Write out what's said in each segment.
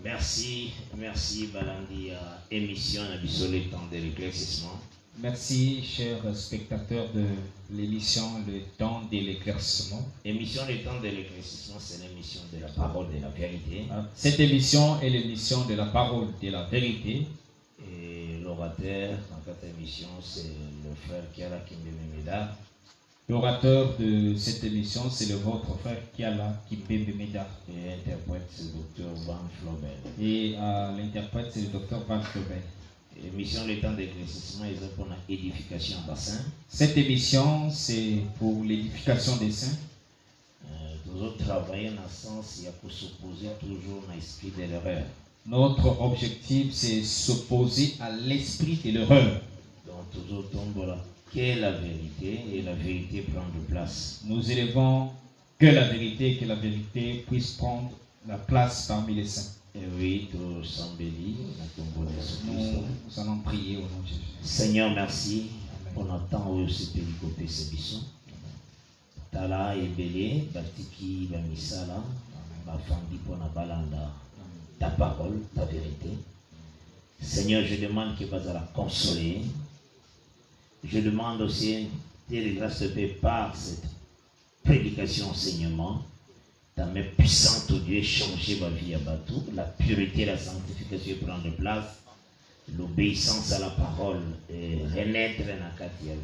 Merci Balandi à émission à le temps de l'éclaircissement. Merci, chers spectateurs de l'émission Le Temps de l'éclaircissement. Émission Le Temps de l'éclaircissement, c'est l'émission de la parole de la vérité. Cette émission est l'émission de la parole de la vérité. Et l'orateur dans cette émission, c'est le frère Kiala Kimbemeda. L'orateur de cette émission, c'est le votre frère Kiala Kimbemeda. Et l'interprète, c'est le docteur Van Flobel. Et l'interprète, c'est le docteur Van Flobel. L'émission Le Temps d'éclaircissement est pour l'édification bassin. Cette émission, c'est pour l'édification des saints. Toujours travailler dans le sens, il y a pour s'opposer toujours à l'esprit de l'erreur. Notre objectif, c'est s'opposer à l'esprit de l'erreur. Donc toujours tomber là, qu'est la vérité, et la vérité prend de place. Nous élevons que la vérité puisse prendre la place parmi les saints. Et oui, tout s'embellit. Nous allons prier au nom de Jésus. Seigneur, merci pour notre temps où ce pélicopé ce bisson. Tala et belé, batiki, bamisala, bafandi pour na balanda. Ta parole, ta vérité. Seigneur, je demande que vas la consoler. Je demande aussi tes grâces par cette prédication, enseignement. Ta main puissante, oh Dieu, changer ma vie à Batou. La pureté, la sanctification prendre place. L'obéissance à la parole et renaître dans la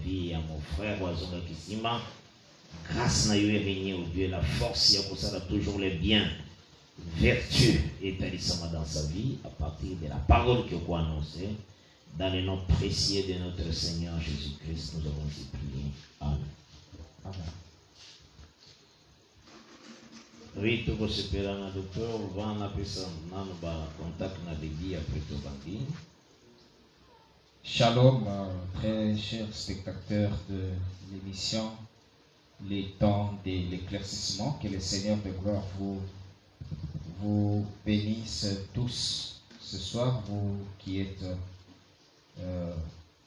vie à mon frère Oazonga Kissima. Grâce à Dieu, régner au Dieu, la force, il y a pour ça toujours les biens, vertu établissement dans sa vie à partir de la parole que vous annoncez. Dans le nom précieux de notre Seigneur Jésus-Christ, nous avons prié. Amen. Amen. Oui, tout ce que le docteur va appeler ça, contact avec après tout bandi. Shalom, très chers spectateurs de l'émission Les Temps de l'éclaircissement. Que le Seigneur de gloire vous bénisse tous ce soir, vous qui êtes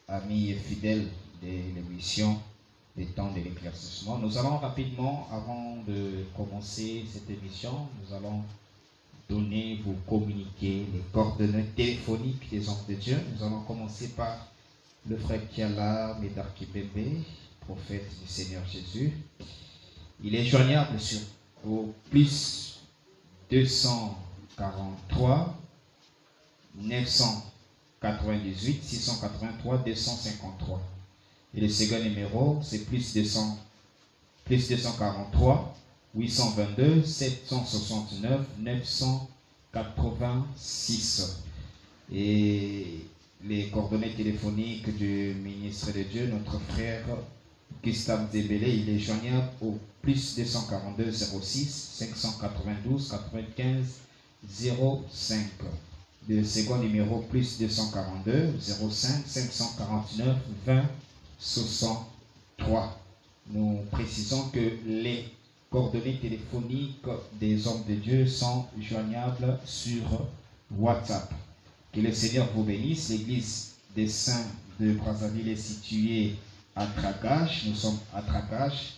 amis et fidèles de l'émission Les Temps de l'éclaircissement. Nous allons rapidement, avant de commencer cette émission, nous allons vous communiquer les coordonnées téléphoniques des hommes de Dieu. Nous allons commencer par le frère Kiala Medarki Bébé, prophète du Seigneur Jésus. Il est joignable au plus 243 998 683 253. Et le second numéro, c'est plus 243 822 769 986. Et les coordonnées téléphoniques du ministre de Dieu, notre frère Gustave Debélé, il est joignable au plus 242 06 592 95 05. Le second numéro, plus 242 05 549 20 63. Nous précisons que les coordonnées téléphoniques des hommes de Dieu sont joignables sur WhatsApp. Que le Seigneur vous bénisse. L'église des saints de Brazzaville est située à Tragache. Nous sommes à Tragache,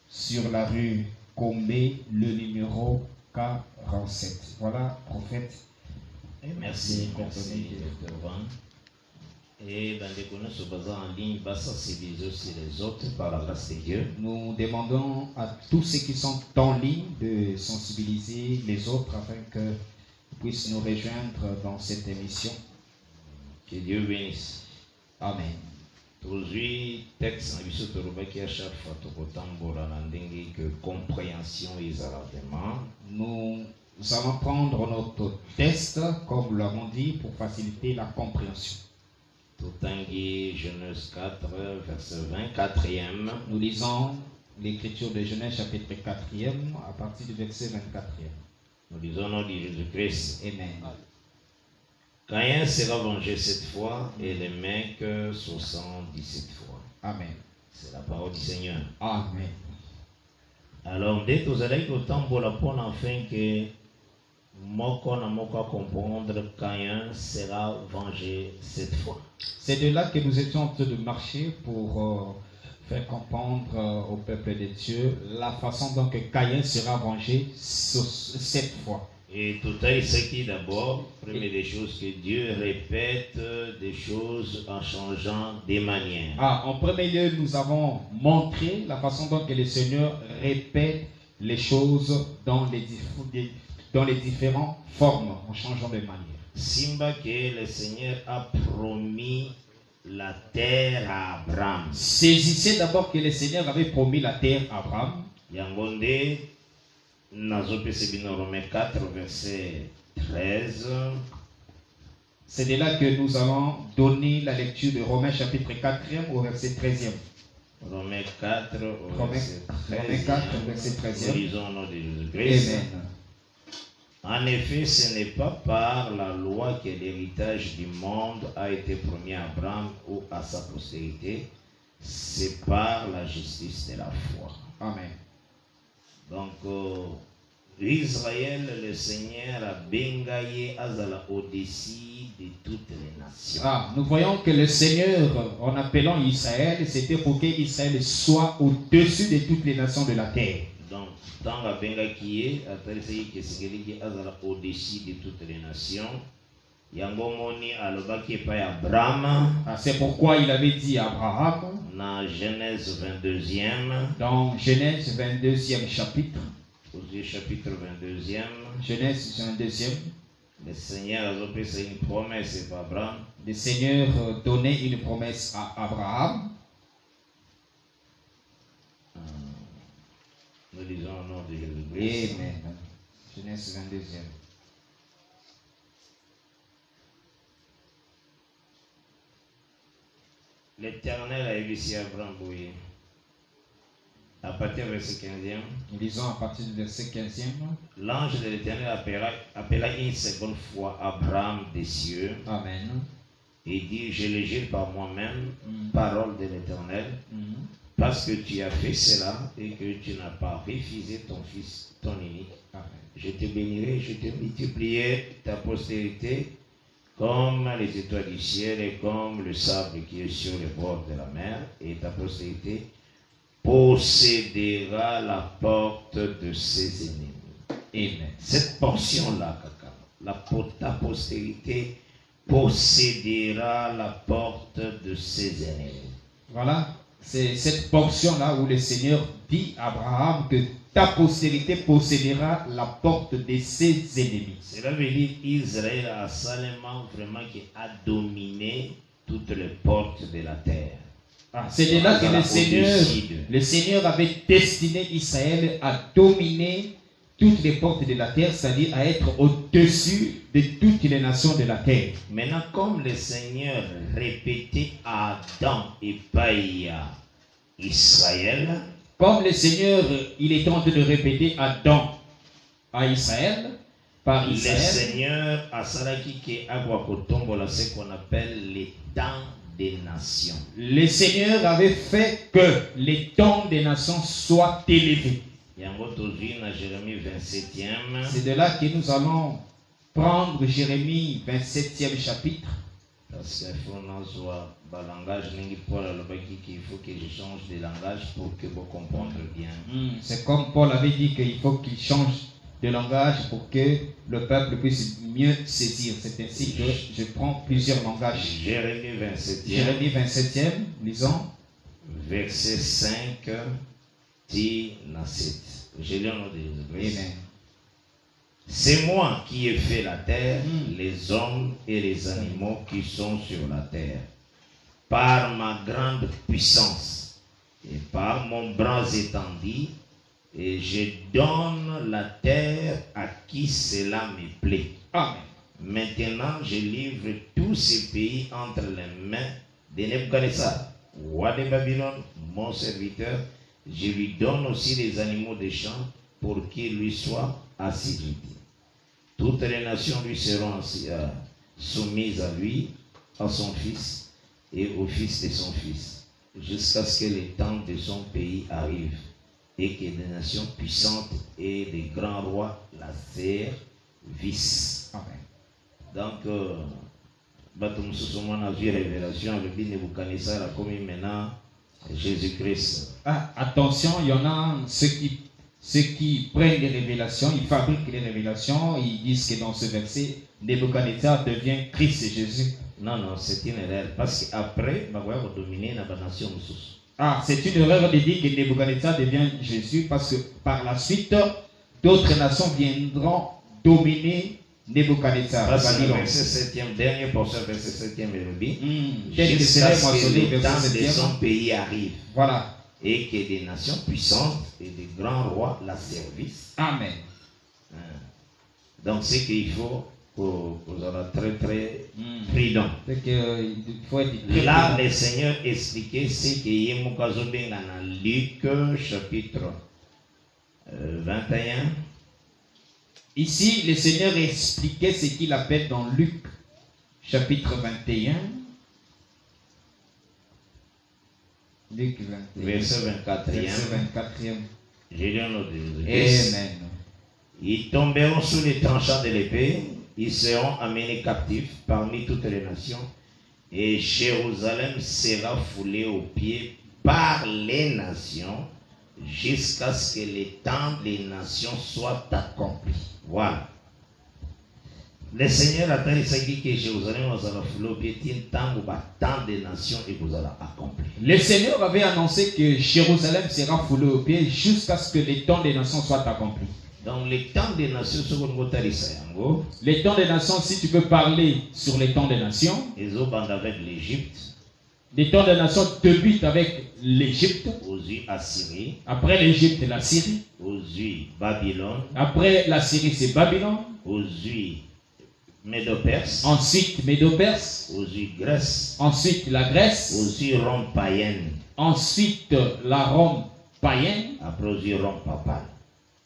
sur la rue Combé, le numéro 47. Voilà, prophète. Et merci, docteur Van. Et dans les connaissances en ligne, va sensibiliser aussi les autres par la grâce de Dieu. Nous demandons à tous ceux qui sont en ligne de sensibiliser les autres afin qu'ils puissent nous rejoindre dans cette émission. Que Dieu bénisse. Amen. Aujourd'hui, texte en biso qui à chaque fois que compréhension et nous allons prendre notre test, comme nous l'avons dit, pour faciliter la compréhension. Toutangi, Genèse 4, verset 24e. Nous lisons l'écriture de Genèse chapitre 4e à partir du verset 24e. Nous lisons au nom de Jésus-Christ. Amen. Caïn sera vengé 7 fois et les mecs 77 fois. Amen. C'est la parole du Seigneur. Amen. Alors, dès que vous allez au temps pour la prendre, afin que Moko à comprendre, Caïn sera vengé 7 fois. C'est de là que nous étions en train de marcher pour faire comprendre au peuple de Dieu la façon dont Caïn sera vengé 7 fois. Et tout à ce qui d'abord, première des choses que Dieu répète des choses en changeant des manières. En premier lieu, nous avons montré la façon dont que le Seigneur répète les choses dans les différentes formes, en changeant de manière. Simba que le Seigneur a promis la terre à Abraham. Saisissez d'abord que le Seigneur avait promis la terre à Abraham. Yangonde, Nazopese bino Romains 4, verset 13. C'est de là que nous allons donner la lecture de Romains chapitre 4e au verset 13e. Romains 4, verset 13. Romains 4, verset 13e. Lisons au nom de Jésus-Christ. Amen. En effet, ce n'est pas par la loi que l'héritage du monde a été promis à Abraham ou à sa postérité, c'est par la justice de la foi. Amen. Donc, Israël, le Seigneur a bengaye azala au-dessus de toutes les nations. Nous voyons que le Seigneur, en appelant Israël, c'était pour qu'Israël soit au-dessus de toutes les nations de la terre. Donc, tant que benga qui est, au-dessus de toutes les nations, Yangomoni alobaki pa Abraham. C'est pourquoi il avait dit à Abraham, dans Genèse 22e, dans Genèse 22e chapitre, chapitre 22e, Genèse 22e, le Seigneur a fait une promesse à Abraham. Le Seigneur donnait une promesse à Abraham. Nous lisons au nom de Jésus-Christ. Amen. Genèse 22e. L'Éternel a éviscé Abraham bouillé. À partir du verset 15e. Nous lisons à partir du verset 15e. L'ange de l'Éternel appela une seconde fois Abraham des cieux. Amen. Et dit, je le jure par moi-même, parole de l'Éternel, parce que tu as fait cela et que tu n'as pas refusé ton fils, ton unique. Amen. Je te bénirai, je te multiplierai ta postérité comme les étoiles du ciel et comme le sable qui est sur les bords de la mer, et ta postérité possédera la porte de ses ennemis. Amen. Cette portion-là, ta postérité possédera la porte de ses ennemis. Voilà, c'est cette portion-là où le Seigneur dit à Abraham que ta postérité possédera la porte de ses ennemis. Cela veut dire qu'Israël a seulement vraiment qui a dominé toutes les portes de la terre. C'est de là que le Seigneur avait destiné Israël à dominer toutes les portes de la terre, c'est-à-dire à être au-dessus de toutes les nations de la terre. Maintenant, comme le Seigneur répétait à Adam et pas à Israël, comme le Seigneur, il est en train de répéter Adam à Israël, par Israël. Le Seigneur a salaki qui a ce qu'on appelle les temps des nations. Le Seigneur avait fait que les temps des nations soient élevés. C'est de là que nous allons prendre Jérémie 27e chapitre. Parce qu'il faut que je change de langage pour que vous compreniez bien. C'est comme Paul avait dit qu'il faut qu'il change de langage pour que le peuple puisse mieux saisir. C'est ainsi que je prends plusieurs langages. Jérémie 27e. Jérémie 27e, lisons. Verset 5, dit 7. Je lis au nom de Jésus-Christ. Amen. C'est moi qui ai fait la terre, les hommes et les animaux qui sont sur la terre. Par ma grande puissance et par mon bras étendu, et je donne la terre à qui cela me plaît. Amen. Maintenant, je livre tous ces pays entre les mains de Nebuchadnezzar, roi de Babylone, mon serviteur. Je lui donne aussi les animaux des champs pour qu'il lui soit assidus. Toutes les nations lui seront soumises à lui, à son fils et au fils de son fils, jusqu'à ce que le temps de son pays arrive et que des nations puissantes et des grands rois la servissent. Amen. Donc, a vu révélation, le Nebuchadnezzar a commis maintenant Jésus-Christ. Attention, il y en a ceux qui ceux qui prennent les révélations, ils fabriquent les révélations, ils disent que dans ce verset, Nebuchadnezzar devient Christ et Jésus. Non, non, c'est une erreur. Parce qu'après, on va dominer la nation. Ah, c'est une erreur de dire que Nebuchadnezzar devient Jésus parce que par la suite, d'autres nations viendront dominer Nebuchadnezzar. Parce que le verset 7e, dernier portion, verset 7e, il dit jusqu'à ce que le temps de son pays arrive. Voilà. Et que des nations puissantes et des grands rois la servissent. Amen. Donc c'est qu'il faut vous êtes très très prudent. Là, le Seigneur expliquait ce qu'il y a dans Luc chapitre 21. Ici, le Seigneur expliquait ce qu'il appelle dans Luc chapitre 21. Luc 21. Verset 24. J'ai lu un autre. Amen. Ils tomberont sous les tranchants de l'épée, ils seront amenés captifs parmi toutes les nations, et Jérusalem sera foulée aux pieds par les nations, jusqu'à ce que le temps des nations soit accompli. Voilà. Le Seigneur a dit que Jérusalem va foulée aux pieds, tant des nations et vous allez accomplir. Le Seigneur avait annoncé que Jérusalem sera foulée aux pieds jusqu'à ce que le temps des nations soit accompli. Donc les temps des nations, les temps des nations, si tu peux parler sur les temps des nations, ils ont bandé avec l'Égypte. Les temps des nations débutent avec l'Égypte. Aujourd'hui Assyrie. Après l'Égypte, la Syrie. Aujourd'hui Babylone. Après la Syrie, c'est Babylone. Aujourd'hui Médo-Perse. Ensuite Médo-Perse. Aujourd'hui Grèce. Ensuite la Grèce. Aujourd'hui Rome païenne. Ensuite la Rome païenne. Après aujourd'hui Rome papale.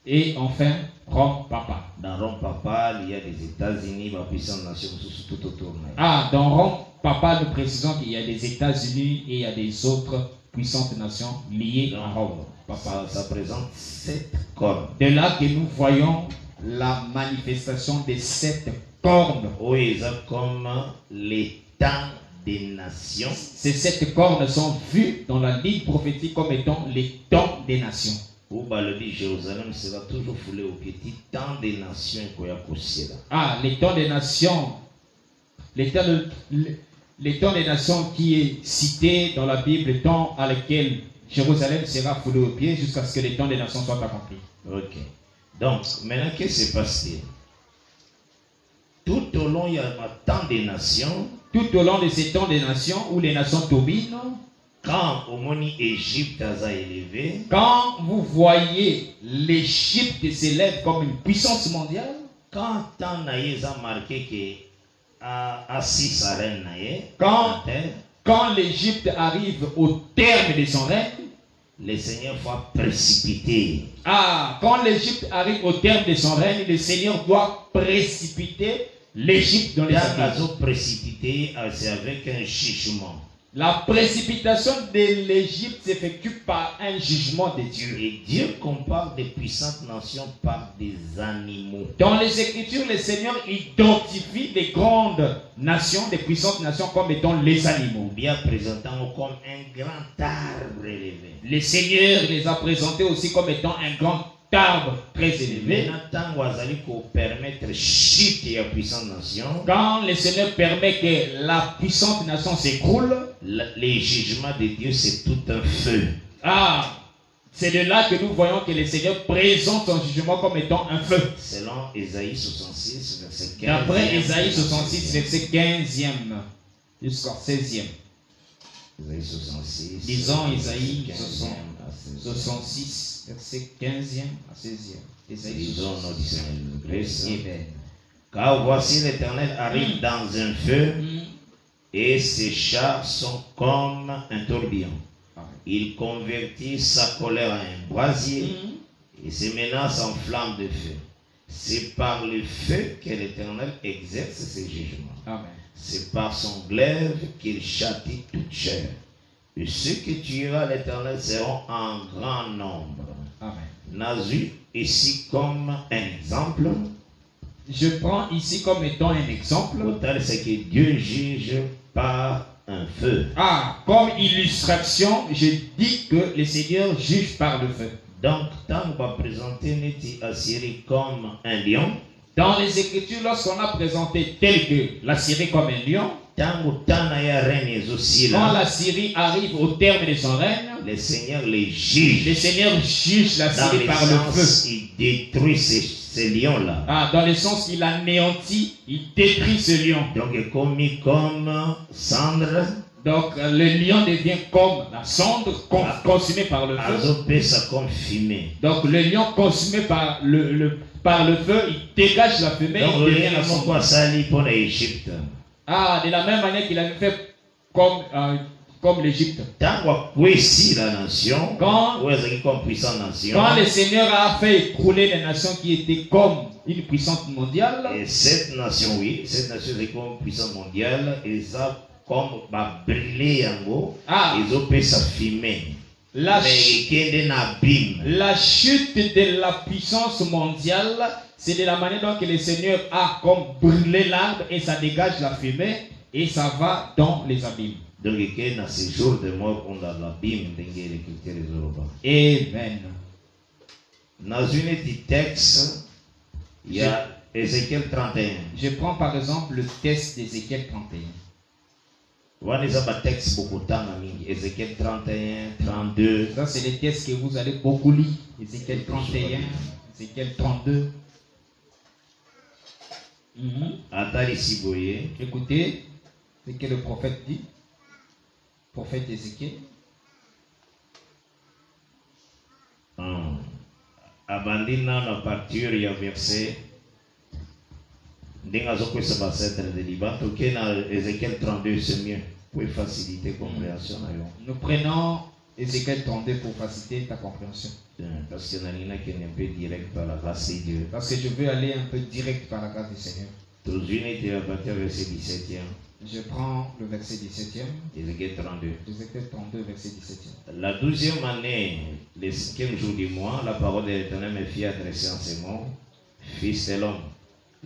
Et enfin Rome papale. Dans Rome papale, il y a des États-Unis, la puissance nation tout autour. Ah, dans Rome papale, nous précisons qu'il y a des États-Unis et il y a des autres puissantes nations liées à Rome papale. Ça présente 7 cornes. De là que nous voyons la manifestation des 7 cornes. Oui, comme les temps des nations. Ces 7 cornes sont vues dans la ligne prophétique comme étant les temps des nations. Où le dit Jérusalem sera toujours foulé au pied, tant des nations Ah, les temps des nations, les temps des nations qui est cité dans la Bible, le temps à lequel Jérusalem sera foulé au pied jusqu'à ce que les temps des nations soient accomplis. Ok. Donc, maintenant, qu'est-ce qui se passe? Tout au long, il y a un temps des nations. Tout au long de ces temps des nations où les nations dominent. Quand au moni Égypte a élevé, quand vous voyez l'Égypte s'élève comme une puissance mondiale, quand on a marqué que Assis a règne, quand l'Égypte arrive au terme de son règne, le Seigneur va précipiter. Ah, quand l'Égypte arrive au terme de son règne, le Seigneur doit précipiter l'Égypte dans les abysses. Précipiter, c'est avec un jugement. La précipitation de l'Égypte s'effectue par un jugement de Dieu. Et Dieu compare des puissantes nations par des animaux. Dans les Écritures, le Seigneur identifie des grandes nations, des puissantes nations comme étant les animaux. Bien présentant comme un grand arbre élevé. Le Seigneur les a présentés aussi comme étant un grand arbre très élevé. Quand le Seigneur permet que la puissante nation s'écroule, les jugements de Dieu, c'est tout un feu. Ah, c'est de là que nous voyons que le Seigneur présente son jugement comme étant un feu. Selon Ésaïe 66, verset 15. D'après Ésaïe 66, verset 15e jusqu'au 16e. Ésaïe 66. Disons Ésaïe 66, verset 15e à 16e. Disons notre Seigneur Grèce. Car voici l'Éternel arrive dans un feu. Et ses chars sont comme un tourbillon. Il convertit sa colère en un brasier et ses menaces en flammes de feu. C'est par le feu que l'Éternel exerce ses jugements. C'est par son glaive qu'il châtie toute chair. Et ceux qui tuera l'Éternel seront en grand nombre. Nazu ici comme un exemple. Je prends ici comme étant un exemple. C'est que Dieu juge par un feu. Ah, comme illustration, je dis que le Seigneur juge par le feu. Donc, tant qu'on va présenter Neti Assyrie comme un lion, Dans les Écritures, lorsqu'on a présenté tel que la Syrie comme un lion, quand la Syrie arrive au terme de son règne, le Seigneur les juge. le Seigneur juge la Syrie par le feu. Il détruit ces lions-là. Ah, dans le sens qu'il anéantit, il détruit ce lion. Donc, il est commis comme cendre. Donc, le lion devient comme la cendre consumée par le feu. Comme fumée. Donc, le lion consumé par le feu, il dégage la fumée. Donc, il devient la cendre. pour l'Égypte. Ah, de la même manière qu'il avait fait comme l'Égypte. Quand la nation, quand le Seigneur a fait écrouler les nations qui étaient comme une puissance mondiale. Et cette nation est comme puissance mondiale. Et ça, comme brûler en haut, ils ont fait sa fumée. La chute de la puissance mondiale, c'est de la manière dont le Seigneur a comme brûlé l'arbre et ça dégage la fumée et ça va dans les abîmes. Donc, dans ces jours de mort, on a l'abîme de l'Europe. Amen. Dans un petit texte, il y a Ézéchiel 31. Je prends par exemple le texte d'Ézéchiel 31. On a des textes beaucoup de temps, Ézéchiel 31, 32. Ça, c'est les textes que vous allez beaucoup lire. Ézéchiel 31, Ézéchiel 32. Écoutez ce que le prophète dit. Prophète Ézéchiel. Abandina na partir il y a verset. Ézéchiel 32, c'est mieux. Pour faciliter la compréhension. Nous prenons Ézéchiel 32 pour faciliter ta compréhension. Parce qu'il y en a qui est un peu direct par la grâce de Dieu. Parce que je veux aller un peu direct par la grâce du Seigneur. Verset 17e. Je prends le verset 17e. Ézéchiel 32. Ézéchiel 32, verset 17e. La 12e année, le 5e jour du mois, la parole de l'Éternel me fit adresser en ces mots. Fils de l'homme,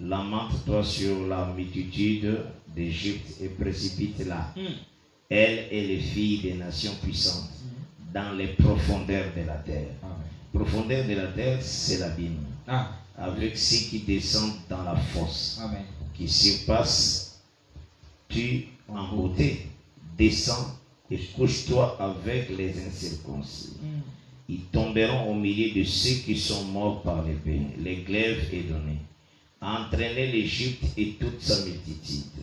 lamente-toi sur la multitude d'Égypte et précipite-la. Elle et les filles des nations puissantes dans les profondeurs de la terre. Profondeur de la terre, c'est l'abîme. Avec ceux qui descendent dans la fosse, qui surpassent, tu en beauté, descends et couche-toi avec les incirconcis. Ils tomberont au milieu de ceux qui sont morts par l'épée. Les glaives est donné. Entraîner l'Égypte et toute sa multitude.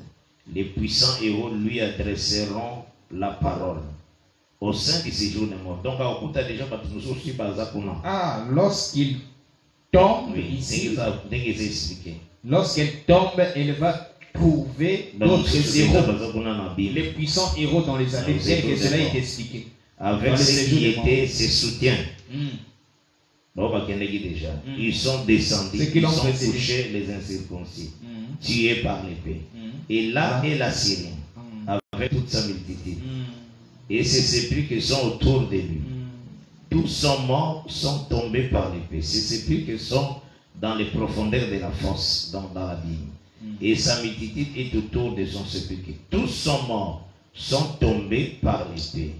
Les puissants héros lui adresseront la parole au sein de ces jours de mort. Donc, à écouter déjà, nous aussi, lorsqu'il tombe ici, lorsqu'elle tombe, elle va trouver d'autres héros. Les puissants héros dans les années, tel que cela est expliqué. Avec ceux qui étaient ses soutiens. Déjà. Ils sont descendus, ils sont couchés les incirconcis, tués par l'épée. Et là est la Syrie, avec toute sa multitude. Et ces sépulcres qui sont autour de lui. Tous sont morts, sont tombés par l'épée. Ces sépulcres sont dans les profondeurs de la fosse, dans l'abîme. Et sa multitude est autour de son sépulcre. Tous sont morts, sont tombés par l'épée.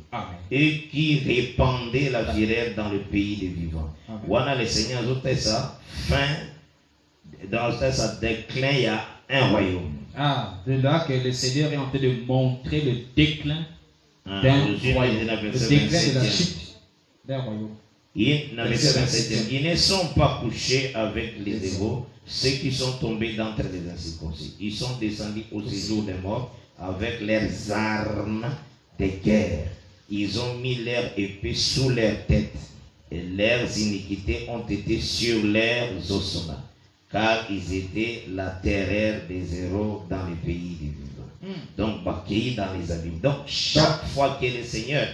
Et qui répandaient la fureur dans le pays des vivants. Voilà le Seigneur a fait ça, fin, dans sa déclin, il y a un royaume. De là que le Seigneur est en train de montrer le déclin d'un royaume. Le déclin de la chute d'un royaume. Ils ne sont pas couchés avec les héros, ceux qui sont tombés d'entre les incirconcis. Ils sont descendus au séjour des morts avec leurs armes de guerre. Ils ont mis leurs épées sous leurs têtes et leurs iniquités ont été sur leurs ossements, car ils étaient la terreur des héros dans les pays des vivants. Donc, accueillis dans les abîmes. Donc, chaque fois que le Seigneur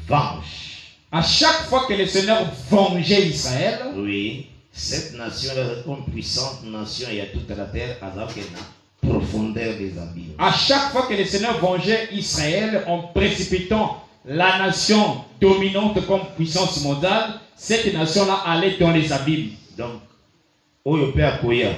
venge, à chaque fois que le Seigneur vengeait Israël, oui, cette nation-là est une puissante nation et à toute la terre, alors qu'elle a profondeur des abîmes. À chaque fois que le Seigneur vengeait Israël en précipitant la nation dominante comme puissance mondiale, cette nation-là allait dans les abîmes. Donc,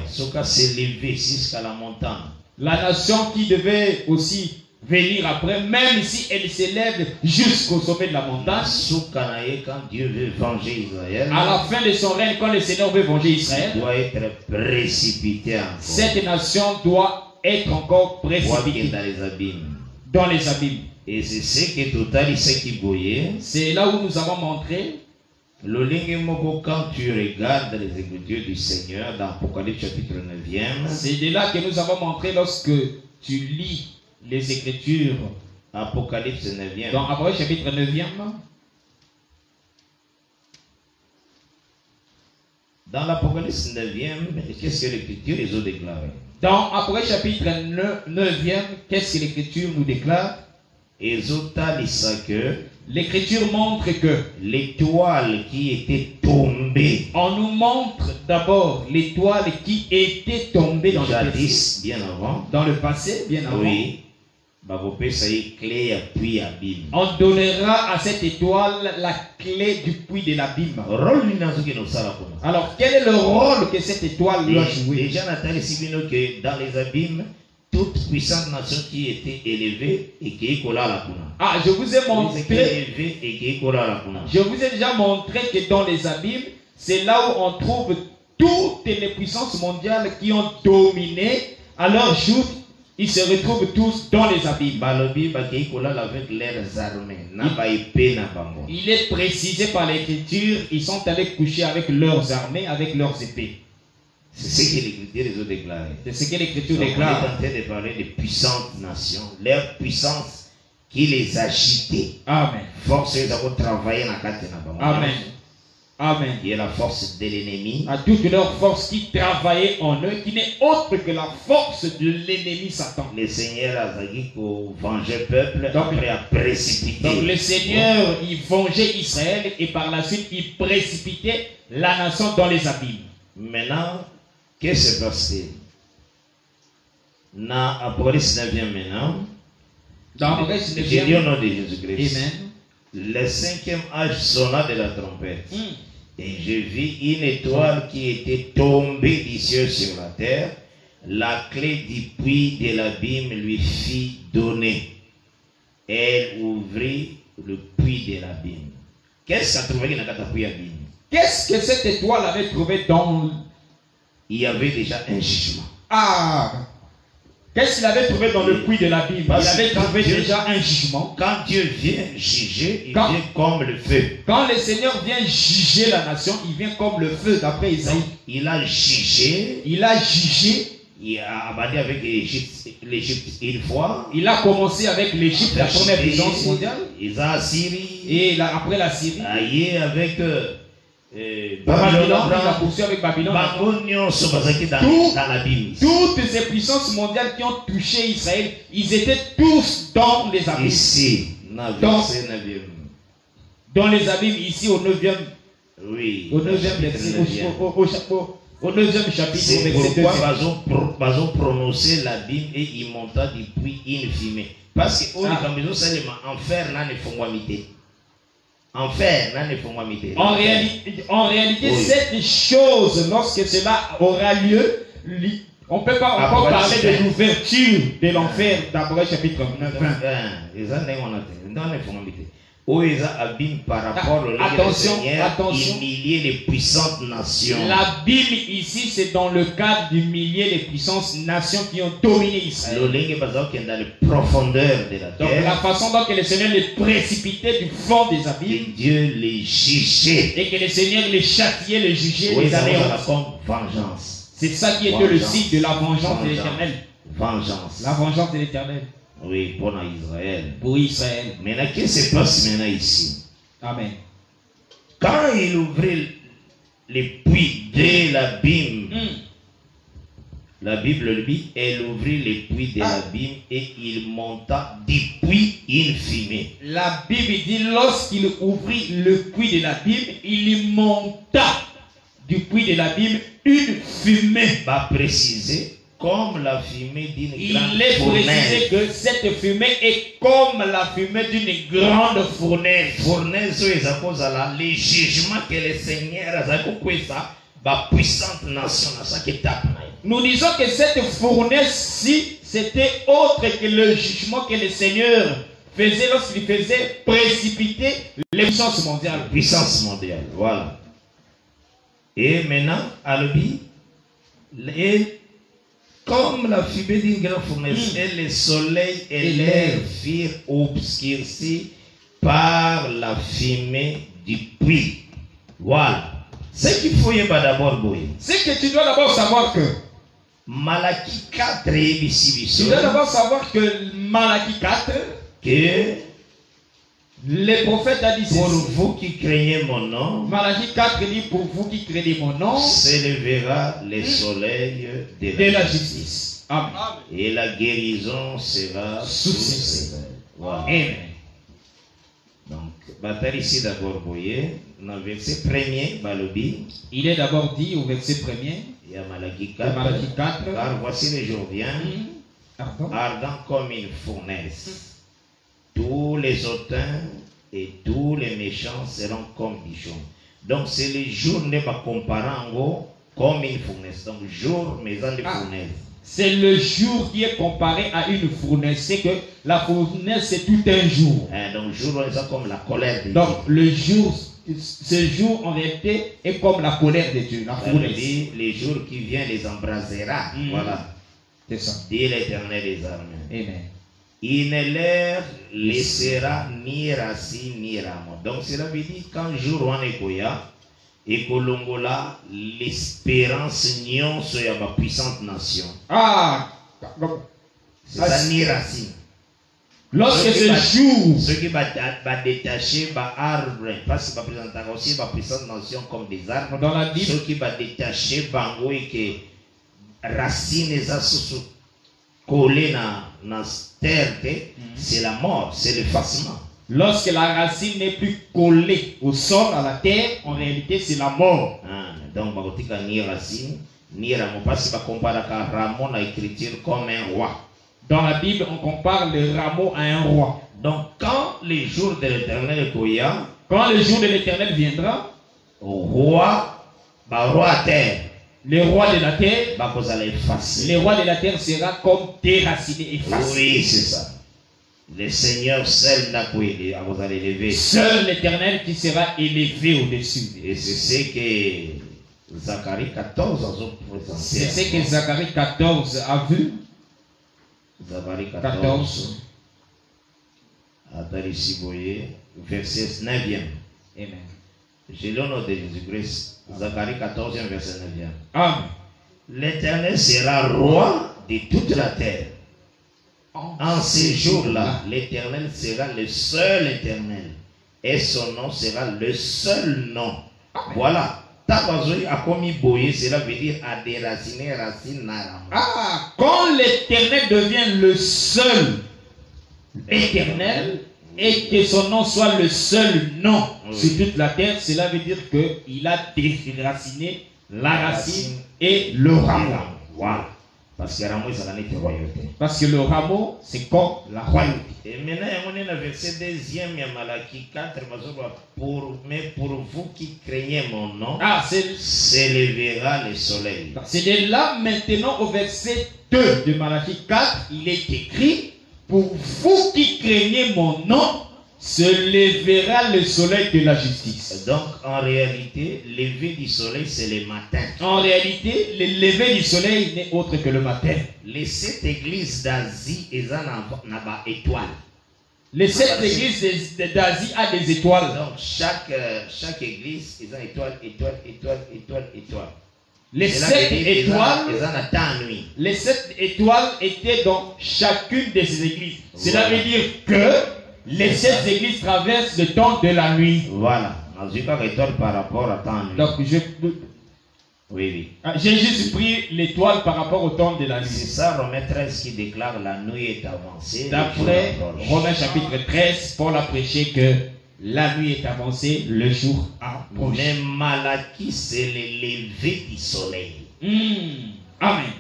Soka s'est levé jusqu'à la montagne. La nation qui devait aussi venir après, même si elle s'élève jusqu'au sommet de la montagne. Quand Dieu veut venger Israël, À la fin de son règne, quand le Seigneur veut venger Israël, il doit être précipité encore. cette nation doit être encore Pour qu'il précipitée dans les abîmes. dans les abîmes. Et c'est ce que total ce qui voyait. C'est là où nous avons montré. Quand tu regardes les Écritures du Seigneur dans Apocalypse chapitre 9e, C'est de là que nous avons montré lorsque tu lis les Écritures Apocalypse 9e, dans Apocalypse chapitre 9e. dans l'Apocalypse 9e, qu'est-ce que l'Écriture les a déclaré? Dans Apocalypse chapitre 9e, qu'est-ce que l'Écriture nous déclare? Que L'Écriture montre que l'étoile qui était tombée on nous montre d'abord l'étoile qui était tombée dans le passé. jadis, bien avant, Dans le passé, bien avant. oui, ça y est, clé puis abîme. On donnera à cette étoile la clé du puits de l'abîme. Alors, quel est le rôle que cette étoile doit jouer? Déjà, Nathalie Sibino, que dans les abîmes, toute puissante nation qui était élevée et qui est collée à la kuna. Ah, je vous ai montré. Je Je vous ai déjà montré que dans les abîmes, c'est là où on trouve toutes les puissances mondiales qui ont dominé. À leur jour, ils se retrouvent tous dans les abîmes. avec leurs armées. Il est précisé par l'Écriture, ils sont allés coucher avec leurs armées, avec leurs épées. C'est ce que l'Écriture les a déclaré. C'est ce que l'Écriture On est déclare. en train de parler de puissantes nations, leur puissance qui les agitait. Amen. Force d'avoir travaillé dans la carte. Amen. Amen. Qui est la force de l'ennemi. À toute leur force qui travaillait en eux, qui n'est autre que la force de l'ennemi Satan. Le Seigneur a dit pour venger le peuple, Donc, après a précipité. Donc le Seigneur, il vengeait Israël et par la suite, il précipitait la nation dans les abîmes. Maintenant, qu'est-ce qui s'est passé? Dans Apocalypse 9e maintenant, Dans Apocalypse je dis au 9e, nom de Jésus-Christ, Amen. le 5e âge sonna de la trompette. Et je vis une étoile qui était tombée du ciel sur la terre. La clé du puits de l'abîme lui fit donner. Elle ouvrit le puits de l'abîme. Qu'est-ce qu'a trouvé dans le puits de l'abîme? Qu'est-ce que cette étoile avait trouvé dans... Il y avait déjà un jugement. Ah! Qu'est-ce qu'il avait trouvé dans le puits de l'abîme? Il avait trouvé Dieu, déjà un jugement. Quand Dieu vient juger, il vient comme le feu. Quand le Seigneur vient juger la nation, il vient comme le feu, d'après Isaïe. Il a jugé. Il a jugé. Il a abattu avec l'Égypte une fois. Il a commencé avec l'Égypte, la première puissance mondiale. Il a Syrie. Et là, après la Syrie. Aïe avec Babylone, il a poursuivi avec Babylone. Toutes ces puissances mondiales qui ont touché Israël, ils étaient tous dans les abîmes. Ici, dans les abîmes, ici au 9e. Oui. Au 9e chapitre. C'est pourquoi ils ont prononcé l'abîme et il monta du puits une fumée. Parce que enfer n'a ne fongwamité. Enfer n'a ne fongwamité. En réalité, oui. Cette chose, lorsque cela aura lieu, on ne peut pas encore parler de l'ouverture de l'enfer d'Apocalypse chapitre 9. Où ils abîment par rapport au Seigneur, humilier les puissantes nations. L'abîme ici, c'est dans le cadre d'humilier les puissantes nations qui ont dominé Israël. Dans les profondeurs de la terre. Donc la façon dont le Seigneur les précipitait du fond des abîmes. Et Dieu les jugeait. Et que le Seigneur les châtiait, les jugeait, les anéantit. Vengeance. C'est ça qui était le signe de la vengeance de l'Éternel. Vengeance. La vengeance de l'Éternel. Oui, pour Israël. Pour Israël. Maintenant, qu'est-ce qui se passe maintenant ici? Amen. Quand il ouvrit les puits de l'abîme, la Bible dit, elle ouvrit les puits de l'abîme et il monta du puits une fumée. La Bible dit, lorsqu'il ouvrit le puits de l'abîme, il monta du puits de l'abîme une fumée. Va préciser. Comme la fumée d'une grande fournaise. Il est précisé que cette fumée est comme la fumée d'une grande fournaise. Fournaise, les jugements que le Seigneur a fait, la puissante nation, ça qui tape. nous disons que cette fournaise-ci, c'était autre que le jugement que le Seigneur faisait lorsqu'il faisait précipiter les puissances mondiales. Puissance mondiale, voilà. Et maintenant, Albi, et comme la fumée d'une grande fournaise et le soleil et l'air firent obscurcis par la fumée du puits. Voilà. Ce qu'il faut y avoir d'abord, Boy. C'est que tu dois d'abord savoir que Malachie 4 tu dois d'abord savoir que Malachie 4, que le prophète a dit pour ceci. vous qui craignez mon nom, Malachie 4 dit pour vous qui craignez mon nom, s'élèvera le soleil de la justice. Amen. et la guérison sera sous ses ailes. Voilà. Amen. Donc, bataille ici d'abord, voyez, dans le verset premier, Balobi, Il est d'abord dit au verset 1er, il y a Malachie de 4, Malachie 4, car voici le jour vient, pardon, ardent comme une fournaise. Tous les hautains et tous les méchants seront comme bichons. Donc, c'est le jour ne pas comparer en gros comme une fournaise. Donc, jour, maison de fournaise. c'est le jour qui est comparé à une fournaise. C'est que la fournaise, c'est tout un jour. Donc, jour, on est comme la colère de Dieu. Donc, le jour, ce jour en réalité est comme la colère de Dieu, la Ça veut fournaise. dire, les jours qui viennent les embrasera. Voilà. C'est ça. Dit l'Éternel des armées. Amen. Il ne leur laissera ni racine ni rameau. Donc, cela veut dire quand jour on est goya, et Kolongola, l'espérance nion sur ma puissante nation. Ah, C'est ça, ni racine. lorsque ce jour, Ceux qui va détacher va arbre, parce que va présenter aussi ma puissante nation comme des arbres. dans la Bible, Ceux qui va détacher bango et que racines et ça sous collé dans la terre, c'est la mort, c'est l'effacement. lorsque la racine n'est plus collée au sol, à la terre, en réalité, c'est la mort. Donc, bagotika ni racine, ni rameau, parce que va comparer rameau dans l'écriture comme un roi. Dans la Bible, on compare le rameau à un roi. Donc, quand les jours de l'Éternel koya, Quand le jour de l'Éternel viendra, roi, roi à terre, le roi de la terre, vous allez effacer. le roi de la terre sera comme déraciné, effacé. Oui, c'est ça. Le Seigneur seul n'a pas aidé, vous allez lever. Seul l'Éternel qui sera élevé au-dessus. Et c'est ce que Zacharie 14 a présenté. C'est ce que Zacharie 14 a vu. Zacharie 14. 14. Attends ici, vous voyez, verset 9e. Amen. J'ai le nom de Jésus-Christ. Zacharie 14, verset 9e. Amen. L'Éternel sera roi de toute la terre. En ces jours-là, l'Éternel sera le seul Éternel. Et son nom sera le seul nom. Voilà. Tabazoi a commis boyer, cela veut dire à déraciner, racine, naram. Ah, quand l'Éternel devient le seul Éternel et que son nom soit le seul nom sur toute la terre, cela veut dire qu'il a déraciné la racine et le rameau. Voilà. Parce que rameau, c'est la royauté. Parce que le rameau, c'est comme la royauté. Et maintenant, on est dans le verset 2e, il y a Malachie 4, mais pour vous qui craignez mon nom, s'élèvera le soleil. C'est de là maintenant au verset 2 de Malachie 4, il est écrit, pour vous qui craignez mon nom, se lèvera le soleil de la justice. Donc, en réalité, lever du soleil, c'est le matin. En réalité, le lever du soleil n'est autre que le matin. Les 7 églises d'Asie, ils ont une étoile. Les 7 églises d'Asie ont des étoiles. Donc, chaque église, ils ont étoile. Les 7 étoiles, ils ont un temps nuit. Les 7 étoiles étaient dans chacune de ces églises. Cela veut dire que les 7 églises traversent le temps de la nuit. Voilà. Étoile par rapport à temps nuit. Donc, oui. j'ai juste pris l'étoile par rapport au temps de la nuit. C'est ça, Romains 13 qui déclare la nuit est avancée. D'après Romains chapitre 13, Paul a prêché que la nuit est avancée, le jour approche. Mais Malachie, c'est le lever du soleil. Amen.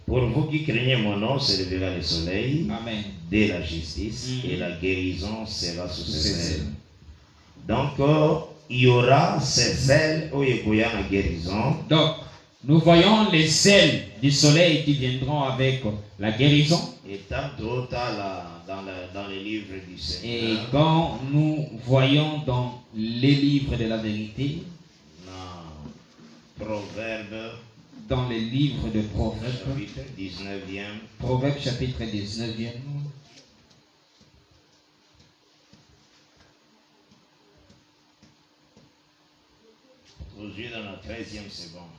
Pour vous qui craignez mon nom, se lèvera le soleil. Amen. De la justice et la guérison sera sous ses ailes. Donc, il y aura ces ailes où il y a la guérison. Donc, Nous voyons les ailes du soleil qui viendront avec la guérison. Et tant d'autres dans les livres du Et Seigneur, quand nous voyons dans les livres de la vérité, dans Proverbes, dans les livres de Proverbes, chapitre 19e, Proverbes chapitre 19e, aujourd'hui dans la 13e seconde.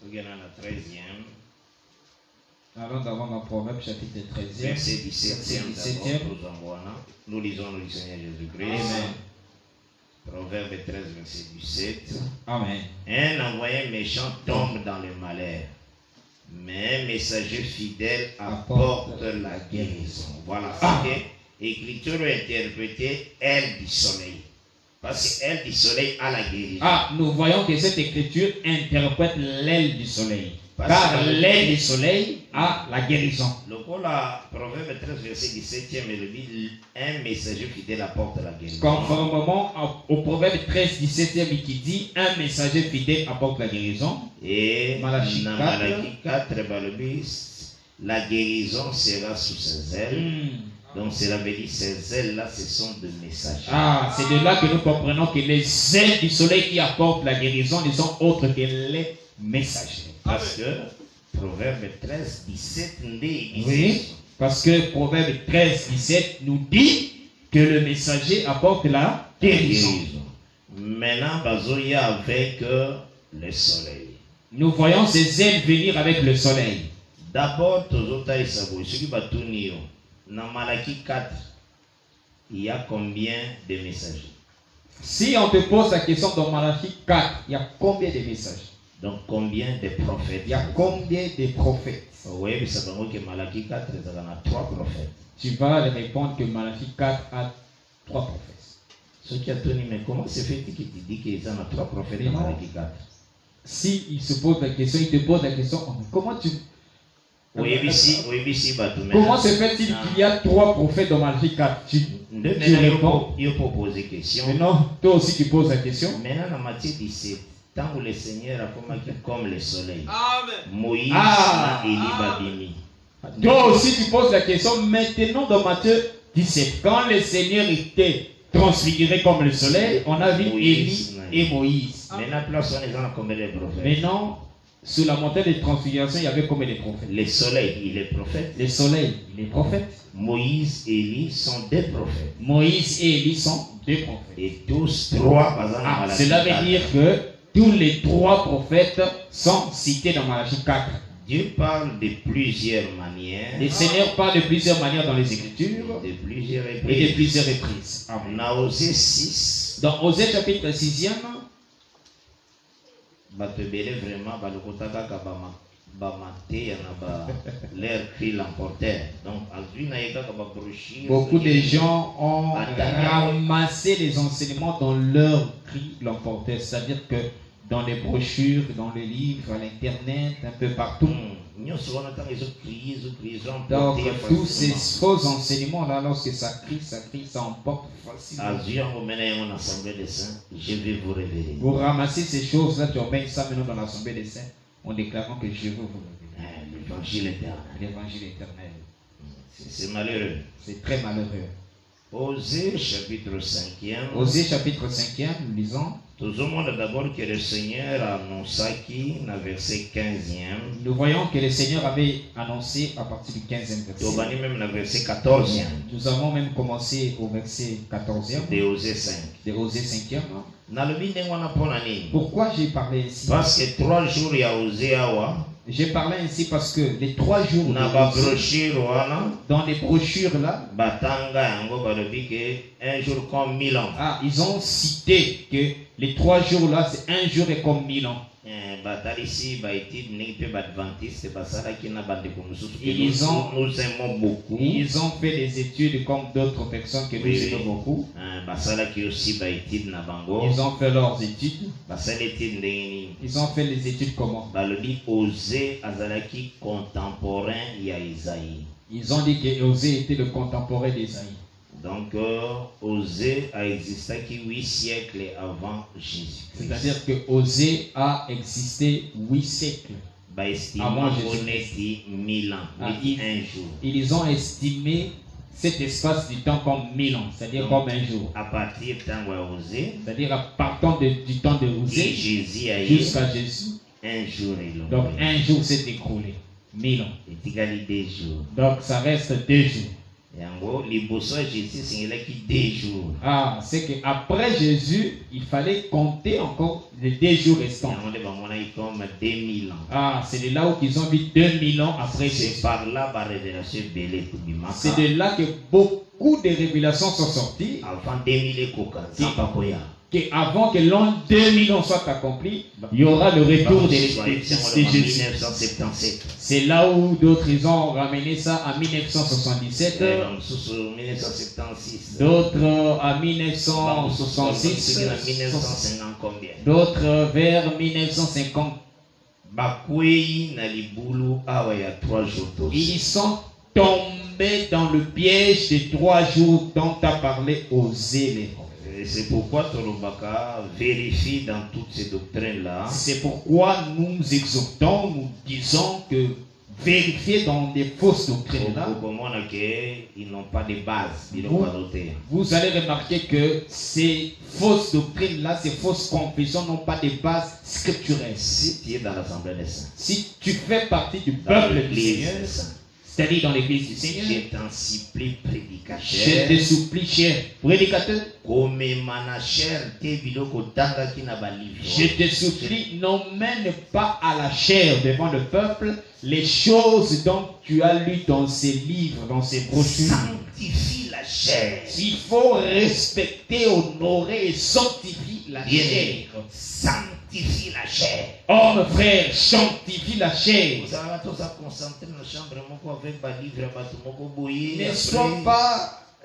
Regardez dans la 13e, allons d'abord dans Proverbes chapitre 13e, verset 17e verset d'abord, nous lisons le Seigneur Jésus-Christ. Amen. Proverbe 13, verset 17. Amen. Un envoyé méchant tombe dans le malheur, mais un messager fidèle apporte la guérison. Voilà ce que l'Écriture a interprété, aile du soleil. Parce que l'aile du soleil a la guérison. Ah, nous voyons que cette écriture interprète l'aile du soleil. Parce Car que l'aile du soleil a la guérison. Le Proverbe 13, verset 17e, il dit un messager fidèle apporte la guérison. Conformément au Proverbe 13, 17e qui dit un messager fidèle apporte la guérison. Et Malachie dans 4. Malachie 4, la guérison sera sous ses ailes. Donc cela veut dire ces ailes-là, ce sont des messagers. Ah, c'est de là que nous comprenons que les ailes du soleil qui apportent la guérison ne sont autres que les messagers. Parce que Proverbe 13, 17 dit. Oui, parce que Proverbe 13, 17 nous dit que le messager apporte la guérison. Maintenant, Bazoya avec le soleil. Nous voyons ces ailes venir avec le soleil. D'abord, Tozota et Sabo, ce qui va tourner. Dans Malachie 4, il y a combien de messagers? Si on te pose la question dans Malachie 4, il y a combien de messages? Donc combien de prophètes? Il y a combien de prophètes? Oui, mais ça veut dire que Malachie 4, il y a 3 prophètes. Tu vas répondre que Malachie 4 a 3 prophètes. Ce qui a tenu, mais comment se fait-il qu'il te dit qu'il y en a 3 prophètes dans Malachie 4? Si il se pose la question, il te pose la question, comment tu... Comment se fait-il qu'il y a 3 prophètes dans Malachie 4? Tu réponds. Il faut poser question. Mais non, toi aussi tu poses la question. Maintenant, dans Matthieu 17, tant que le Seigneur a commencé comme le soleil. Amen. Moïse a Élie Babini. Toi aussi tu poses la question. Maintenant dans Matthieu 17, quand le Seigneur était transfiguré comme le soleil, on a vu Élie et Moïse. Maintenant, place on est dans combien de prophètes? Maintenant, sur la montagne de transfiguration, il y avait combien de prophètes? Le soleil, il est prophète. Le soleil, il est prophète. Moïse et Élie sont 2 prophètes. Moïse et Élie sont 2 prophètes. Et tous 3 cela veut dire que tous les 3 prophètes sont cités dans Malachie 4. Dieu parle de plusieurs manières. Le Seigneur parle de plusieurs manières dans les Écritures De plusieurs et reprises. de plusieurs reprises. On a Osée 6. Dans Osée chapitre 6e, Batebele vraiment balokotaka kabama bamate na l'air qui l'emportait. Donc azui na yeka kaba brochure. beaucoup de gens ont ramassé les enseignements dans leur cri l'emportait. C'est-à-dire que dans les brochures, dans les livres, à l'internet, un peu partout. Donc tous ces faux enseignements là, lorsque ça crie, ça emporte facilement. Je vais vous révéler. Vous ramassez ces choses là, tu emmènes ça maintenant dans l'assemblée des saints en déclarant que je veux vous révéler. L'évangile éternel. L'évangile éternel. C'est malheureux. C'est très malheureux. Osée chapitre 5e. Osée chapitre 5e, nous lisons. Tout le monde d'abord que le Seigneur a annoncé qui, dans verset 15e. Nous voyons que le Seigneur avait annoncé à partir du 15e verset. Même dans verset 14e. Nous avons même commencé au verset 14e. De Osée 5. De Osée 5e. Pourquoi j'ai parlé ainsi? Parce que 3 jours il y a Osée Awa. J'ai parlé ainsi parce que les 3 jours dans les brochures là, un jour comme 1000 ans. Ils ont cité que les 3 jours là, c'est un jour est comme 1000 ans. Nous aimons beaucoup. Ils ont fait des études comme d'autres personnes que nous aimons beaucoup. Ils ont fait leurs études. Ils ont fait les études comment? Contemporain, il y a Isaïe. Ils ont dit que Osée était le contemporain d'Isaïe. Donc, Osée a existé 8 siècles avant Jésus. C'est-à-dire que Osée a existé 8 siècles avant Jésus. 1000 ans, Ah, un jour. Ils ont estimé cet espace du temps comme 1000 ans, c'est-à-dire comme un jour. À partir du temps de Osée, c'est-à-dire à partir du temps de Osée jusqu'à Jésus, un jour est long. Donc un jour s'est écroulé, 1000 ans. Et égal 2 jours. Donc ça reste 2 jours. Et en gros, les bossos Jésus, c'est là qui 2 jours. Ah, c'est qu'après Jésus, il fallait compter encore les 2 jours restants. Et on a comme 2000 ans. Ah, c'est de là où ils ont vu 2000 ans après Jésus. C'est par là par révélation belé tout bimaka. C'est de là que beaucoup de révélations sont sorties. Avant 2000 et coca, ça pas quoi. Avant que l'an 2000 ans soit accompli, il y aura le retour de Jésus. C'est là où d'autres ils ont ramené ça en 1977, d'autres en 1966, d'autres vers 1950. Ils sont tombés dans le piège des 3 jours dont a parlé Osée. C'est pourquoi Tolobaka vérifie dans toutes ces doctrines-là. C'est pourquoi nous exhortons, nous disons que vérifier dans des fausses doctrines-là. Ils n'ont pas de base. Vous allez remarquer que ces fausses doctrines-là, ces fausses confessions n'ont pas de base scripturelle. Si tu es dans l'Assemblée des Saints, si tu fais partie du peuple du Seigneur, c'est-à-dire dans l'église du Seigneur, je t'en supplie, prédicateur. Je te supplie, cher prédicateur. Je te supplie, n'emmène pas à la chair devant le peuple les choses dont tu as lu dans ces livres, dans ces brochures. Sanctifie la chair. Il faut respecter, honorer et sanctifier la chair. Sanctifie la chair. Oh, mon frère, sanctifie la chair.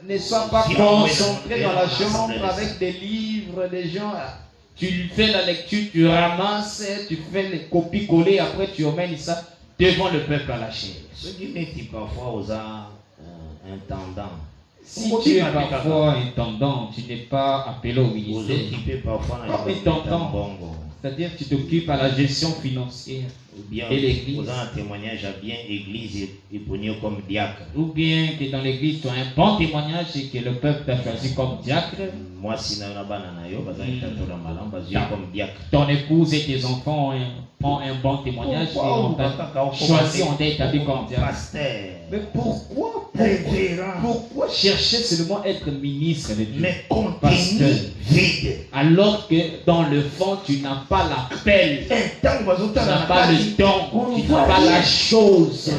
Ne sois pas concentré dans la chambre avec des livres, des gens. Tu fais la lecture, tu ramasses, tu fais les copies-coller, après tu emmènes ça devant le peuple à la chair. Si tu es parfois intendant, si tu es parfois intendant, tu n'es pas appelé au ministère. Comme intendant, c'est-à-dire que tu t'occupes à la gestion financière et l'église. Vous avez un témoignage à bien église et pogné comme diacre. Ou bien que dans l'église tu as un bon témoignage et que le peuple t'a choisi comme diacre. Moi, si je comme diacre. Ton épouse et tes enfants ont un bon témoignage et on t'a choisi, on t'a établi comme diacre. Mais pourquoi chercher seulement être ministre de Dieu? Mais contenu vide. Alors que dans le fond, tu n'as pas l'appel, tu n'as pas le don, tu n'as pas la chose.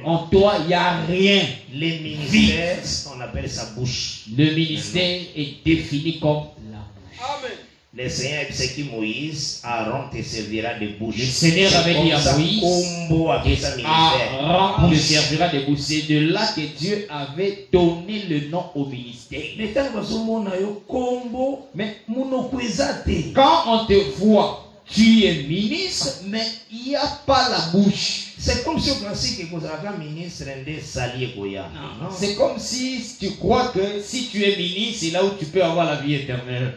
En toi, il n'y a rien. Les ministères, on appelle ça bouche. Le ministère est défini comme la bouche. Amen. Le Seigneur a dit que Moïse, Aaron te servira de bouche. Le Seigneur avait dit à Moïse, Aaron te servira de bouche. C'est de là que Dieu avait donné le nom au ministère. Mais quand on te voit, tu es ministre, mais il n'y a pas la bouche. C'est comme si on pensait que vous avez un ministre salier. C'est comme si tu crois que si tu es ministre, c'est là où tu peux avoir la vie éternelle.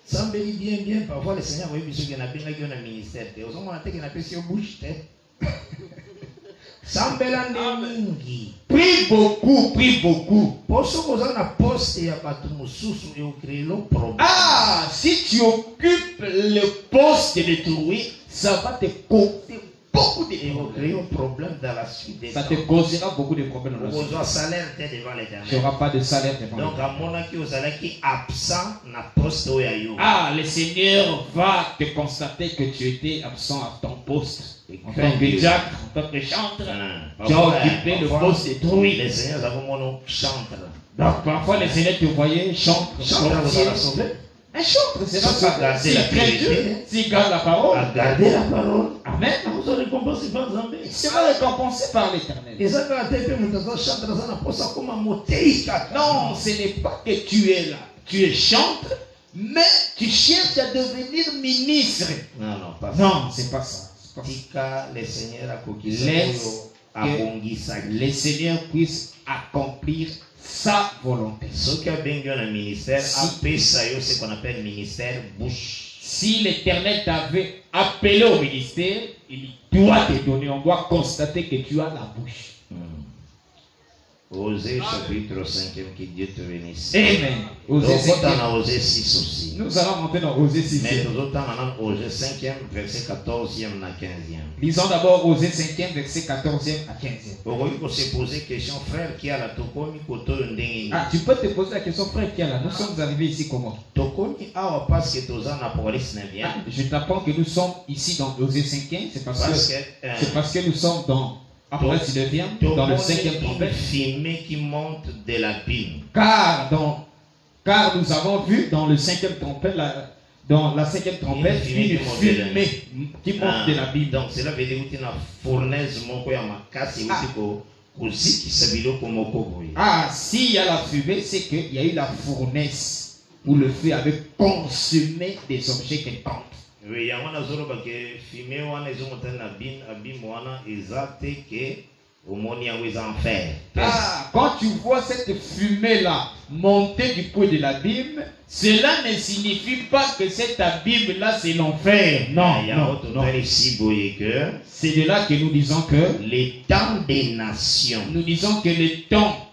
Ça me dit bien, parfois le Seigneur va dire qu'il y a un ministère. Au moment où il y a un bouche. Prie beaucoup, prie beaucoup. Ah, si tu occupes le poste de d'autrui, ça va te coûter beaucoup de problèmes dans la suite. Ça te causera beaucoup de problèmes dans la suite. Tu n'auras pas de salaire devant l'éternel. Ah, le Seigneur va te constater que tu étais absent à ton poste. En tant que diacre, en tant que chantre, tu as occupé le poste d'autrui. Donc parfois le Seigneur te voyait chantre. Un chantre, c'est ça. S'il garde la parole, amen. Il sera récompensé par l'éternel. Non, ce n'est pas que tu es là. Tu es chantre, mais tu cherches à devenir ministre. Non, Non, c'est pas ça. Le Seigneur a Laisse que le Seigneur puisse accomplir sa volonté. Ce qui a bien un ministère, appelé ça, c'est qu'on appelle ministère bouche. Si l'Éternel t'avait appelé au ministère, il doit te donner. On doit constater que tu as la bouche. Osée chapitre 5, que Dieu te bénisse. Amen. Osée 5. Osée 6 aussi. Nous allons monter dans Osée 6. Mais nous autres, on a Osée 5e, verset 14e à 15e. Lisons d'abord Osée 5e, verset 14e à 15e. On peut se poser question, frère, qui a la tokomi koto ndenge. Ah, tu peux te poser la question, frère, qui est là? Nous sommes arrivés ici comment? Tokomi awa parce que tozan Apocalypse 9e. Je t'apprends que nous sommes ici dans Osée 5e, c'est parce que nous sommes dans Apocalypse 9e, dans le 5e trompette. Fumée qui monte de l'abîme. Car nous avons vu dans le 5e trompette, dans la 5e trompette, une fumée qui monte de l'abîme. Donc cela veut dire qu'il y a une fournaise moko ya makasi aussi qui s'habille comme moko. Ah, s'il y a la fumée, c'est qu'il y a eu la fournaise où le feu avait consumé des objets quelconques. Oui, il y a un azoro parce que fumée wana ezongote na abîme wana ezate que omoni yango eza enfer. Ah, quand tu vois cette fumée là monter du puits de l'abîme, cela ne signifie pas que cet abîme là c'est l'enfer. Non, non. C'est de là que nous disons que les temps des nations. Nous disons que les temps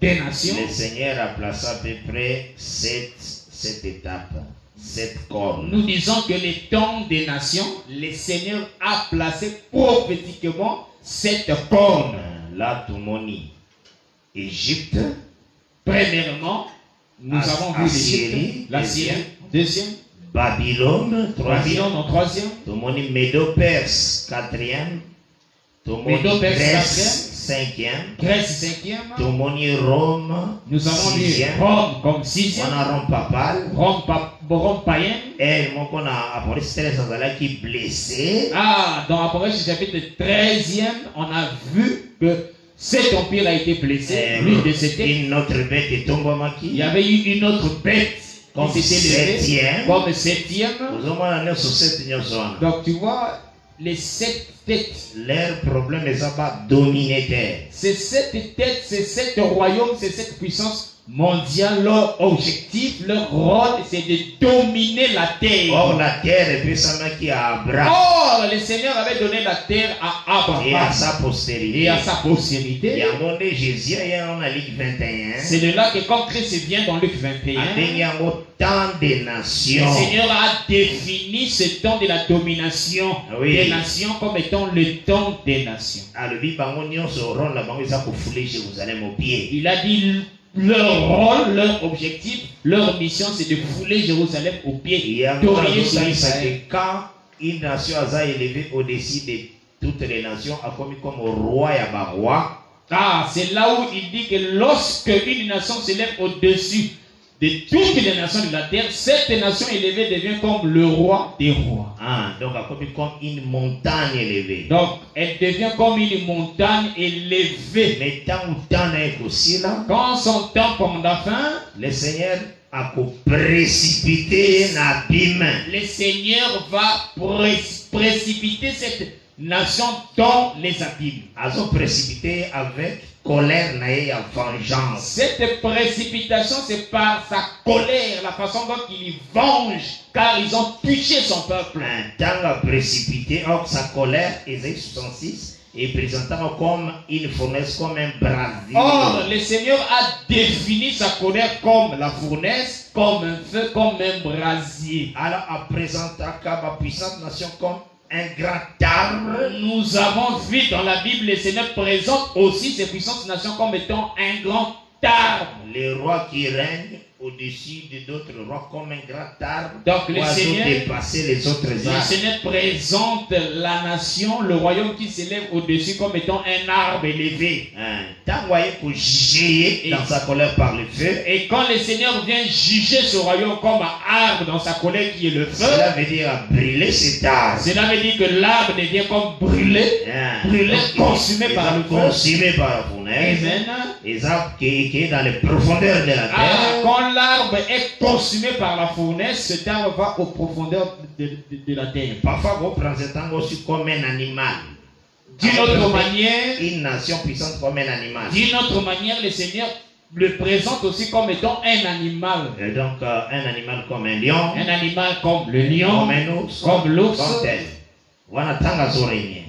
des nations. Le Seigneur a placé à peu près cette étape. Cette corne. Nous disons que les temps des nations, le Seigneur a placé prophétiquement cette corne. Là, tout le monde, Égypte. Premièrement, nous avons vu l'Égypte, la Syrie. Deuxième, Babylone. Babylone en troisième. Tout le monde, Médo-Perse. Quatrième. Tout le monde, Grèce. Cinquième. Grèce cinquième. Tout le monde, Rome. Nous avons vu Rome comme sixième. On a Rome papal. Rome païen. Et on a Apocalypse 13 qui est blessé. Ah, dans Apocalypse chapitre 13e, on a vu que cet empire a été blessé. Lui décédé. Une autre bête est tombée. Il y avait eu une autre bête comme septième. Comme septième. Donc tu vois, les 7 têtes. Leur problème n'est pas dominer terre. Ces 7 têtes, ces 7 royaumes, ces 7 puissances mondiales, leur objectif, leur rôle, c'est de dominer la terre. Or, la terre est puissamment qui a Abraham. Or, le Seigneur avait donné la terre à Abraham. Et à sa postérité. Et à donné Jésus, il y a en Luc 21. C'est de là que quand Christ vient dans Luc 21, il y a autant de nations. Le Seigneur a défini ce temps de la domination des nations comme étant le temps des nations. Il a dit leur rôle, leur objectif, leur mission, c'est de fouler Jérusalem aux pieds. Quand une nation a élevé au-dessus de toutes les nations, a commis comme roi et roi. Ah, c'est là où il dit que lorsque une nation s'élève au-dessus de toutes les nations de la terre, cette nation élevée devient comme le roi des rois. Ah, donc elle devient comme une montagne élevée. Donc elle devient comme une montagne élevée. Mais tant ou tant aussi là. Quand son temps prendra fin, le Seigneur a précipité un abîme. Le Seigneur va précipiter cette nation dans les abîmes. Ils ont précipité avec colère et vengeance. Cette précipitation, c'est par sa colère, la façon dont il venge, car ils ont touché son peuple. Dans la précipité, sa colère, Ésaïe 66, est présentant comme une fournaise, comme un brasier. Or, le Seigneur a défini sa colère comme la fournaise, comme un feu, comme un brasier. Alors, à présenter la puissante nation comme un grand arbre. Nous avons vu dans la Bible, le Seigneur présente aussi ces puissantes nations comme étant un grand arbre. Les rois qui règnent au-dessus d'autres rois comme un grand arbre. Donc le Seigneur, dépasser les autres arbres. Le Seigneur présente la nation, le royaume qui s'élève au-dessus comme étant un arbre élevé. Pour juger dans sa colère par le feu. Et quand le Seigneur vient juger ce royaume comme un arbre dans sa colère qui est le feu, cela veut dire brûler cet arbre. Cela veut dire que l'arbre devient comme brûlé, consumé par le feu. Consumé par la fournaise. Les arbres qui est dans les profondeurs de la terre. Quand l'arbre est consumé par la fournaise, cet arbre va aux profondeurs de la terre. Parfois, vous prenez aussi comme un animal. D'une autre manière, une nation puissante comme un animal. d'une autre manière, le Seigneur le présente aussi comme étant un animal. Et donc, un animal comme un lion, Un animal comme le lion, comme un ours, comme l'ours. comme tel. Voilà, tant à zorégner.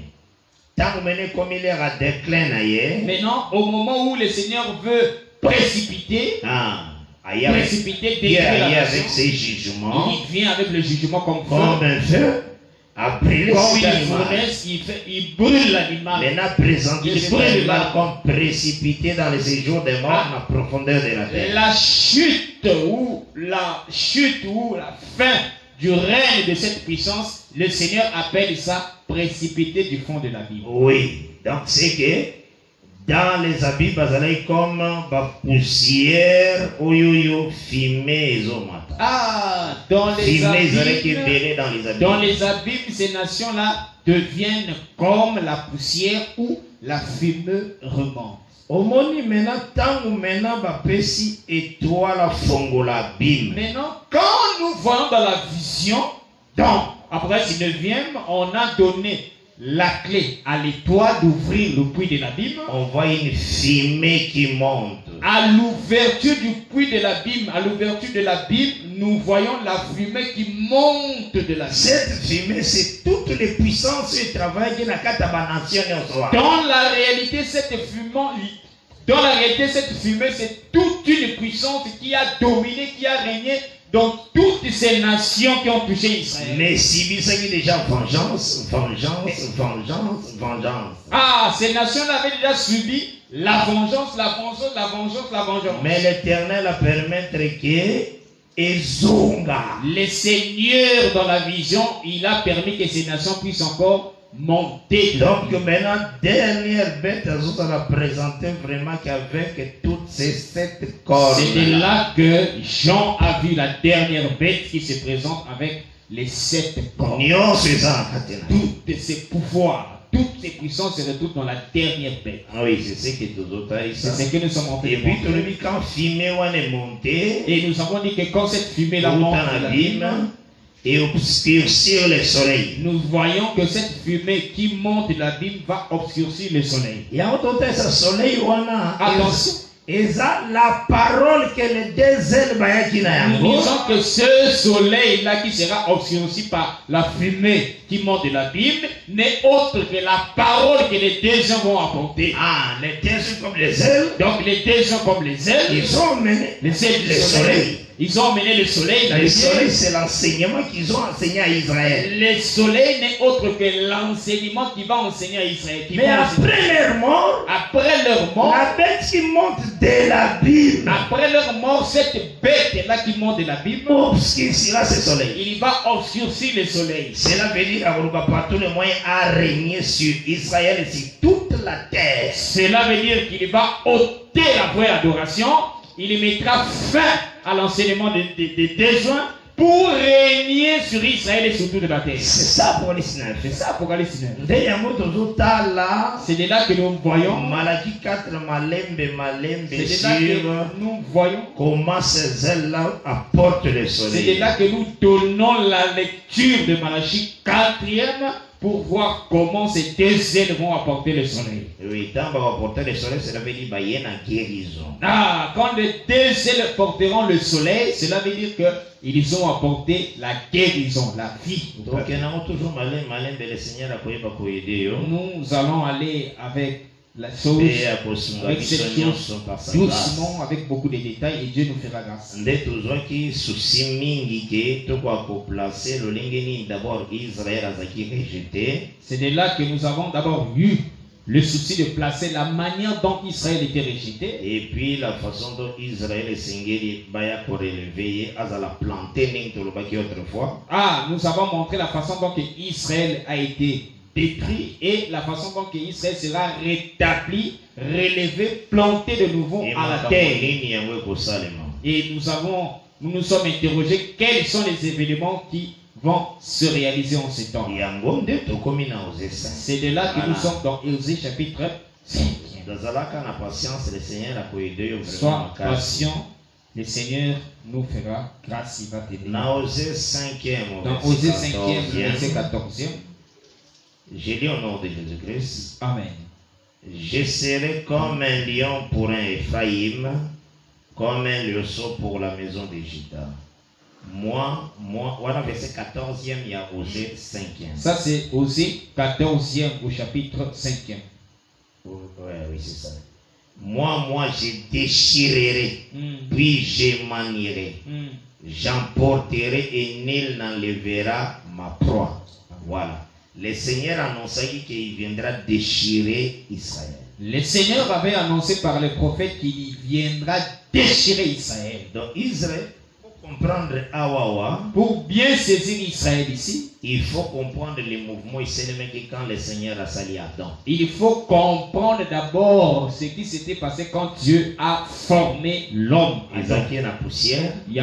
Tant mené comme il est à déclin ailleurs. Maintenant, au moment où le Seigneur veut précipiter, détruire la avec nation, ses jugements, il vient avec le jugement comme un feu, à brûler comme cet une animal. fournaise, il brûle l'animal. Maintenant, présenter Il cet brûle animal l'animal. comme précipité dans le séjour des morts, dans la profondeur de la terre. La chute ou la fin du règne de cette puissance, le Seigneur appelle ça précipité du fond de la Bible. Oui, donc c'est que dans les habits, bazalai comme la poussière, oyoyo, fumée, ezomata. Ah, dans les dans abîmes, ces nations-là deviennent comme la poussière ou la fumée remonte. Omoni mena tangu mena bapesi étoile fongola bim. Maintenant, quand nous voyons dans la vision, donc, après 19e, on a donné la clé à l'étoile d'ouvrir le puits de l'abîme. On voit une fumée qui monte. À l'ouverture du puits de l'abîme, nous voyons la fumée qui monte de l'abîme. Cette fumée, c'est toutes les puissances et travail qui n'a qu'à nation. Dans la réalité, cette fumée, c'est toute une puissance qui a dominé, qui a régné dans toutes ces nations qui ont touché Israël. Mais si vous savez déjà vengeance. Ah, ces nations-là avaient déjà subi la vengeance. Mais l'Éternel a permis que le Seigneur, dans la vision, il a permis que ces nations puissent encore monter. Donc maintenant, dernière bête, on a présenté vraiment qu'avec toutes ces 7 cornes. C'est de là que Jean a vu la dernière bête qui se présente avec les 7 cornes. Tous ces pouvoirs, toutes ces puissances se retrouvent dans la dernière bête. Ah oui, c'est ce que nous sommes en train de Et puis, montrer. quand fumée est montée, Et nous avons dit que quand cette fumée-là monte dans l'abîme, et obscurcir le soleil. Nous voyons que cette fumée qui monte de l'abîme va obscurcir le soleil. Et en tout cas, ce soleil, attention. Et ça, la parole que les deux ailes nous disons que ce soleil-là qui sera obscurci par la fumée qui monte de l'abîme n'est autre que la parole que les deux uns vont apporter. Ah, les deux sont comme les ailes. Donc les deux sont comme les ailes. Ils ont mené les ailes du soleil. Ils ont mené le soleil. Le soleil, c'est l'enseignement qu'ils ont enseigné à Israël. Le soleil n'est autre que l'enseignement qui va enseigner à Israël. Mais après leur mort, la bête qui monte de l'abîme, après leur mort, cette bête-là qui monte de l'abîme obscurcira ce soleil. Il va obscurcir le soleil. Cela veut dire qu'à tous les moyens à régner sur Israël et sur toute la terre. Cela veut dire qu'il va ôter la vraie adoration. Il mettra fin à l'enseignement des déjoints pour régner sur Israël et sur toute la terre. C'est ça pour les Sinaï. C'est ça pour les Sinaï. C'est de là que nous voyons. Malachie 4, Malembe C'est de là que nous voyons comment ces ailes-là apportent le soleil. C'est de là que nous donnons la lecture de Malachie 4e pour voir comment ces deux ailes vont apporter le soleil. Oui, quand on va apporter le soleil, cela veut dire qu'il y a une guérison. Ah, quand les deux ailes porteront le soleil, cela veut dire qu'ils ont apporté la guérison, la vie. Donc, toujours le Seigneur a aider. Nous allons aller avec la chose, avec cette chose, doucement, avec beaucoup de détails, et Dieu nous fera grâce. C'est de là que nous avons d'abord eu le souci de placer la manière dont Israël était rejeté. Et puis la façon dont Israël est singeli baya pour élever à la planter autrefois. Ah, nous avons montré la façon dont Israël a été détruit et la façon dont Israël sera rétabli, relevé, planté de nouveau à la terre. Et nous nous sommes interrogés quels sont les événements qui vont se réaliser en ce temps. C'est de là que nous sommes dans Osée chapitre 5. Sois patient, le Seigneur nous fera grâce, il va t'aider. Dans Osée 5e, Dans Osée 5e, verset 14e. Je lis au nom de Jésus-Christ. Amen. Je serai comme un lion pour un Ephraïm, comme un lionceau pour la maison de Juda. Moi, voilà verset 14e, il y a Osée 5e. Ça c'est Osée 14e au chapitre 5e. Oui, c'est ça. Moi, je déchirerai, puis je manierai. J'emporterai et nul n'enlèvera ma proie. Voilà. Le Seigneur annonça qu'il viendra déchirer Israël. Le Seigneur avait annoncé par le prophète qu'il viendra déchirer Israël. Donc Israël, pour comprendre Awawa, pour bien saisir Israël ici, il faut comprendre les mouvements islamiques quand le Seigneur a sali Adam. Il faut comprendre d'abord ce qui s'était passé quand Dieu a formé l'homme. Il y avait la poussière. Il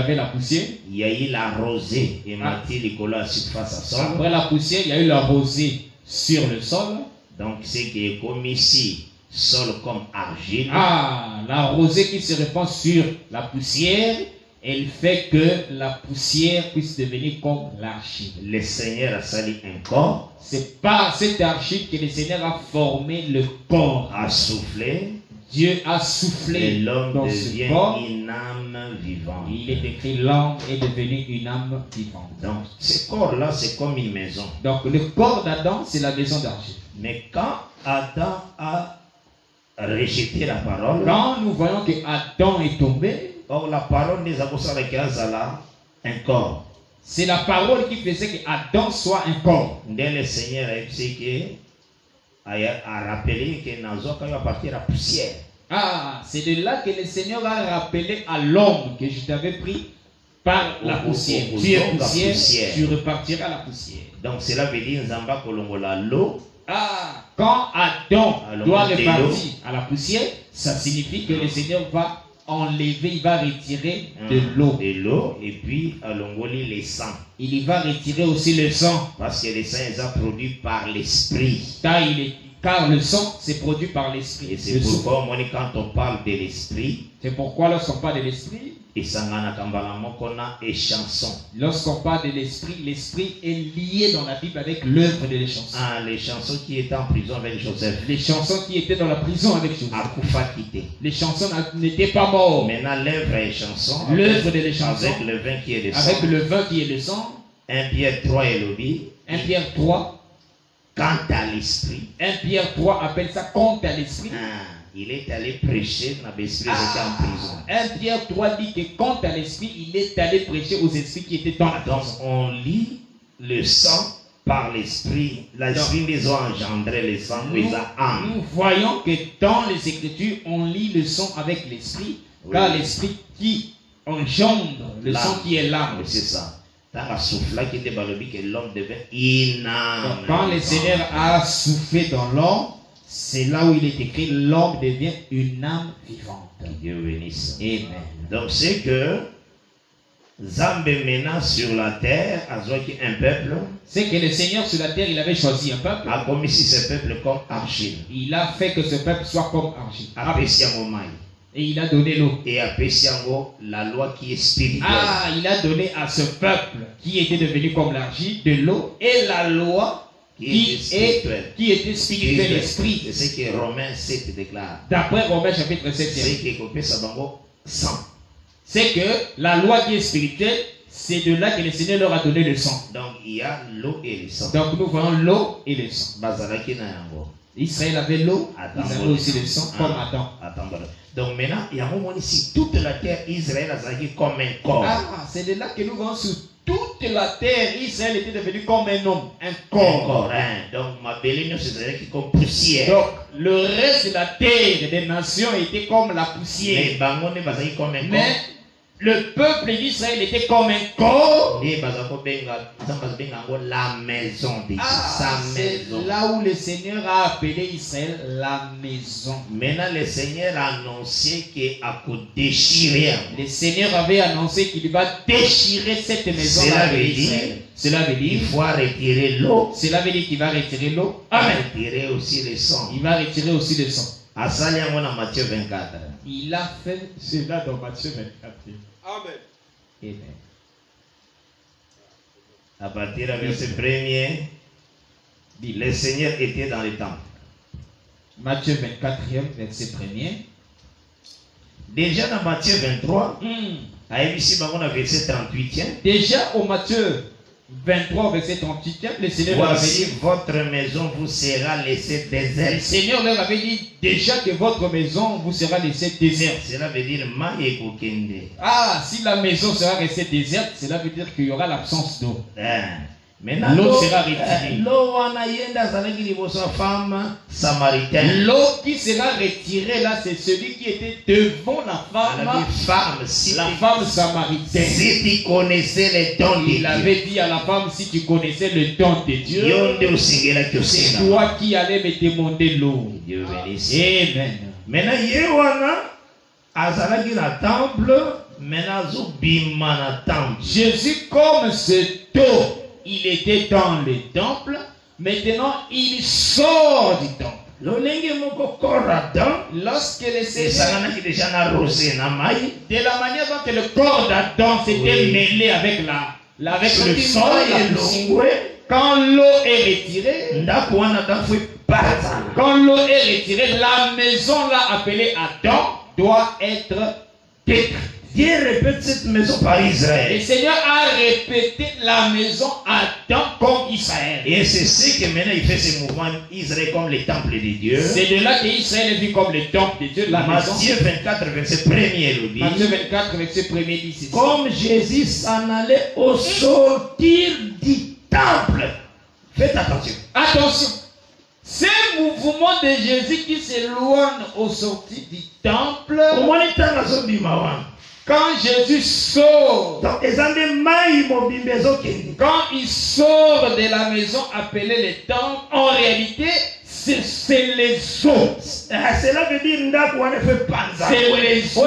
y a eu la rosée et Nicolas surface à sol. Après la poussière, il y a eu la rosée sur le sol. Donc c'est qui est comme ici, sol comme argile. La rosée qui se répand sur la poussière, elle fait que la poussière puisse devenir comme l'argile. Le Seigneur a sali un corps. C'est par cette argile que le Seigneur a formé le corps. A soufflé. Dieu a soufflé et l'homme dans devient ce corps. une âme vivante. Il est écrit l'homme est devenu une âme vivante. Donc ce corps-là, c'est comme une maison. Donc le corps d'Adam, c'est la maison d'argile. Mais quand Adam a rejeté la parole, quand nous voyons que Adam est tombé, or la parole des apôtres un corps. C'est la parole qui faisait que Adam soit un corps. Le Seigneur a rappelé que Nazoka va partir à la poussière. C'est de là que le Seigneur a rappelé à l'homme que je t'avais pris par la poussière. Tu es poussière, tu repartiras à la poussière. Donc cela veut dire Nzamba kolongola l'eau. Quand Adam doit repartir à la poussière, ça signifie que le Seigneur va enlever, il va retirer de l'eau. Et puis à l'ongoli les sangs. Il va retirer aussi le sang. Parce que le sang est produit par l'esprit. Car le sang c'est produit par l'esprit. Et c'est pourquoi quand on parle de l'esprit, c'est pourquoi lorsqu'on parle de l'esprit, lorsqu'on parle de l'esprit, l'esprit est lié dans la Bible avec l'œuvre de les chansons. Les chansons qui étaient en prison avec Joseph. Les chansons qui étaient dans la prison avec Joseph. Les chansons n'étaient pas morts. Maintenant l'œuvre est chanson. L'œuvre de les chansons. Avec le vin qui est le sang. Avec le vin qui est le sang. 1 Pierre 3 et lobby. 1 Pierre 3. Quant à l'esprit. 1 Pierre 3 appelle ça quant à l'esprit. Il est allé prêcher dans l'esprit qui était en prison. 1 Pierre 3 dit que quant à l'esprit, il est allé prêcher aux esprits qui étaient dans la prison. Donc on lit le sang par l'esprit. L'esprit les a engendré le sang. Nous voyons que dans les Écritures, on lit le sang avec l'esprit. Oui. Car l'esprit qui engendre le sang qui est l'âme. C'est ça. L'homme devient une âme. Quand le Seigneur a soufflé dans l'homme, c'est là où il est écrit l'homme devient une âme vivante. Dieu bénisse. Amen. Donc c'est que Zambé mena sur la terre a un peuple. C'est que le Seigneur sur la terre il avait choisi un peuple. A commis ce peuple comme argile. Il a fait que ce peuple soit comme argile. Et il a donné l'eau. Et à Pessiango, la loi qui est spirituelle. Il a donné à ce peuple qui était devenu comme l'argile de l'eau et la loi qui était spirituelle, l'esprit. C'est ce que Romains 7 déclare. D'après Romains chapitre 7. C'est que la loi qui est spirituelle, c'est de là que le Seigneur leur a donné le sang. Donc il y a l'eau et le sang. Donc nous voyons l'eau et le sang. Israël avait l'eau, ils avaient aussi le sang comme Adam. Donc maintenant, il y a un moment ici, toute la terre, Israël a été comme un corps. C'est de là que nous voyons sur toute la terre, Israël était devenu comme un homme, un corps. Donc ma belle c'est comme poussière. Donc le reste de la terre des nations était comme la poussière. Mais le peuple d'Israël était comme un corps. La maison de Dieu. C'est là où le Seigneur a appelé Israël la maison. Maintenant, le Seigneur a annoncé qu'il a déchiré. Le Seigneur avait annoncé qu'il va déchirer cette maison. Cela veut dire il faut retirer l'eau. Cela veut dire qu'il va retirer l'eau. Amen. Retirer aussi le sang. Il va retirer aussi le sang. Matthieu 24. Il a fait cela dans Matthieu 24. Amen. À partir du verset 1er, Le Seigneur était dans le temple. Matthieu 24e, verset 1er. Déjà dans Matthieu 23, ici on a verset 38. Déjà au Matthieu 23, verset 38, le Seigneur leur avait Voici dit, votre maison vous sera laissée le déserte. Seigneur leur avait dit déjà que votre maison vous sera laissée déserte. Cela veut dire maïe kokende. Ah, si la maison sera restée déserte, cela veut dire qu'il y aura l'absence d'eau. Maintenant, L'eau sera retirée. l'eau wana yenda zalaki liboso ya femme samaritaine. L'eau qui sera retirée là, c'est celui qui était devant la Elle a femme, dit, femme, si la femme samaritaine. si tu connaissais les dons de Il Dieu, avait dit à la femme, si tu connaissais le don de Dieu, yonde osengelaki c'est osenga. toi qui allais me demander l'eau. Dieu bénisse. Amen. Maintenant, ye wana azalaki na temple, maintenant azobima na temple. Jésus, comme ce taux, il était dans le temple, maintenant il sort du temple. Lolenge moko corps d'Adam, Lorsque le Seigneur, esanganaki déjà na rosé na mai, de la manière dont le corps d'Adam s'était Oui. mêlé avec avec le sang, soki la poussière, elongwe, quand l'eau est retirée, ndako wana dafui bazala. quand l'eau est retirée, la maison là appelée Adam doit être détruite. Dieu répète cette maison par Le Israël. Seigneur a répété la maison Adam comme Israël. Et c'est ce que maintenant il fait ce mouvement Israël comme le temple de Dieu. C'est de là qu'Israël est vu comme le temple de Dieu, la maison. Matthieu 24, verset 1er le Matthieu dit. 24, verset 1er dit ceci. Comme Jésus s'en allait au sortir du temple. Faites attention. Attention, ce mouvement de Jésus qui s'éloigne au sortir du temple, Comment est-ce que quand Jésus sort, donc, ils ont des mailles mobiles, quand il sort de la maison appelée le temple, en réalité, c'est les eaux. cela veut dire C'est les eaux.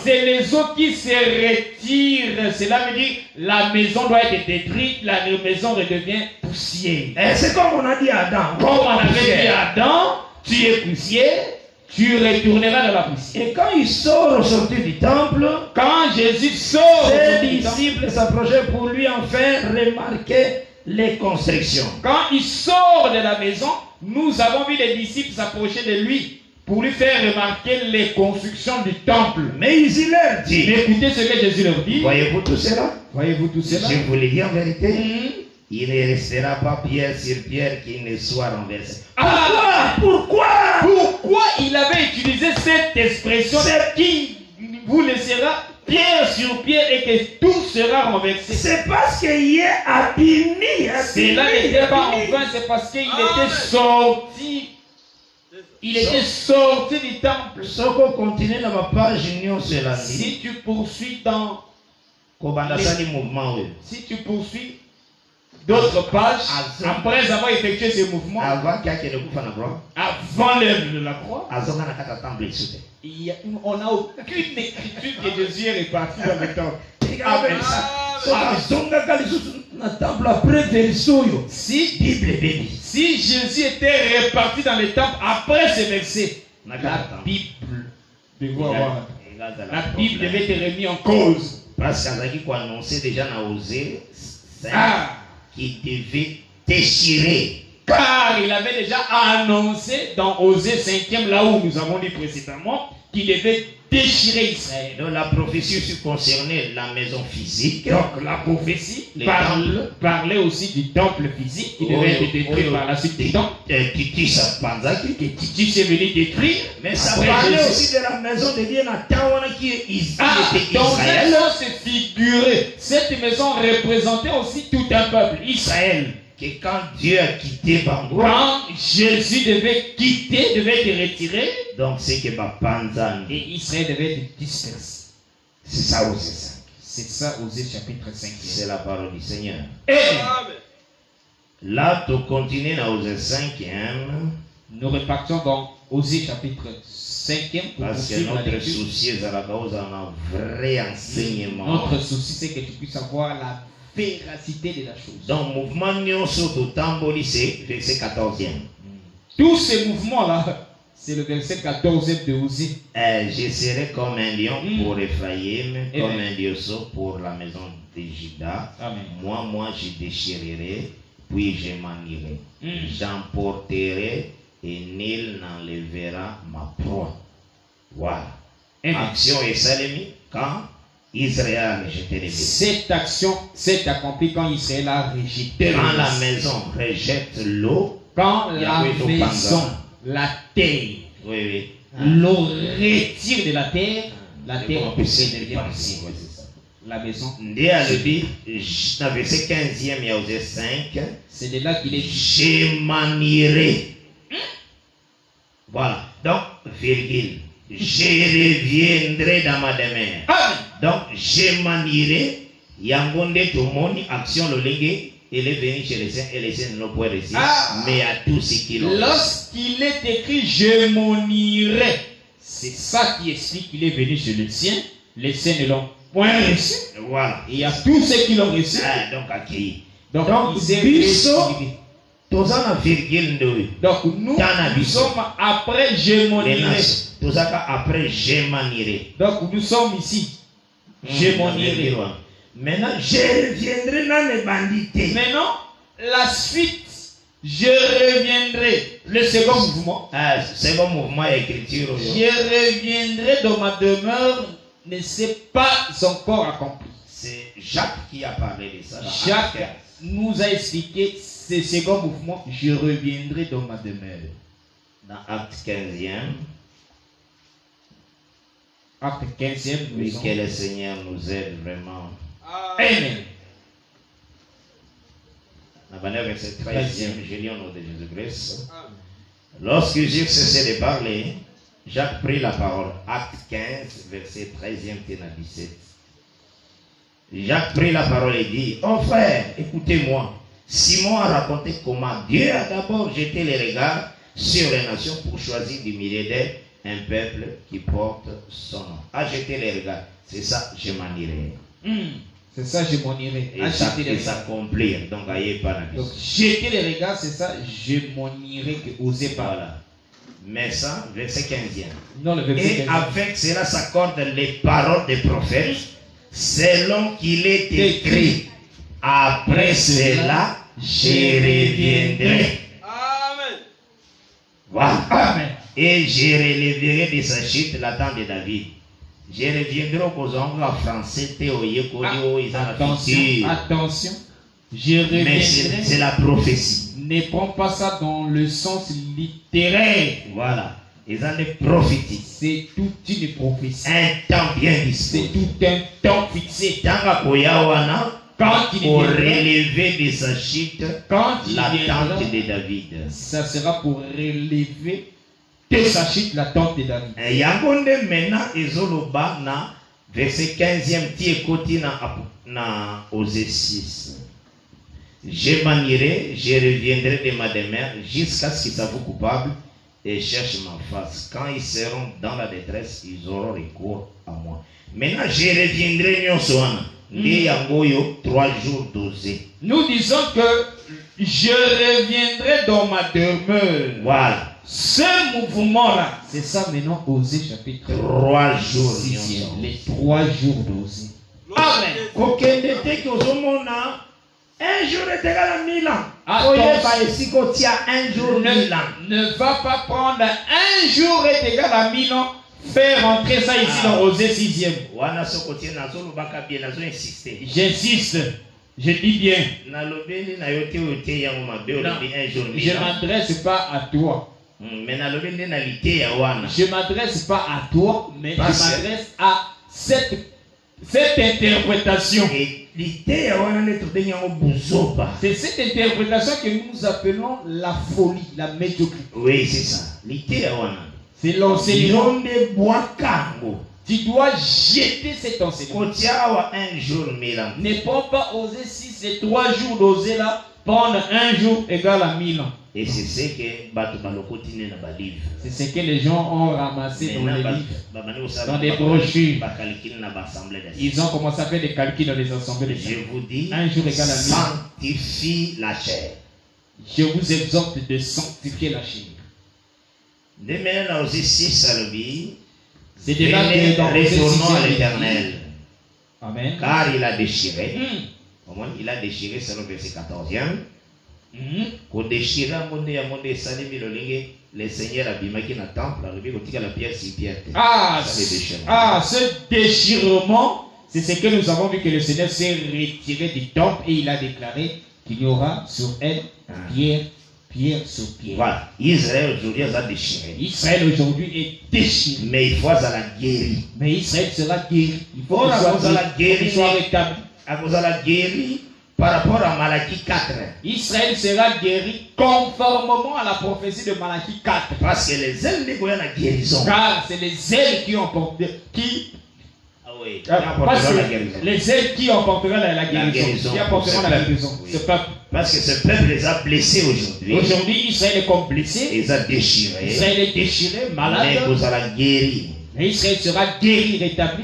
C'est les eaux qui se retirent. Cela veut dire la maison doit être détruite, la maison redevient poussière. C'est comme on a dit à Adam. Comme on avait dit à Adam, tu es poussière, tu retourneras dans la poussière. Et quand il sort au sortir du temple, Quand Jésus sort, ses disciples s'approchaient pour lui en faire remarquer les constructions. quand il sort de la maison, nous avons vu les disciples s'approcher de lui pour lui faire remarquer les constructions du temple. Mais il leur dit, Mais écoutez ce que Jésus leur dit. voyez-vous tout cela? Voyez-vous tout cela? Je vous le dis en vérité, Mhm. il ne restera pas pierre sur pierre qui ne soit renversé. Ah, Pourquoi? pourquoi il avait utilisé cette expression qui vous laissera pierre sur pierre et que tout sera renversé? C'est parce qu'il est abîmé. Cela n'était pas en vain, c'est parce qu'il était sorti. Il était sorti du temple. Ce qu'on continue dans ma page union sur la vie, Si tu poursuis dans, mouvement, oui. si tu poursuis d'autres pages, Ah, après avoir effectué ce mouvement, Avant qu'il y ait le coup de croix, avant l'œuvre de la croix, on n'a aucune écriture que Jésus est reparti dans le temple. Amen. Si Jésus était reparti dans le temple après ce verset, la Bible devait avoir, la Bible devait être remise en cause. Parce qu'il a annoncé déjà dans Osée Ah, qui devait déchirer. car il avait déjà annoncé dans Osée 5e, là où nous avons dit précédemment, qu'il devait déchirer Israël. Donc la prophétie aussi concernait la maison physique. Donc la prophétie Les parlait aussi du temple physique qui devait être détruit par la suite du temps. Titi Sapanzaki. Que Titus est venu détruire. Mais ça Après parlait Jésus. aussi de la maison de Dieu qui est Ah, était donc Israël. là, c'est figuré. Cette maison représentait aussi tout un peuple, Israël. Que quand Dieu a quitté Bango, Quand Jésus devait quitter, devait être retiré, donc c'est que Panzan, et Israël devait être dispersé. c'est ça aussi ça. C'est ça, Osée chapitre 5. C'est la parole du Seigneur. Et Là, tu continues dans Osée 5e, nous repartons dans Osée chapitre 5e pour parce que poursuivre la notre lecture. souci est à la cause d'un vrai enseignement. Notre souci, c'est que tu puisses avoir la véracité de la chose. Donc, mouvement Nyonso de Tamboli, c'est verset 14e. Tous ces mouvements-là, c'est le verset 14e de Osée. Je serai comme un lion pour Ephraïm, Amen. comme un lionceau pour la maison de Juda. Amen. Moi, je déchirerai puis je m'en irai. J'emporterai et nul n'enlèvera ma proie. Voilà. Action et salemi quand Israël a rejeté les bêtes. Cette action s'est accomplie quand Israël a rejeté quand la maison rejette l'eau, quand la maison, la terre, l'eau retire de la terre peut s'énerver aussi. La maison. Dans verset 15e, il y a osé 5. C'est de là qu'il est. Je m'en irai. Voilà. Donc, virgule. Je reviendrai dans ma demeure. Donc, je m'en irai. Yangonde Tomoni, action le légué. Il est venu chez les saints et les saints ne l'ont pas réussi. Mais à tous ceux qui l'ont. Lorsqu'il est écrit je m'en irai, c'est ça qui explique qu'il est venu chez les saints ne l'ont point reçu. Voilà. Et il y a tous ceux qui l'ont reçu. Donc, accueilli. Donc, donc nous sommes après je m'en irai. Après je m'en irai. Donc nous sommes ici. Je m'en irai. Maintenant je reviendrai dans les bandits. Maintenant la suite, je reviendrai. Le second mouvement. Second mouvement écriture. Je reviendrai dans ma demeure ne s'est pas encore accompli. C'est Jacques qui a parlé de ça. Jacques nous a expliqué ce second mouvement, je reviendrai dans ma demeure. Dans Acte 15e. Acte 15e. Oui, que le Seigneur nous aide vraiment. Amen. La bannière verset 13e, je lis au nom de Jésus-Christ. Lorsque Jésus cessait de parler, Jacques prit la parole. Acte 15, verset 13e, 17. Jacques prit la parole et dit, oh frère, écoutez-moi. Simon a raconté comment Dieu a d'abord jeté les regards sur les nations pour choisir du milieu d'elles un peuple qui porte son nom. A jeté les regards. C'est ça, je m'en irai. C'est ça, je m'en irai. Et s'accomplir. Donc, donc, jeter les regards, c'est ça, je m'en irai que oser pas. Voilà. Mais ça, verset 15e. Non, le verset 15e. Et avec cela s'accordent les paroles des prophètes, selon qu'il est écrit. Après cela, je reviendrai. Amen. Voilà. Amen. Et je relèverai de sa chute la tente de David. Je reviendrai aux ongles en français. Attention. Je reviendrai. Mais c'est la prophétie. Ne prends pas ça dans le sens littéraire. Voilà. Ils ont des prophéties. C'est toute une prophétie. Un temps bien disposé. C'est tout un temps fixé. Quand il pour relever de sa chute quand la tente de David. Ça sera pour relever de sa chute la tente de David. Yangonde maintenant ezoloba na verset 15e ti ekoti na Osée 6. Je m'en irai, je reviendrai de ma demeure jusqu'à ce qu'ils s'avouent coupables et cherchent ma face. Quand ils seront dans la détresse, ils auront recours à moi. Maintenant, je reviendrai nyonsoana. 3 jours d'Osée. Nous disons que je reviendrai dans ma demeure. Voilà. Ce mouvement-là, c'est ça maintenant, Osée chapitre 3 jours. Les 3 jours d'Osée. Amen. Un jour est égal à 1000 ans. Ne va pas prendre un jour est égal à 1000 ans. Faire rentrer ça ici dans Osée 6e. J'insiste. Je dis bien. Je ne m'adresse pas à toi. Je ne m'adresse pas à toi, mais je m'adresse à cette interprétation. C'est cette interprétation que nous appelons la folie, la médiocrité. Oui, c'est ça. C'est l'enseignement. Tu dois jeter cet enseignement. Ne prends pas Osée 6 et 3 jours d'Osée là. Prendre un jour égale à 1000 ans. Et c'est ce que les gens ont ramassé dans les livres, dans des brochures. Ils ont commencé à faire des calculs dans les assemblées. Je vous dis, un jour égale à 1000 ans. Sanctifie la chair. Je vous exhorte de sanctifier la chair. De maintenant aussi 6 à l'obéi. C'est de là que dans retournons à l'Éternel. Amen. Car il a déchiré. Au moins, il a déchiré selon verset 14e. Ko déchira monde ya monde salimi lolingue le Seigneur a bimaki na temple arrivé kotika la pierre sur pierre. Ce déchirement, c'est ce que nous avons vu que le Seigneur s'est retiré du temple et il a déclaré qu'il y aura sur elle pierre sur pierre. Voilà, Israël aujourd'hui a déchiré. Israël aujourd'hui est déchiré. Mais il faut à la guérir. Mais Israël sera guéri. Il faut qu'il soit rétabli. À cause de la guérir par rapport à Malachie 4. Israël sera guéri conformément à la prophétie de Malachie 4. Parce que les ailes de la guérison. Car c'est les ailes qui ont porté, les ailes qui emporteront la guérison. Qui apporteront la guérison. Oui. Parce que ce peuple les a blessés aujourd'hui. Aujourd'hui, Israël est comme blessé. Ils ont déchiré. Israël est déchiré, malade. Mais vous allez guérir. Mais Israël sera guéri, rétabli.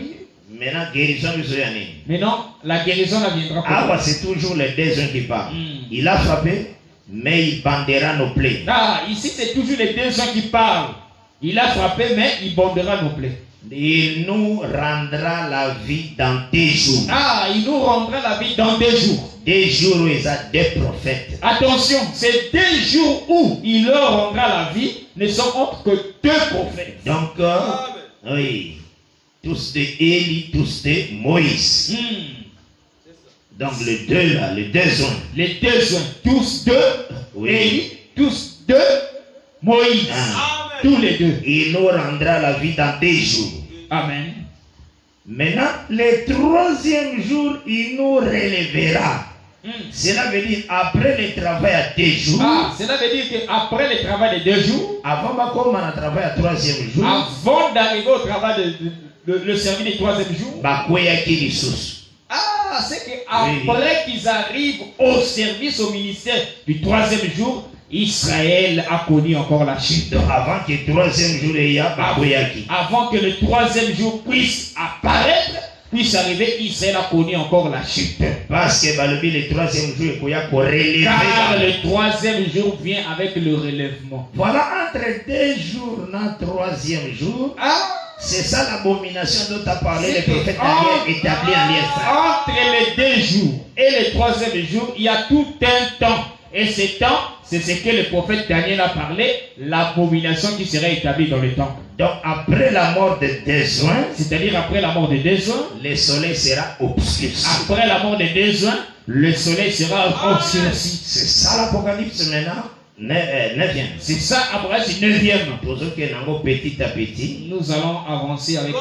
Maintenant, guérison nous est année. Maintenant, la guérison la viendra. Ah, c'est toujours les deux uns qui parlent. Il a frappé, mais il bandera nos plaies. Ah, ici c'est toujours les deux gens qui parlent. Il a frappé, mais il bandera nos plaies. Il nous rendra la vie dans 2 jours. Ah, il nous rendra la vie dans 2 jours. 2 jours où il y a 2 prophètes. Attention, ces 2 jours où il leur rendra la vie ne sont autres que 2 prophètes. Donc, oui, tous de Élie, tous de Moïse. Donc, les deux là, les 2 hommes. Les 2 hommes, tous 2 Élie, tous 2 Moïse. Tous les 2. Il nous rendra la vie dans 2 jours. Amen. Maintenant, le 3e jour, il nous relèvera. Cela veut dire après le travail à 2 jours. Ah, cela veut dire qu'après le travail de 2 jours. Avant de travail à 3e jour. Avant d'arriver au travail le service du 3e jour. Ah, c'est qu'après qu'ils arrivent au service, au ministère du 3e jour, Israël a connu encore la chute. Donc avant que le 3e jour y a, avant que le 3e jour puisse apparaître, puisse arriver, Israël a connu encore la chute. Parce que le 3e jour, il y a pour relever. Car le 3e jour vient avec le relèvement. Voilà, entre 2 jours et le 3e jour. C'est ça l'abomination dont a parlé le prophète Daniel établi en lien. Entre les 2 jours et le 3e jour, il y a tout un temps. Et ce temps, c'est ce que le prophète Daniel a parlé, l'abomination qui serait établie dans le temple. Donc après la mort de Dézoin, c'est-à-dire après la mort de Dézoin, le soleil sera obscurci. Après la mort de Dézoin, le soleil sera obscurci. C'est ça l'Apocalypse maintenant. 9e. C'est ça Apocalypse 9e. Pour ceux qui sont petit à petit, nous allons avancer avec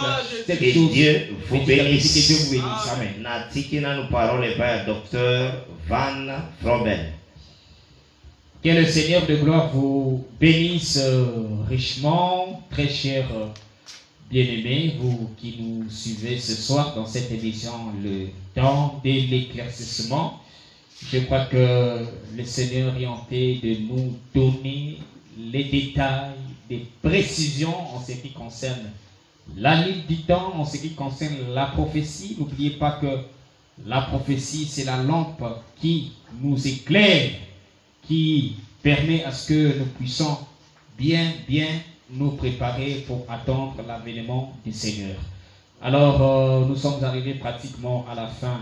cette que chose. Dieu vous bénisse. Que Dieu vous bénisse. Amen. Natikina nous parole par Dr. Van Frobel. Que le Seigneur de gloire vous bénisse richement, très chers bien-aimés, vous qui nous suivez ce soir dans cette émission, le temps de l'éclaircissement. Je crois que le Seigneur est en paix de nous donner les détails, des précisions en ce qui concerne la ligne du temps, en ce qui concerne la prophétie. N'oubliez pas que la prophétie, c'est la lampe qui nous éclaire, qui permet à ce que nous puissions bien nous préparer pour attendre l'avènement du Seigneur. Alors, nous sommes arrivés pratiquement à la fin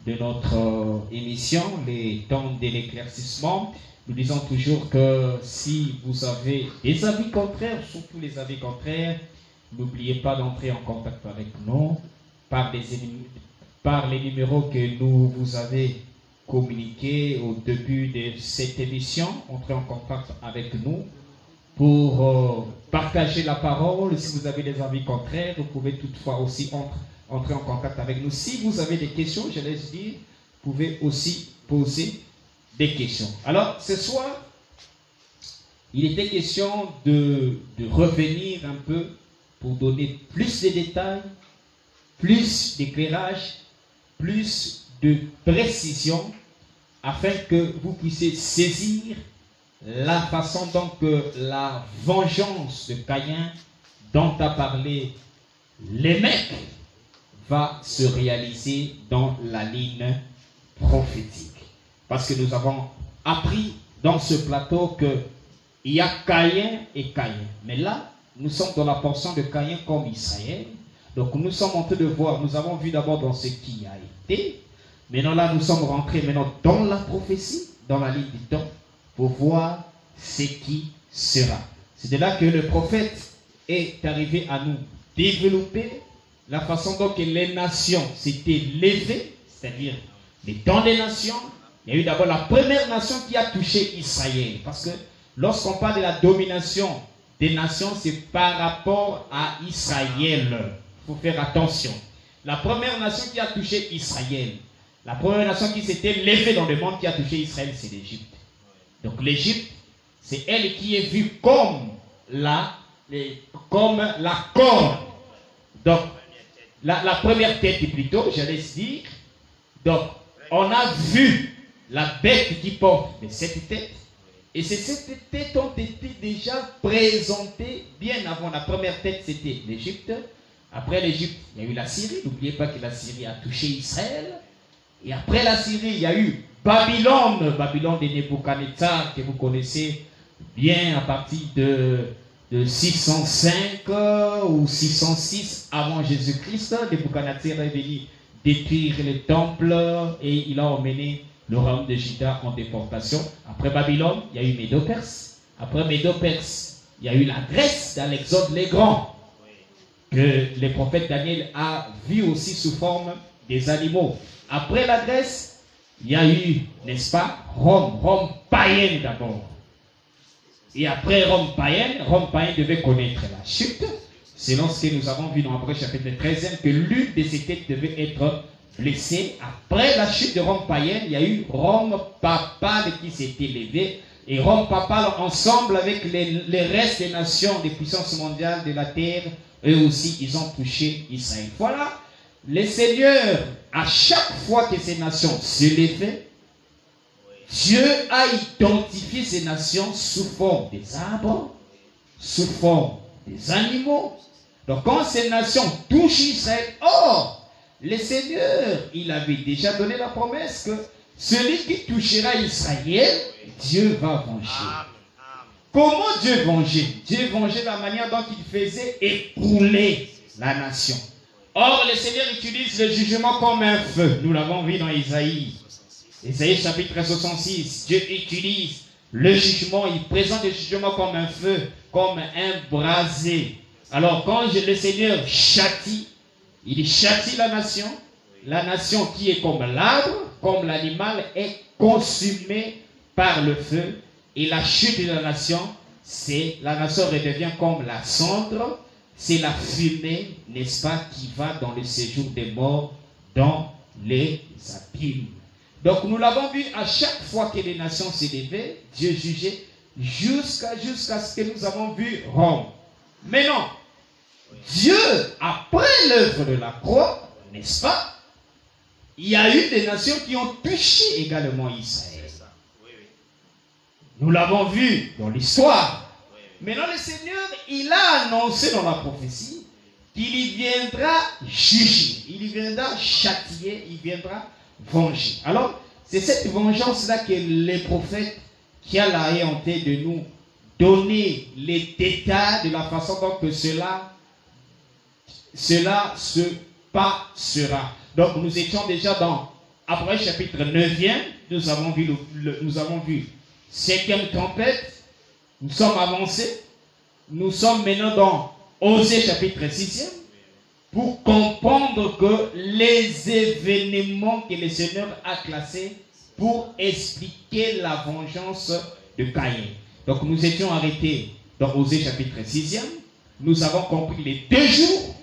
de notre émission, les temps de l'éclaircissement. Nous disons toujours que si vous avez des avis contraires, surtout les avis contraires, n'oubliez pas d'entrer en contact avec nous par les numéros que nous vous avez communiqués au début de cette émission. Entrez en contact avec nous pour partager la parole. Si vous avez des avis contraires, vous pouvez toutefois aussi entrer en contact avec nous. Si vous avez des questions, je laisse dire, vous pouvez aussi poser des questions. Alors, ce soir, il était question de revenir un peu pour donner plus de détails, plus d'éclairage, plus de précision, afin que vous puissiez saisir la façon dont la vengeance de Caïn, dont a parlé les mecs, va se réaliser dans la ligne prophétique. Parce que nous avons appris dans ce plateau qu'il y a Caïn et Caïn. Mais là, nous sommes dans la portion de Caïn comme Israël. Donc nous sommes en train de voir, nous avons vu d'abord dans ce qui a été. Maintenant là, nous sommes rentrés maintenant dans la prophétie, dans la ligne du temps. pour voir ce qui sera. C'est de là que le prophète est arrivé à nous développer la façon dont les nations s'étaient levées, c'est-à-dire les temps des nations. Il y a eu d'abord la première nation qui a touché Israël. Parce que lorsqu'on parle de la domination des nations, c'est par rapport à Israël. Il faut faire attention. La première nation qui a touché Israël, la première nation qui s'était levée dans le monde qui a touché Israël, c'est l'Égypte. Donc l'Égypte, c'est elle qui est vue comme la corne. Donc, la première tête plutôt, j'allais dire. Donc, on a vu la bête qui porte les 7 têtes. Et ces 7 têtes ont été déjà présentées bien avant. La première tête, c'était l'Égypte. Après l'Égypte, il y a eu la Syrie. N'oubliez pas que la Syrie a touché Israël. Et après la Syrie, il y a eu Babylone. Babylone de Nebuchadnezzar, que vous connaissez bien à partir de 605 ou 606 avant Jésus-Christ. Nebuchadnezzar est venu détruire le temple et il a emmené le royaume de Juda en déportation. Après Babylone, il y a eu Médo-Perse. Après Médo-Perse, il y a eu la Grèce dans l'Exode les Grands, que le prophète Daniel a vu aussi sous forme des animaux. Après la Grèce, il y a eu, n'est-ce pas, Rome païenne d'abord. Et après Rome païenne devait connaître la chute. Selon ce que nous avons vu dans Hébreux chapitre 13, que l'une de ces têtes devait être blessée. Après la chute de Rome païenne, il y a eu Rome papale qui s'est élevée. Et Rome papale, ensemble avec les restes des nations, des puissances mondiales de la terre, eux aussi, ils ont touché Israël. Voilà, les seigneurs, à chaque fois que ces nations s'élevaient, Dieu a identifié ces nations sous forme des arbres, sous forme des animaux. Donc quand ces nations touchent Israël, le Seigneur, il avait déjà donné la promesse que celui qui touchera Israël, Dieu va venger. Comment Dieu vengeait? Dieu vengeait la manière dont il faisait écrouler la nation. Or, le Seigneur utilise le jugement comme un feu. Nous l'avons vu dans Isaïe. Isaïe chapitre 66. Dieu utilise le jugement, il présente le jugement comme un feu, comme un brasier. Alors, quand le Seigneur châtie, il châtie la nation qui est comme l'arbre, comme l'animal, est consumée par le feu. Et la chute de la nation redevient comme la cendre, c'est la fumée, n'est-ce pas, qui va dans le séjour des morts, dans les abîmes. Donc nous l'avons vu, à chaque fois que les nations s'élevaient, Dieu jugeait jusqu'à ce que nous avons vu Rome. Mais non, Dieu, après l'œuvre de la croix, n'est-ce pas, il y a eu des nations qui ont touché également Israël. Nous l'avons vu dans l'histoire. Maintenant, le Seigneur, il a annoncé dans la prophétie qu'il y viendra juger, il y viendra châtier, il viendra venger. Alors, c'est cette vengeance-là que les prophètes qui a la honte de nous donner les détails de la façon dont que cela se passera. Donc, nous étions déjà dans Après chapitre 9e, nous avons vu 5e tempête, nous sommes avancés, nous sommes maintenant dans Osée chapitre 6e, pour comprendre que les événements que le Seigneur a classés pour expliquer la vengeance de Caïn. Donc nous étions arrêtés dans Osée chapitre 6e, nous avons compris les 2 jours.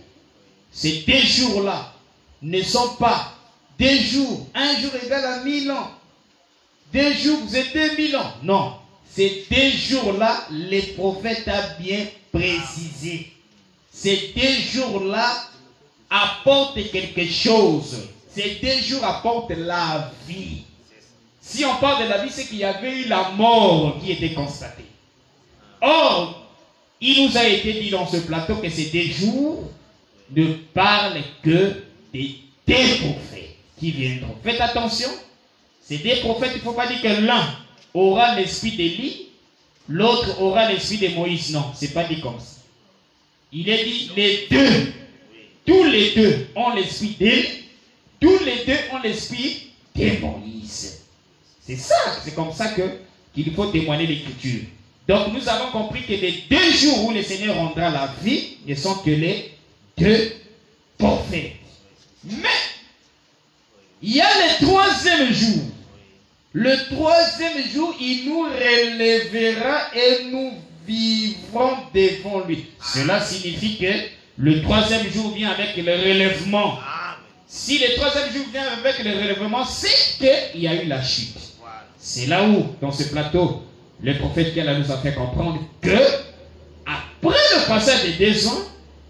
Ces 2 jours-là ne sont pas 2 jours, 1 jour égale à 1000 ans. 2 jours, c'est 2000 ans. Non, ces 2 jours-là, les prophètes ont bien précisé. Ces 2 jours-là apportent quelque chose. Ces 2 jours apportent la vie. Si on parle de la vie, c'est qu'il y avait eu la mort qui était constatée. Or, il nous a été dit dans ce plateau que ces 2 jours ne parlent que des 2 prophètes qui viendront. Faites attention, ces 2 prophètes, il ne faut pas dire que l'un aura l'esprit d'Élie, l'autre aura l'esprit de Moïse. Non, ce n'est pas dit comme ça. Il est dit les 2. Tous les 2 ont l'esprit d'Élie, tous les 2 ont l'esprit de Moïse. C'est ça, c'est comme ça que qu'il faut témoigner l'Écriture. Donc nous avons compris que les 2 jours où le Seigneur rendra la vie ne sont que les 2 prophètes. Mais il y a le 3e jour. Le 3e jour, il nous relèvera et nous vivrons devant lui. Cela signifie que le 3e jour vient avec le relèvement. Si le 3e jour vient avec le relèvement, c'est qu'il y a eu la chute. C'est là où, dans ce plateau, le prophète Kiala nous a fait comprendre que, après le passage des 2 ans,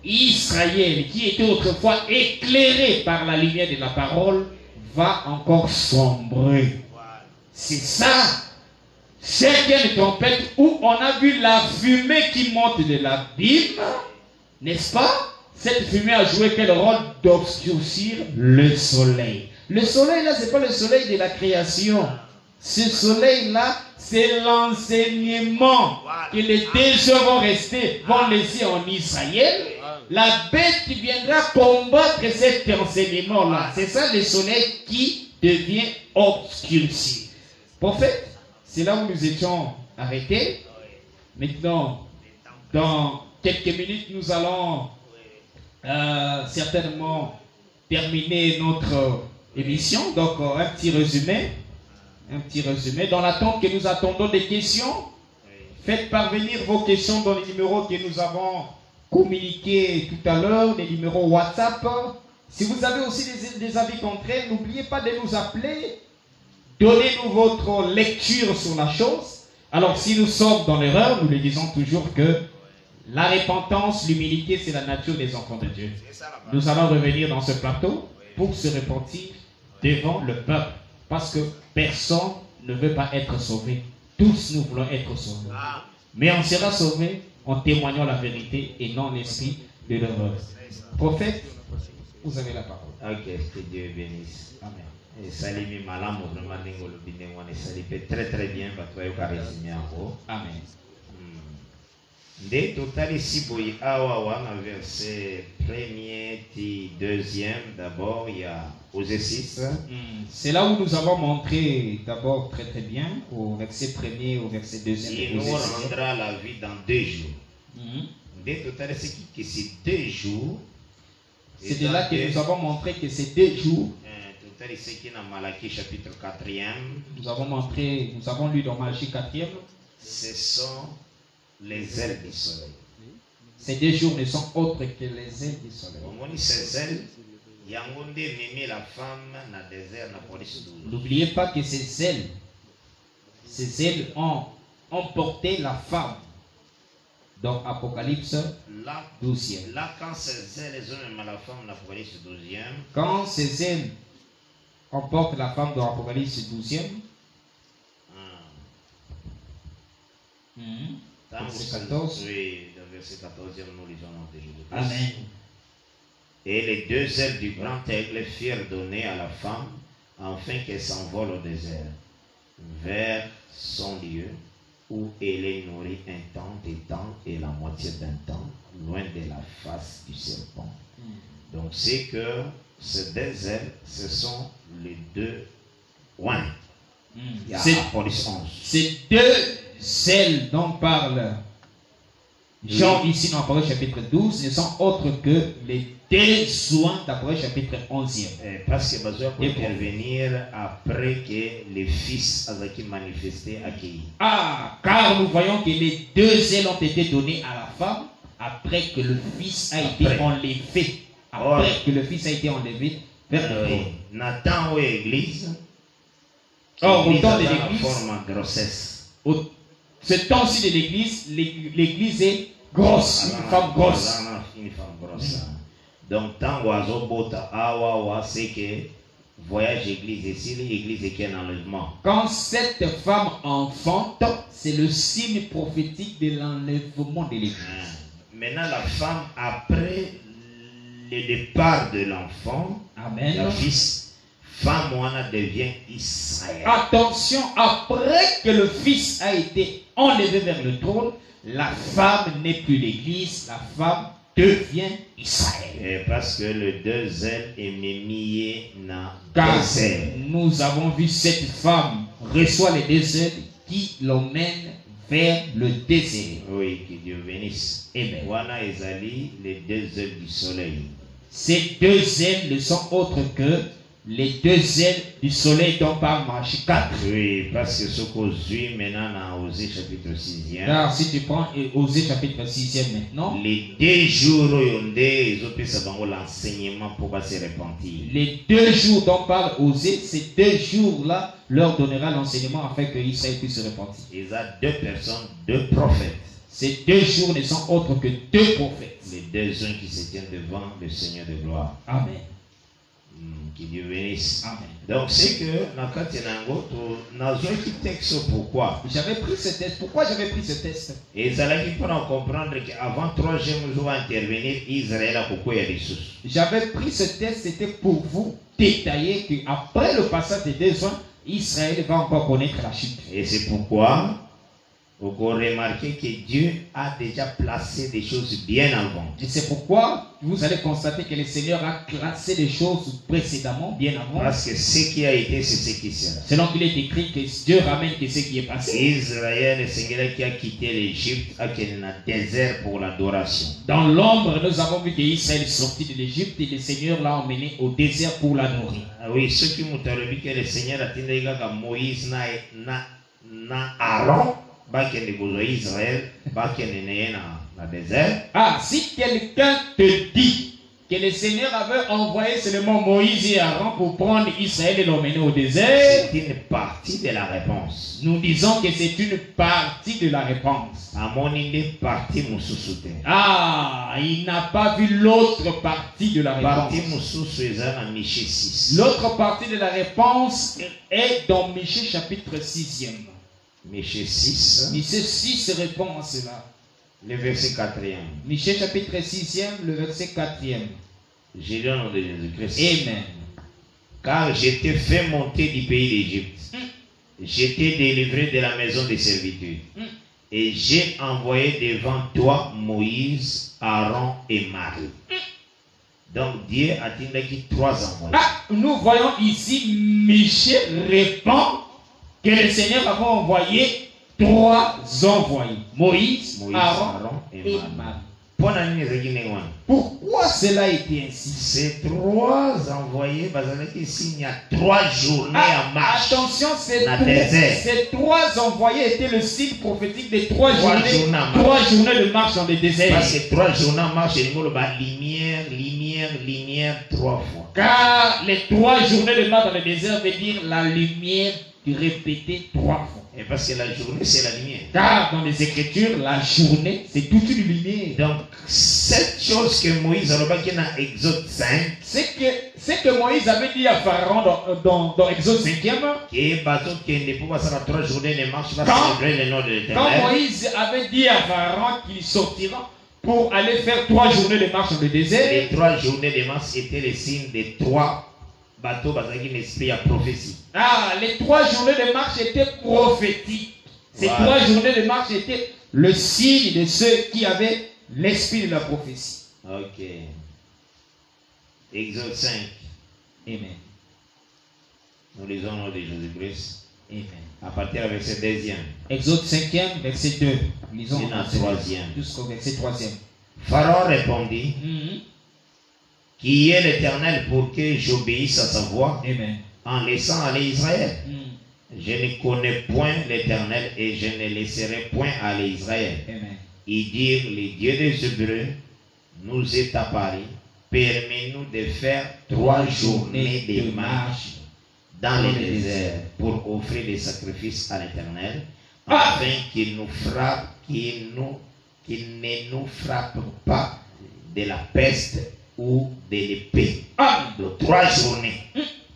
Israël, qui était autrefois éclairé par la lumière de la parole, va encore sombrer. C'est ça, cinquième trompette, où on a vu la fumée qui monte de l'abîme, n'est-ce pas? Cette fumée a joué quel rôle? D'obscurcir le soleil. Le soleil là, ce n'est pas le soleil de la création. Ce soleil-là, c'est l'enseignement que les 2 jours vont rester, vont laisser en Israël. La bête viendra combattre cet enseignement-là. C'est ça le soleil qui devient obscurci. Prophète, c'est là où nous étions arrêtés. Maintenant, dans quelques minutes, nous allons certainement terminer notre émission. Donc, un petit résumé. Dans l'attente que nous attendons des questions, faites parvenir vos questions dans les numéros que nous avons communiqués tout à l'heure, les numéros WhatsApp. Si vous avez aussi des avis contraires, n'oubliez pas de nous appeler. Donnez-nous votre lecture sur la chose. Alors, si nous sommes dans l'erreur, nous le disons toujours que la repentance, l'humilité, c'est la nature des enfants de Dieu. Nous allons revenir dans ce plateau pour se repentir devant le peuple. Parce que personne ne veut pas être sauvé. Tous nous voulons être sauvés. Mais on sera sauvé en témoignant la vérité et non l'esprit de l'erreur. Prophète, vous avez la parole. Ok, que Dieu bénisse. Amen. Et salimi malam vraiment n'ingolo binengwa ne salipe très très bien batwa yo karesimi yango. Amen. Nde totali siboyi awa wana verset 1er ti 2e d'abord il y a Osée 6. C'est là où nous avons montré d'abord très très bien au verset 1er au verset 2e. Il nous rendra la vie dans 2 jours. Nde totali c'est que c'est 2 jours. C'est de là que nous avons montré que c'est 2 jours. Totali c'est qui dans Malachie chapitre 4e. Nous avons lu dans Malachie 4e. Ce sont les ailes du soleil. Ces 2 jours ne sont autres que les ailes du soleil. Ces ailes, yangonde mimi la femme na désert na police. N'oubliez pas que ces ailes ont porté la femme. Donc Apocalypse 12e. Là quand ces ailes ont même la femme na police 12e. Quand ces ailes emportent la femme dans Apocalypse 12e. Verset 14. Oui, dans verset 14e, nous lisons notre Jésus. Amen. Et les 2 ailes du grand aigle firent donner à la femme, afin qu'elle s'envole au désert, vers son lieu, où elle est nourrie un temps, des temps et la moitié d'un temps, loin de la face du serpent. Donc c'est que ces 2 ailes, ce sont les 2 oins. Ces 2 ailes dont parle Jean ici dans Apocalypse chapitre 12 ne sont autres que les 2 soins d'Apocalypse chapitre 11e. Parce que besoin pour intervenir après que les fils avaient manifesté accueillis. Car nous voyons que les 2 ailes ont été données à la femme après que le fils a été enlevé. Après que le fils a été enlevé vers le trône. Nathan ou église. Or, au temps de l'église, forme grossesse. Ce temps-ci de l'église est grosse, une femme grosse. Une femme grosse. Donc, tant oiseau bota awa c'est que voyage église ici, l'église est un enlèvement. Quand cette femme enfante, c'est le signe prophétique de l'enlèvement de l'église. Maintenant, la femme, après le départ de l'enfant, la fils, femme devient Israël. Attention, après que le fils a été enlevé vers le trône, la femme n'est plus l'église, la femme devient Israël. Et parce que le 2 ailes est mémié na car désert. Nous avons vu cette femme reçoit les 2 ailes qui l'emmène vers le désert. Oui, que Dieu bénisse. Amen. Voilà, Ezali, les deux ailes du soleil. Ces deux ailes ne sont autres que les deux ailes du soleil dont parle Malachie 4. Oui, parce que ce qu'on suit maintenant dans Osée chapitre 6e. Car si tu prends Osée chapitre 6e maintenant, Les 2 jours où ils ont pu savoir l'enseignement pour se repentir. les 2 jours dont parle Osée, ces 2 jours-là leur donnera l'enseignement afin que Israël puisse se repentir. Il y a 2 personnes, 2 prophètes. Ces 2 jours ne sont autres que 2 prophètes. Les 2 hommes qui se tiennent devant le Seigneur de gloire. Amen. Que Dieu bénisse. Amen. Donc c'est que dans le texte pourquoi. J'avais pris ce test. Pourquoi j'avais pris ce test? Et ça là qu'il faut comprendre qu'avant 3e jour à intervenir, Israël a beaucoup de ressources. J'avais pris ce test, c'était pour vous détailler qu'après le passage des 2 ans, Israël va encore connaître la chute. Et c'est pourquoi vous remarquez que Dieu a déjà placé des choses bien avant. Et c'est pourquoi vous allez constater que le Seigneur a classé des choses précédemment, bien avant. Parce que ce qui a été, c'est ce qui sera. Selon qu'il est écrit que Dieu ramène que ce qui est passé. Israël, le Seigneur qui a quitté l'Égypte, a quitté le désert pour l'adoration. Dans l'ombre, nous avons vu qu'Israël est sorti de l'Égypte et le Seigneur l'a emmené au désert pour l'adorer. Ah oui, ceux qui m'ont dit que le Seigneur a dit que Moïse na Aaron, bakende bozo Israël, bakende neye na désert. Ah, si quelqu'un te dit que le Seigneur avait envoyé seulement Moïse et Aaron pour prendre Israël et l'emmener au désert, C'est une partie de la réponse. nous disons que c'est une partie de la réponse. À mon idée, partie moussoussoute. Ah, il n'a pas vu l'autre partie de la réponse. Partie moussoussoute est dans Michée 6. L'autre partie de la réponse est dans Michée chapitre 6e. Michée 6. Michée 6 répond à cela. Le verset 4e. Michée chapitre 6e, le verset 4e. J'ai lu au nom de Jésus-Christ. Amen. Car je t'ai fait monter du pays d'Égypte. Je t'ai délivré de la maison de servitude. Et j'ai envoyé devant toi Moïse, Aaron et Marie. Donc Dieu a dit 3 envoyés. Ah, nous voyons ici, Michée répond que le Seigneur avait envoyé 3 envoyés. Moïse, Aaron et Marie. Pourquoi cela a été ainsi? Ces 3 envoyés, il y a 3 journées en marche. Attention, ces 3 envoyés étaient le signe prophétique des 3 journées de marche dans le désert. Parce que 3 journées en marche, il y a lumière 3 fois. Car les 3 journées de marche dans le désert veut dire la lumière répétée 3 fois. Et parce que la journée, c'est la lumière. Car dans les Écritures, la journée, c'est toute une lumière. Donc, cette chose que Moïse a dit dans Exode 5, c'est que Moïse avait dit à Pharaon dans Exode 5e, quand Moïse avait dit à Pharaon qu'il sortira pour aller faire 3 journées de marche dans le désert, les 3 journées de marche étaient les signes des 3 bateaux qui l'esprit à prophétie. Ah, les 3 journées de marche étaient prophétiques. Ces 3 journées de marche étaient le signe de ceux qui avaient l'esprit de la prophétie. Ok. Exode 5. Amen. Nous lisons au nom de Jésus-Christ. Amen. À partir du verset 2e. Exode 5e, verset 2. Lisons au 3e. Jusqu'au verset 3e. Pharaon répondit, qui est l'Éternel pour que j'obéisse à sa voix? Amen. En laissant aller Israël. Je ne connais point l'Éternel et je ne laisserai point aller Israël. Amen. Ils dirent, les dieux des Hébreux nous est apparu, permets-nous de faire 3 journées de marche dans le désert pour offrir des sacrifices à l'Éternel, afin qu'il nous frappe, qu'il ne nous frappe pas de la peste ou de l'épée. Donc 3 journées.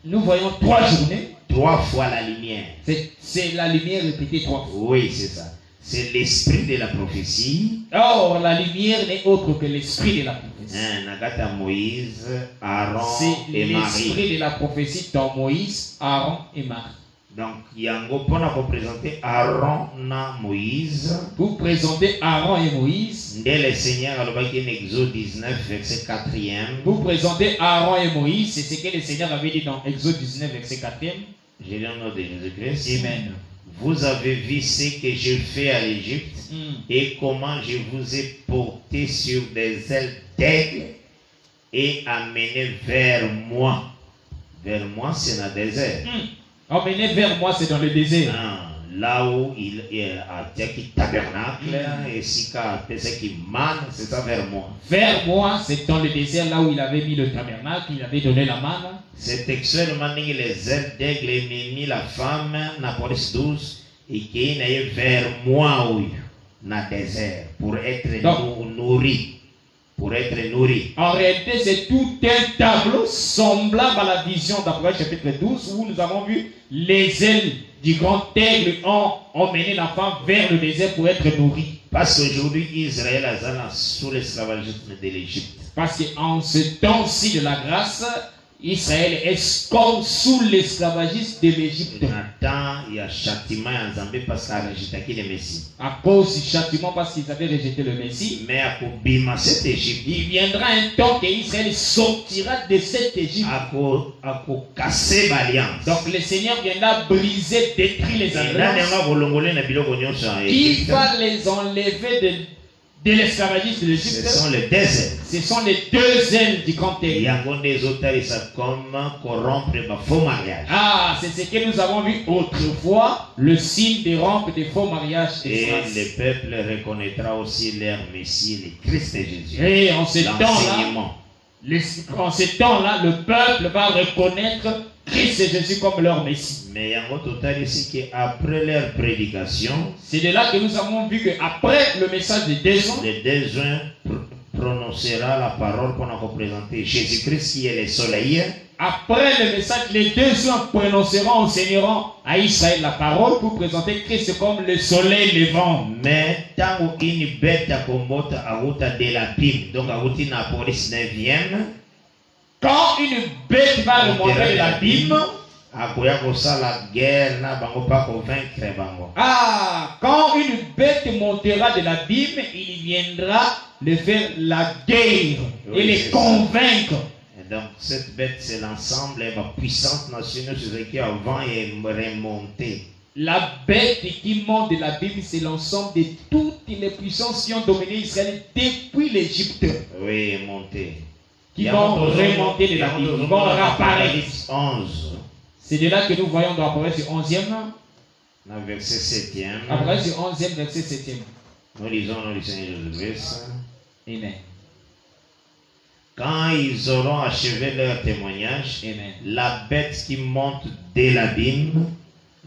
Nous voyons 3 journées. 3 fois la lumière. C'est la lumière répétée 3 fois. Oui, c'est ça. C'est l'esprit de la prophétie. Or, la lumière n'est autre que l'esprit de la prophétie. Nagata Moïse, Aaron c'est et Marie. L'esprit de la prophétie dans Moïse, Aaron et Marie. Donc, Yango, pour nous présenter Aaron et Moïse. Vous présentez Aaron et Moïse. Dès le Seigneur, alors qu'il y a Exode 19, verset 4e. Vous présentez Aaron et Moïse. C'est ce que le Seigneur avait dit dans Exode 19, verset 4e. J'ai le nom de Jésus-Christ. Amen. vous avez vu ce que je fais à l'Égypte et comment je vous ai porté sur des ailes d'aigle et amené vers moi. Vers moi, c'est dans le désert. Emmené vers moi, c'est dans le désert. Là où il a qui tabernacle et si qui manne, c'est ça vers moi. Vers moi, c'est dans le désert, là où il avait mis le tabernacle, il avait donné la manne. C'est textuellement les ailes d'aigle et mis la femme, n'a pas 12, et qui est vers moi, oui, dans le désert, pour être nourri. Pour être nourri. En réalité, c'est tout un tableau semblable à la vision d'Apocalypse chapitre 12, où nous avons vu les ailes du grand aigle ont emmené la femme vers le désert pour être nourrie. Parce qu'aujourd'hui, Israël est sous l'esclavagisme de l'Égypte. Parce qu'en ce temps-ci de la grâce, Israël est comme sous l'esclavagisme de l'Égypte. Il y a châtiment en Zambie parce qu'il a rejeté le Messie. À cause du châtiment parce qu'ils avaient rejeté le Messie. Mais à Kobima, cette Égypte. Il viendra un temps que Israël sortira de cette Égypte. À casser l'alliance. Donc le Seigneur viendra briser, détruire les alliances. Qui va les enlever de l'esclavagisme de l'Égypte? Ce sont les deux ailes. Ce sont les deux ailes du grand aigle. Il y a des auteurs qui savent comment corrompre le faux mariage. Ah, c'est ce que nous avons vu autrefois, le signe de rompre des faux mariages. Et le peuple reconnaîtra aussi leur Messie, le Christ de Jésus. Et en ce temps-là, le peuple va reconnaître Christ et Jésus comme leur Messie. Mais il y a un total ici qu'après leur prédication, c'est de là que nous avons vu qu'après le message de 2 ans, les 2 ans prononcera la parole qu'on a représenté Jésus-Christ qui est le soleil. Après le message, les 2 ans prononceront, enseigneront à Israël la parole pour présenter Christ comme le soleil levant. Mais tant qu'une bête a combattu à route de la Bible, donc à route de la police 9e, quand une bête va remonter de l'abîme, quand une bête montera de l'abîme, il viendra de faire la guerre et les convaincre. Et donc cette bête, c'est l'ensemble de la puissance nationale qui avant est remontée. La bête qui monte de l'abîme, c'est l'ensemble de toutes les puissances qui ont dominé Israël depuis l'Égypte. Oui, montée. Qui vont remonter de la Bible, vont réapparaître. 11. C'est de là que nous voyons dans Apocalypse 11e. Dans verset 7e. Apocalypse 11e, verset 7e. Nous lisons le Seigneur Jésus-Christ. Amen. Quand ils auront achevé leur témoignage, amen, la bête qui monte de l'abîme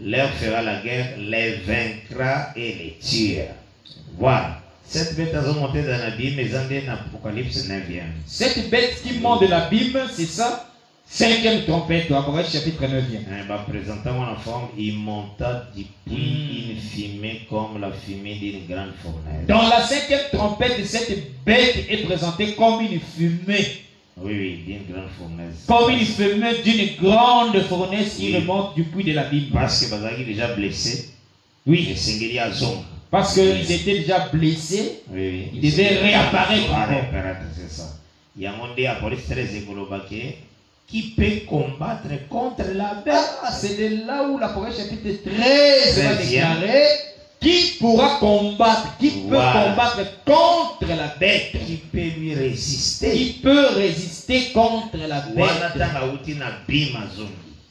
leur fera la guerre, les vaincra et les tuera. Voilà. Cette bête a monté dans l'abîme, mais en Apocalypse 9e. Cette bête qui monte de l'abîme, c'est ça, 5e trompette, Apocalypse chapitre 9e. Présentant en forme, il monta depuis une fumée comme la fumée d'une grande fournaise. Dans la 5e trompette, cette bête est présentée comme une fumée. Oui, d'une grande fournaise. Comme une fumée d'une grande fournaise qui remonte du puits de l'abîme. Parce que Bazaki est déjà blessé. Oui. Et Singeli a zonga. Parce qu'ils étaient déjà blessés, oui. Ils devaient réapparaître. C'est ça. Il y a un monde à police très écolobaqué qui peut combattre contre la bête. Ah, c'est de là où l'Apocalypse chapitre 13 va déclarer qui pourra combattre, qui peut combattre contre la bête. Qui peut lui résister. Qui peut résister contre la bête.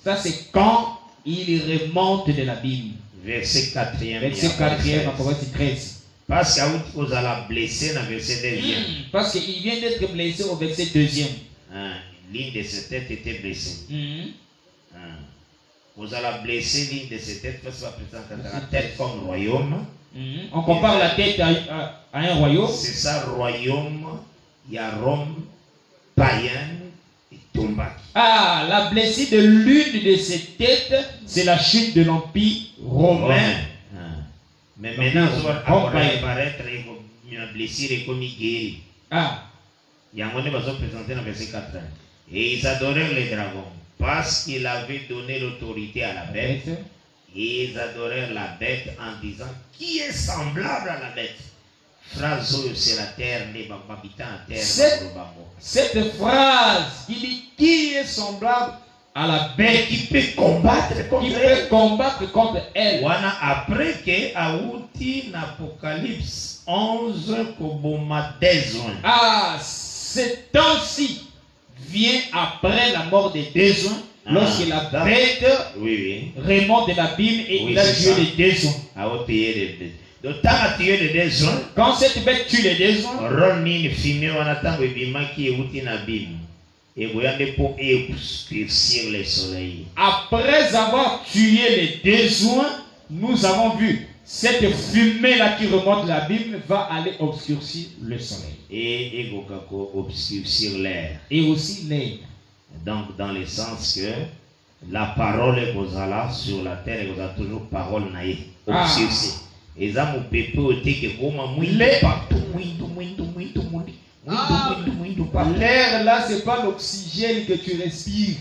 Ça c'est quand il remonte de l'abîme. Verset 4e. Verset 4e, Apocalypse 13. Parce qu'il a blessé dans verset 2e. Parce qu'il vient d'être blessé au verset 2e. L'une de ses têtes était blessée. Vous allez blesser l'une de ses têtes parce que ça présente la tête comme royaume. On compare la tête à un royaume. C'est ça, royaume. Il y a Rome, païenne. Ah, la blessure de l'une de ces têtes, c'est la chute de l'Empire romain. Mais maintenant, on va apparaître une blessure et comme guéri. Ah. Il y a un moment où présenté dans verset 4. Et ils adorèrent les dragons parce qu'il avait donné l'autorité à la bête. Et ils adorèrent la bête en disant qui est semblable à la bête. Phrase c'est la terre, les habitants en terre. Cette phrase qui dit qui est semblable à la bête qui peut combattre contre elle. Wana après que Aouti n'Apocalypse 11 koboma désoin. Ah, ce temps-ci vient après la mort des désoins, lorsque la bête remonte de l'abîme et il a tué les désoins. Donc, tant à tuer les désoins, quand cette bête tue les désoins, Ronnie fumé wana tango ebima qui Aouti n'abîme. Et vous avez pour obscurcir le soleil. Après avoir tué les désoins, nous avons vu cette fumée-là qui remonte de l'abîme va aller obscurcir le soleil. Et obscurcir l'air. Et aussi l'air. Donc, dans le sens que la parole est là sur la terre et vous avez toujours parole naïe. Obscurcir. Et ça, mon pépé, que vous m'avez partout. L'air là, c'est pas l'oxygène que tu respires.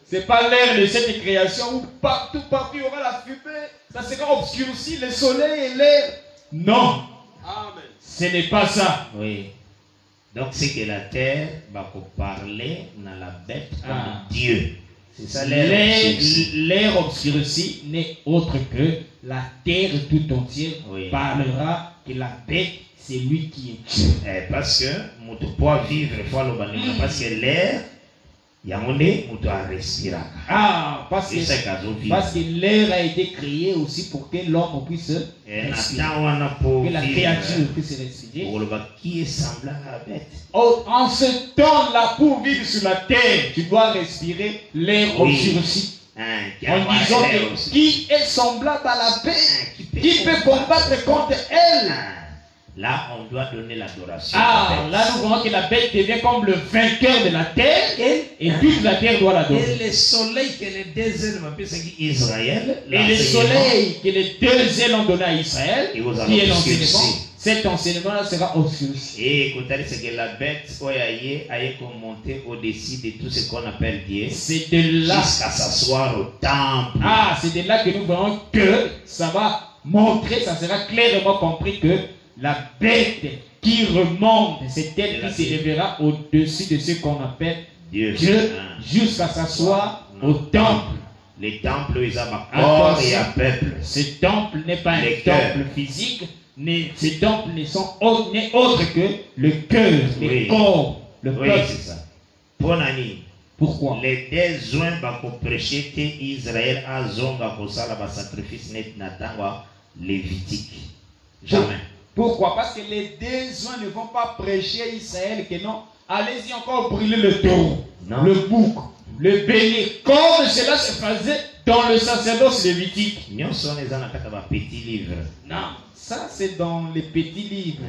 C'est pas l'air de cette création où partout il y aura la fumée. Ça sera obscurci le soleil et l'air. Non. Amen. Ce n'est pas ça. Oui. Donc c'est que la terre va parler dans la bête comme Dieu. C'est ça l'air. L'air obscurci n'est autre que la terre tout entière parlera que la bête c'est lui qui est Dieu. Parce que nous pouvons vivre parce que l'air, il y a un nez, nous devons respirer. Parce que l'air a été créé aussi pour que l'homme puisse respirer. Que la créature puisse respirer. Qui est semblable à la bête. En ce temps-là, pour vivre sur la terre, tu dois respirer l'air obscurci. En disant que qui est semblable à la bête, qui peut combattre contre elle. Là, on doit donner l'adoration. Là, nous voyons que la bête devient comme le vainqueur de la terre et toute la terre doit l'adorer. Et le soleil que les deux ailes m'appellent Israël. Et le soleil que les deux ailes ont donné à Israël, qui est l'enseignement, cet enseignement-là sera obscurci. Et écoutez, c'est que la bête a monté au-dessus de tout ce qu'on appelle Dieu. C'est de là. Jusqu'à s'asseoir au temple. C'est de là que nous voyons que ça va montrer, ça sera clairement compris que la bête qui remonte, c'est elle qui s'élèvera au-dessus de ce qu'on appelle Dieu jusqu'à s'asseoir au temple. Les temples, ils ont un corps et un peuple. Ce temple n'est pas un temple physique, ces temples n'est autre que le cœur, le corps, le peuple. Oui, c'est ça. Pourquoi? Les deux joints pour prêcher que Israël a zonga pour ça la sacrifice net natangwa lévitique. Jamais. Pourquoi? Parce que les désoins ne vont pas prêcher à Israël que non. Allez-y encore brûler le taureau, le bouc, le bélier, comme cela se faisait dans le sacerdoce lévitique. Non, ça c'est dans les petits livres,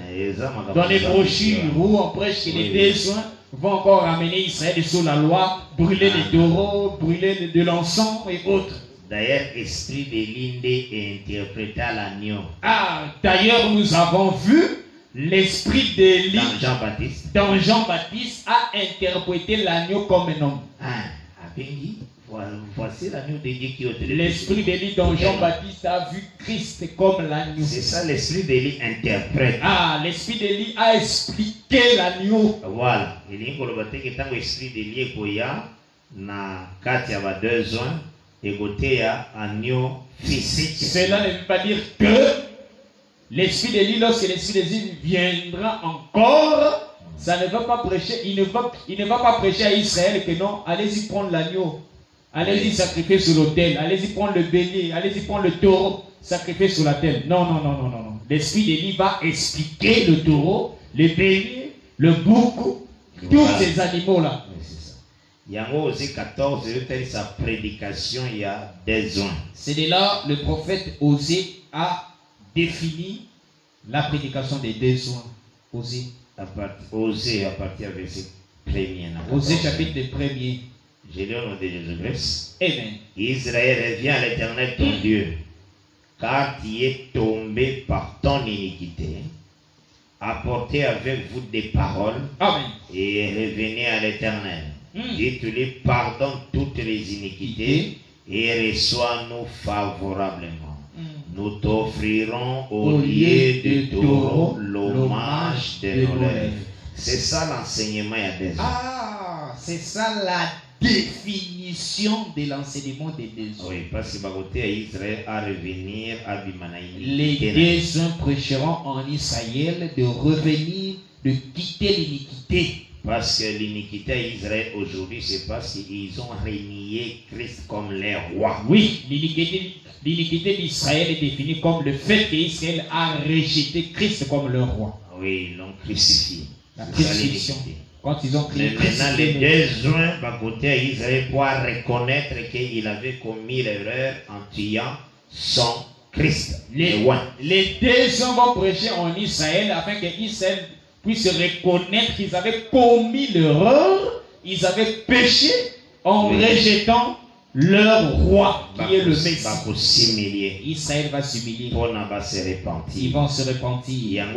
dans les brochures où on prêche que les désoins vont encore amener Israël sous la loi, brûler les taureaux, brûler de l'encens et autres. D'ailleurs, esprit de l'Inde interpréta l'agneau. D'ailleurs, nous avons vu l'esprit d'Élie dans Jean-Baptiste a interprété l'agneau comme un homme. Voici l'agneau de Dieu qui est l'esprit d'Élie dans Jean-Baptiste a vu Christ comme l'agneau. C'est ça, l'esprit d'Élie interprète. L'esprit d'Élie a expliqué l'agneau. Voilà. Et l'esprit d'Élie est koya na kati ya besoin. Cela ne veut pas dire que l'esprit d'Élie, lorsque l'esprit d'Élie viendra encore, ça ne va pas prêcher, il ne va pas prêcher à Israël que non, allez-y prendre l'agneau, allez-y sacrifier sur l'autel, allez-y prendre le bélier, allez-y prendre le taureau, sacrifier sur l'autel. Non. L'esprit d'Élie va expliquer le taureau, le bélier, le bouc, tous ces animaux-là. Yango aussi 14, sa prédication, il y a des zones. C'est de là le prophète Osée a défini la prédication des deux zones. Osée. Osée à partir du verset 1er. Osée chapitre 1er. Je lis au nom de Jésus-Christ. Amen. Israël, reviens à l'Éternel ton Dieu, car tu es tombé par ton iniquité. Apportez avec vous des paroles. Amen. Et revenez à l'Éternel. Dites-lui, pardonne toutes les iniquités et reçois-nous favorablement. Nous t'offrirons au lieu de taureau l'hommage de nos lèvres. C'est ça l'enseignement il y a des ans. C'est ça la définition de l'enseignement des deux hommes. Oui, parce que côté Israël à revenir à Bimanaï. Les deux hommes prêcheront en Israël de revenir, de quitter l'iniquité. Parce que l'iniquité à Israël aujourd'hui, c'est parce qu'ils ont renié Christ comme leur roi. Oui, l'iniquité d'Israël est définie comme le fait qu'Israël a rejeté Christ comme leur roi. Oui, ils l'ont crucifié. La C'est ça, crucifixion. l'iniquité. Quand ils ont Mais crié maintenant, les deux joints, côté à Israël, pour reconnaître qu'il avait commis l'erreur en tuant son Christ, le roi. les deux hommes vont prêcher en Israël afin que Israël puisse reconnaître qu'ils avaient commis l'erreur, ils avaient péché en rejetant leur roi qui est le Messie. Israël va s'humilier. Ils vont se repentir.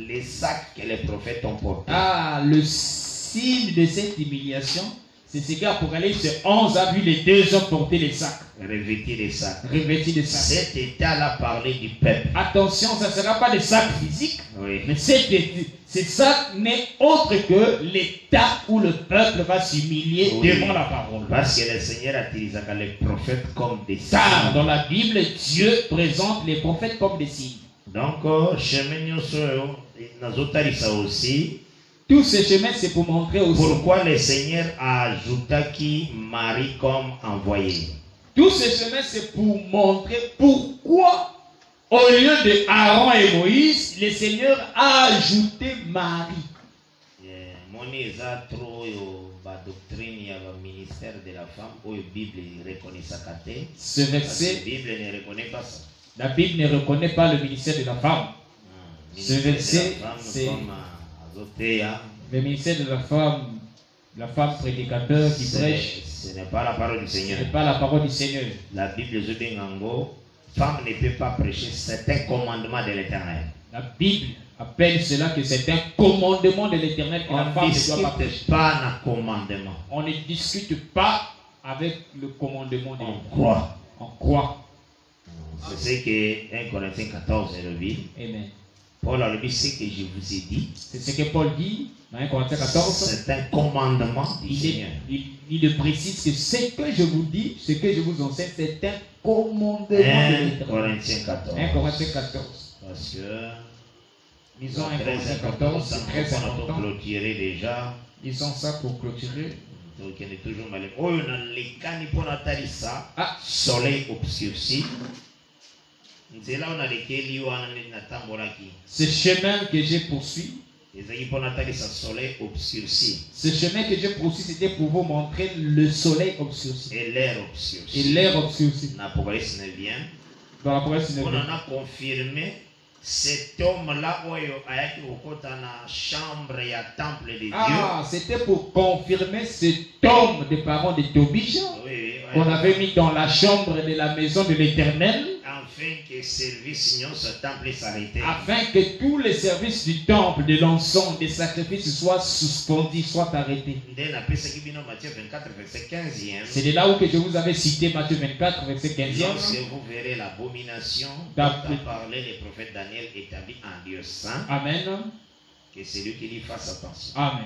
Les sacs que les prophètes ont portés. Ah, le signe de cette humiliation, c'est ce qu'Apocalypse 11 a vu les deux hommes porter les sacs. Revêtis des sacs. Revêtis des sacs. Cet état-là parlait du peuple. Attention, ça ne sera pas des sacs physiques, Oui. mais ces sacs n'est autre que l'état où le peuple va s'humilier devant la parole. Parce que le Seigneur a utilisé les prophètes comme des signes. Car dans la Bible, Dieu présente les prophètes comme des signes. Donc, chemin ça aussi. Tous ces chemins, c'est pour montrer aussi. Pourquoi le Seigneur a ajouté Marie comme envoyé. Tous ces chemins, c'est pour montrer pourquoi, au lieu de Aaron et Moïse, le Seigneur a ajouté Marie. Mon isa trop la doctrine il y a le ministère de la femme où la Bible reconnaît sa caté. Ce verset, La Bible ne reconnaît pas ça. la Bible ne reconnaît pas le ministère de la femme. Ce verset, c'est le ministère de la femme prédicateur qui prêche. Ce n'est pas la parole du Seigneur. Ce n'est pas la parole du Seigneur. La Bible dit femme ne peut pas prêcher certains commandements de l'Éternel. La Bible appelle cela que c'est un commandement de l'Éternel que la femme ne doit pas prêcher. Pas un commandement. On ne discute pas avec le commandement de l'Éternel. On croit. On croit. C'est ce que 1 Corinthiens 14 le dit. Amen. Paul a dit ce que je vous ai dit. C'est ce que Paul dit dans 1 Corinthiens 14. C'est un commandement du Seigneur. Il précise que ce que je vous dis, ce que je vous enseigne, c'est un commandement de 1 Corinthiens 14. 1 Corinthiens 14. Parce que Lisons 1 Corinthiens 14, c'est très important. Clôturer déjà. Lisons ça pour clôturer. Donc il est toujours malin. Oh, on a les canipons ça. Ah, Soleil obscurci. C'est là on a lesquels on a ce chemin que j'ai poursuivi, soleil obscurci. ce chemin que j'ai poursuivi, c'était pour vous montrer le soleil obscurci. Et l'air obscurci. Et l'air obscurci. Dans l'Apocalypse 9, Dans l'Apocalypse 9. on en a confirmé cet homme-là où il a dans la chambre et à temple de Dieu. Ah, c'était pour confirmer cet homme des parents de Tobija qu'on avait mis dans la chambre de la maison de l'Éternel. Afin que service ce temple s'arrête. Afin que tous les services du temple, de l'encens, des sacrifices soient suspendus, soient arrêtés. C'est de là où que je vous avais cité Matthieu 24, verset 15. Lorsque vous verrez l'abomination dont a parlé le prophète Daniel établi en Dieu saint. Amen. Que c'est lui qui lui fasse attention. Amen.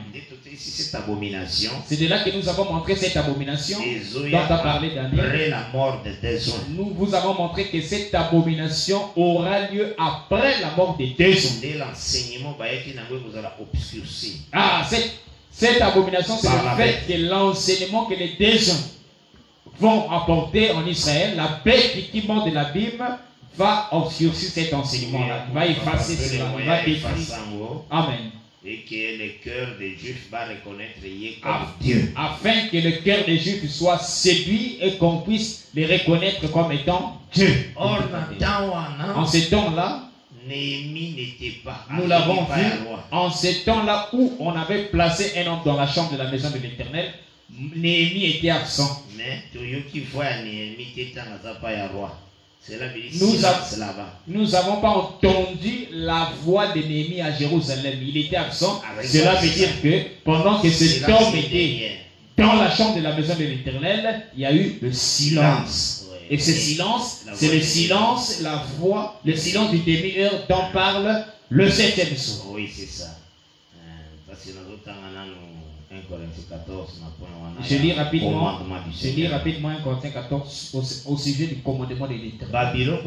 Ici, cette abomination. C'est de là que nous avons montré cette abomination dont a parlé Daniel. Après la mort de deux hommes. Nous vous avons montré que cette abomination aura lieu après la mort des deux hommes. Dès l'enseignement, vous allez obscurcir. Ah, cette abomination, c'est le fait que l'enseignement que les deux hommes vont apporter en Israël, la bête qui monte de l'abîme, va obscurcir cet enseignement-là. Il va effacer cela. Il va détruire. Amen. Et que le cœur des Juifs va reconnaître Yé comme Dieu. Afin que le cœur des Juifs soit séduit et qu'on puisse les reconnaître comme étant Dieu. Or, en ce temps-là, Néhémie n'était pas. Nous l'avons vu. En ce temps-là où on avait placé un homme dans la chambre de la maison de l'Éternel, Néhémie était absent. Mais qui voit Néhémie était un roi. Nous n'avons pas entendu la voix de Néhémie à Jérusalem. Il était absent. Cela veut dire que pendant que cet homme était dans la chambre de la maison de l'Éternel, il y a eu le silence. Et ce silence, c'est le silence, la voix, le silence du demi-heure dont parle le 7e psaume. Oui, c'est ça. Je lis rapidement 1 Corinthiens 14 au sujet du commandement de l'Éternel.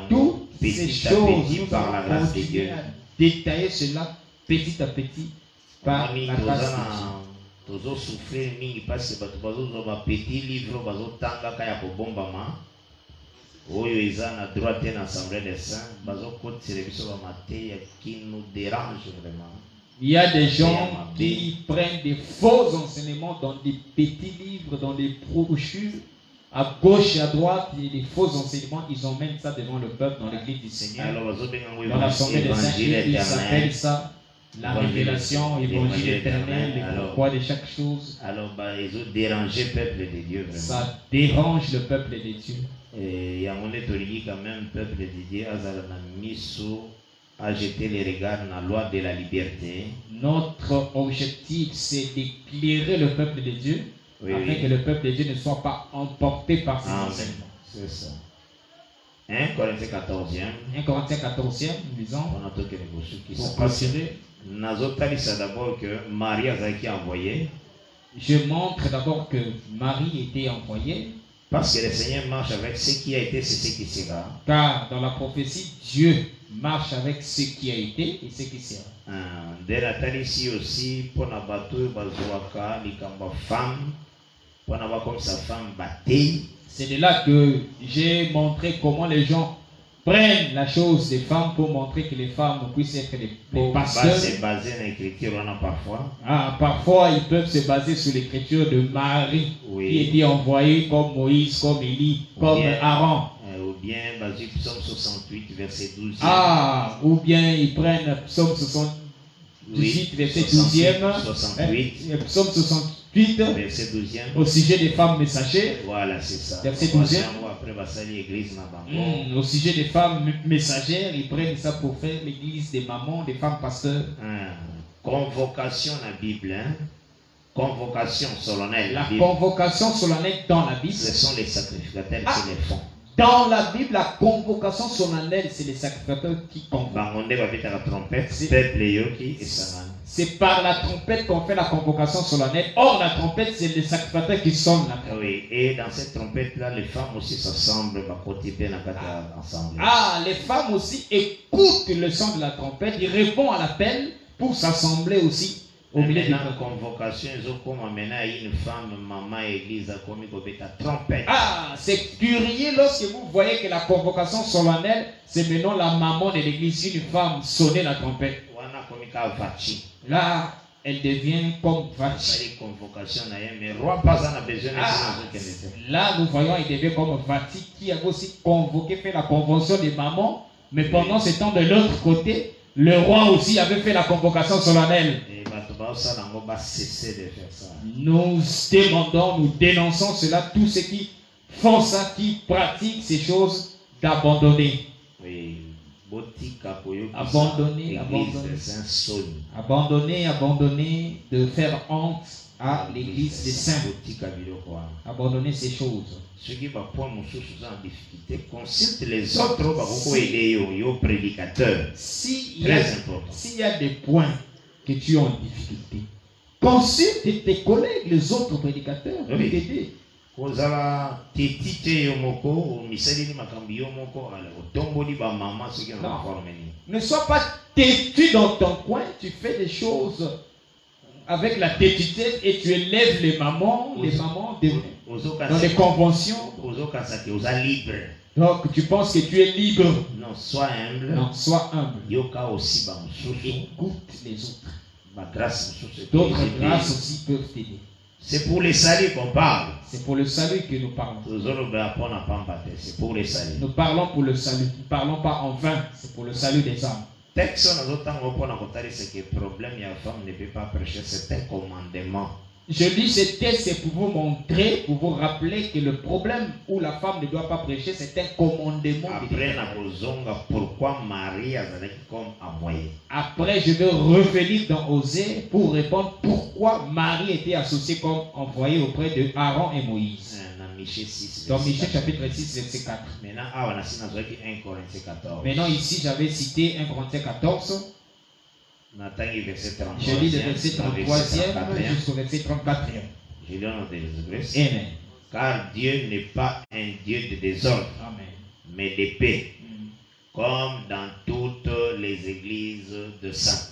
Toutes ces choses, nous allons continuer à détailler cela petit à petit par la grâce de Dieu. Tozo souffrir mingi parce que bato ba petit livre bazotanga kaya kobombama oyo eza na droit na assemblée des saints bazokotira biso ba mateya qui nous dérange vraiment. Il y a des gens qui prennent des faux enseignements dans des petits livres, dans des brochures, à gauche et à droite, il y a des faux enseignements, ils emmènent ça devant le peuple dans l'église du Seigneur. Dans l'assemblée des saints, ils appellent ça la révélation, l'évangile éternel, le pourquoi de chaque chose. Alors, ils ont dérangé le peuple de Dieu. Vraiment. Ça dérange le peuple de Dieu. Et il y a mon étoile quand même, le peuple de Dieu, a jeté les regards dans la loi de la liberté. Notre objectif, c'est d'éclairer le peuple de Dieu, afin que le peuple de Dieu ne soit pas emporté par ces enseignements. C'est ça. 1 Corinthiens 14e. 1 Corinthiens 14e, nous lisons. Pour considérer. Nazotalisa d'abord que Marie a été envoyée. Je montre d'abord que Marie était envoyée. Parce que le Seigneur marche avec ce qui a été, c'est ce qui sera. Car dans la prophétie, Dieu marche avec ce qui a été et ce qui sera. Dès la ici aussi, pour la bateau, bazouaka, likamba femme, pour n'avoir comme sa femme bâtie. C'est de là que j'ai montré comment les gens prennent la chose des femmes pour montrer que les femmes puissent être des pasteurs. Se baser dans l'écriture, on a parfois. Parfois, ils peuvent se baser sur l'écriture de Marie, qui était envoyée comme Moïse, comme Élie, comme Aaron. Ou bien, basé Psaume 68, verset 12. Ou bien ils prennent Psaume 68, verset 12e. 68. Psaume 68, verset 12e. Au sujet des femmes messagères. Voilà, c'est ça. Verset 12e. Après, au sujet des femmes messagères, ils prennent ça pour faire l'église des mamans, des femmes pasteurs. Convocation dans la Bible, hein? Convocation solennelle. La convocation solennelle dans la Bible. Ce sont les sacrificateurs qui les font. Dans la Bible, la convocation solennelle, c'est les sacrificateurs qui convoquent. C'est par la trompette qu'on fait la convocation solennelle. Or, la trompette, c'est les sacrificateurs qui sonnent la trompette. Oui, et dans cette trompette-là, les femmes aussi s'assemblent. Les femmes aussi écoutent le son de la trompette. Ils répondent à l'appel pour s'assembler aussi. Au milieu de la convocation, ils ont comme amené une femme, maman, église, comme trompette. C'est curieux lorsque vous voyez que la convocation solennelle, c'est maintenant la maman de l'église, une femme sonner la trompette. Là, elle devient comme Vati. Là, nous voyons, elle devient comme Vati qui a aussi convoqué, fait la convention des mamans, mais pendant ce temps, de l'autre côté, le roi aussi avait fait la convocation solennelle. Nous demandons, nous dénonçons cela, tous ceux qui font ça, qui pratiquent ces choses, d'abandonner. Abandonner, de faire honte à l'église des saints. Abandonner ces choses. Ceux qui vont prendre mon sous en difficulté, consulte les autres pour aider aux prédicateurs. S'il y a des points que tu as en difficulté, consulte tes collègues, les autres prédicateurs, pour t'aider. Ne sois pas têtu dans ton coin, tu fais des choses avec la têtitude et tu élèves les mamans dans les conventions. Donc tu penses que tu es libre. Non, sois humble. Non, sois humble. Écoute les autres. D'autres grâces aussi peuvent t'aider. C'est pour les saluts qu'on parle. C'est pour le salut que nous parlons. C'est pour les saluts. Nous parlons pour le salut. Nous ne parlons pas en vain. C'est pour le salut des âmes. Texte c'est que le problème, la femme ne peut pas prêcher, c'est un commandement. Je lis ce texte, c'est pour vous montrer, pour vous rappeler que le problème où la femme ne doit pas prêcher, c'est un commandement. Pourquoi Marie a été comme envoyée. Après, je vais revenir dans Osée pour répondre pourquoi Marie était associée comme envoyée auprès de Aaron et Moïse. Dans Michée chapitre 6, verset 4. Maintenant, ici, j'avais cité 1 Corinthiens 14. Natangi verset Je lis le 33e verset na 33e jusqu'au verset 34e. Je lis en grâce. Amen. Car Dieu n'est pas un Dieu de désordre, Amen. mais de paix, comme dans toutes les églises de saints.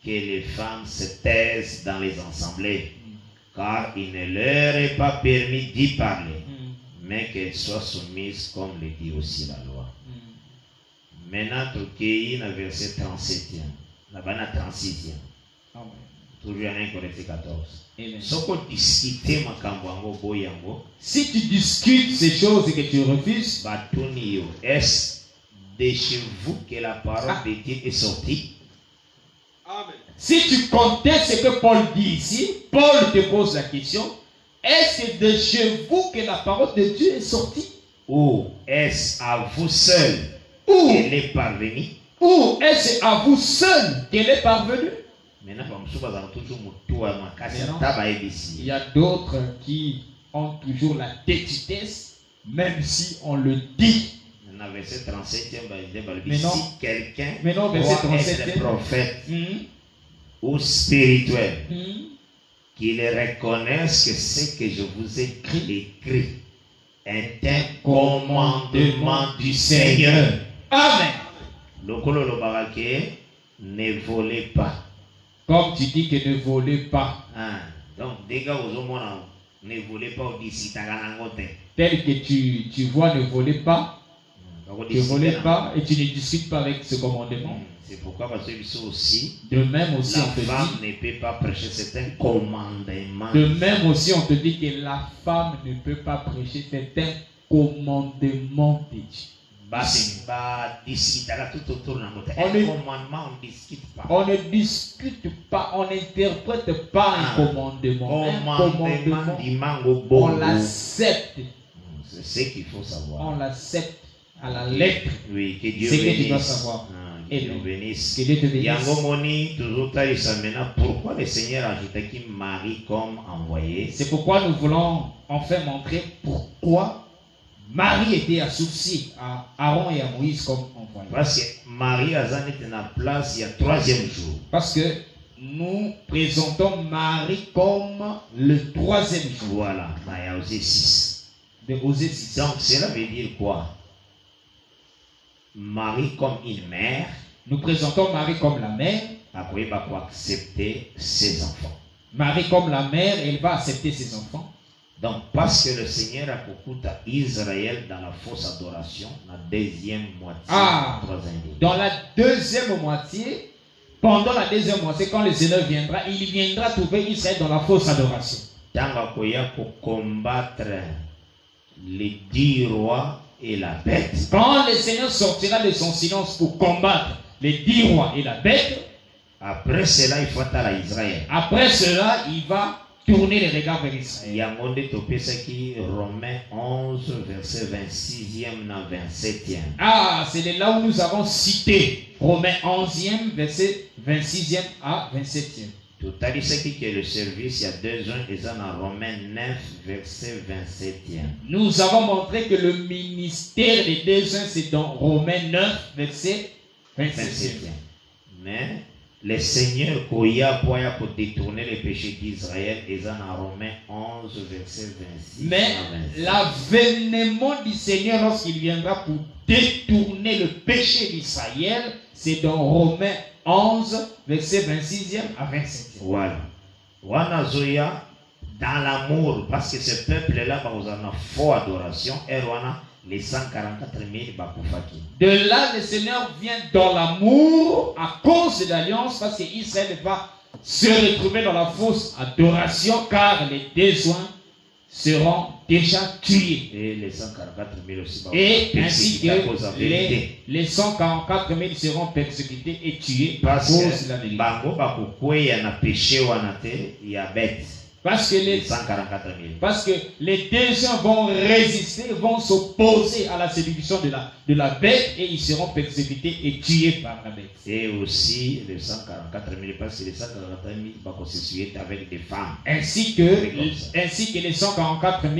Que les femmes se taisent dans les assemblées, car il ne leur est pas permis d'y parler, mais qu'elles soient soumises comme le dit aussi la loi. Maintenant, Toukei, dans le verset 37e, la banane 36e, toujours en 1 Corinthiens 14. Si tu discutes ces choses et que tu refuses, est-ce de chez vous que la parole de Dieu est sortie? Amen. Si tu contestes ce que Paul dit ici, Paul te pose la question, est-ce de chez vous que la parole de Dieu est sortie? Ou est-ce à vous seul qu'elle est parvenue? Ou est-ce à vous seul qu'elle est parvenue? Maintenant, il y a d'autres qui ont toujours la têtitesse, même si on le dit. Verset 37, si quelqu'un doit être prophète ou spirituel, qu'il reconnaisse que ce que je vous ai écrit est un commandement du Seigneur. Amen. Ne volez pas. Comme tu dis que ne volez pas. Donc, des gars, ne volez pas d'ici. Tel que tu vois, ne volez pas. Tu ne volais pas et tu ne discutes pas avec ce commandement. C'est pourquoi parce que aussi, de même aussi la on te femme dit, ne peut pas prêcher certains commandements. de même aussi on te dit que la femme ne peut pas prêcher certains commandements de Dieu. On ne discute pas, on n'interprète pas un commandement. On l'accepte. C'est ce qu'il faut savoir. On l'accepte à la lettre. Oui, que Dieu bénisse. C'est que tu dois bénisse. savoir. Que Dieu bénisse. Que Dieu te bénisse. Yangomoni, toujours maintenant, pourquoi le Seigneur ajoutait qu'il Marie comme envoyé? C'est pourquoi nous voulons enfin montrer pourquoi Marie était associée à Aaron et à Moïse comme envoyé. Parce que Marie a été en place il y a 3e jour. Parce que nous présentons Marie comme le 3e jour. Voilà, il y a Osée 6. De Osée 6. Donc cela veut dire quoi? Marie comme une mère. Nous présentons Marie comme la mère. Après, il va accepter ses enfants. Marie comme la mère, elle va accepter ses enfants. Donc, parce que le Seigneur a beaucoup d'Israël dans la fausse adoration, la deuxième moitié, dans la deuxième moitié, pendant la deuxième moitié, quand le Seigneur viendra, il viendra trouver Israël dans la fausse adoration. Pour combattre les 10 rois et la bête. Quand le Seigneur sortira de son silence pour combattre les 10 rois et la bête, après cela, il faut attendre Israël. Après cela, il va tourner les regards vers Israël. Il y a un qui Romains 11, verset 26e à 27e. C'est là où nous avons cité Romains 11e, verset 26e à 27e. Tout à dit ce qui est le service, il y a 2 ans, et dans Romains 9, verset 27e. Nous avons montré que le ministère des 2 ans, c'est dans Romains 9, verset 27e. Mais le Seigneur pour détourner les péchés d'Israël et dans Romains 11, verset 26. Mais l'avènement du Seigneur lorsqu'il viendra pour détourner le péché d'Israël, c'est dans Romains 11, verset 26e à 27e. Voilà. Wanazoya dans l'amour, parce que ce peuple-là, vous en a faux adoration, et wana les 144 000 bakufaki. De là, le Seigneur vient dans l'amour à cause de l'alliance, parce qu'Israël va se retrouver dans la fausse adoration, car les désoins seront déjà tués. Et les 144 000 aussi. Et ainsi que les 144 000 seront persécutés et tués à cause de la vérité. Parce que les désirs vont résister, vont s'opposer à la séduction de la bête et ils seront persécutés et tués par la bête. Et aussi les 144 000, parce que les 144 000 vont s'essuyer avec des femmes. Ainsi que les 144 000,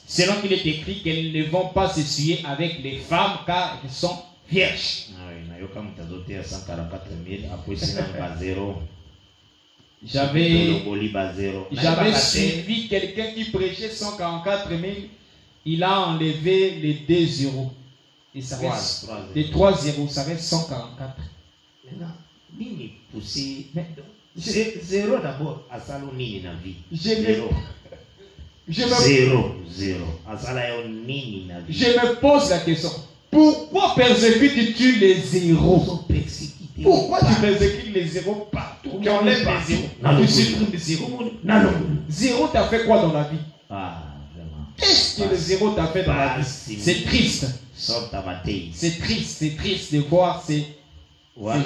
selon qu'il est écrit qu'elles ne vont pas s'essuyer avec les femmes car elles sont vierges. voté à 144 000. Après, c'est à 0. J'avais J'avais suivi quelqu'un qui prêchait 144 000. Il a enlevé les 2 zéros. Et ça reste les 3 zéros, ça reste 144. Maintenant, Nini poussé. C'est 0 d'abord. À ça, Nini na vie. Zéro. Je me pose la question. Pourquoi persécutes-tu les zéros? Pourquoi tu persécutes les zéros partout? Tu enlèves les zéros. Tu supprimes les zéros. Non. Zéro t'a fait quoi dans la vie? Ah, vraiment. Qu'est-ce que le zéro t'a fait dans la vie? C'est triste. C'est triste de voir ce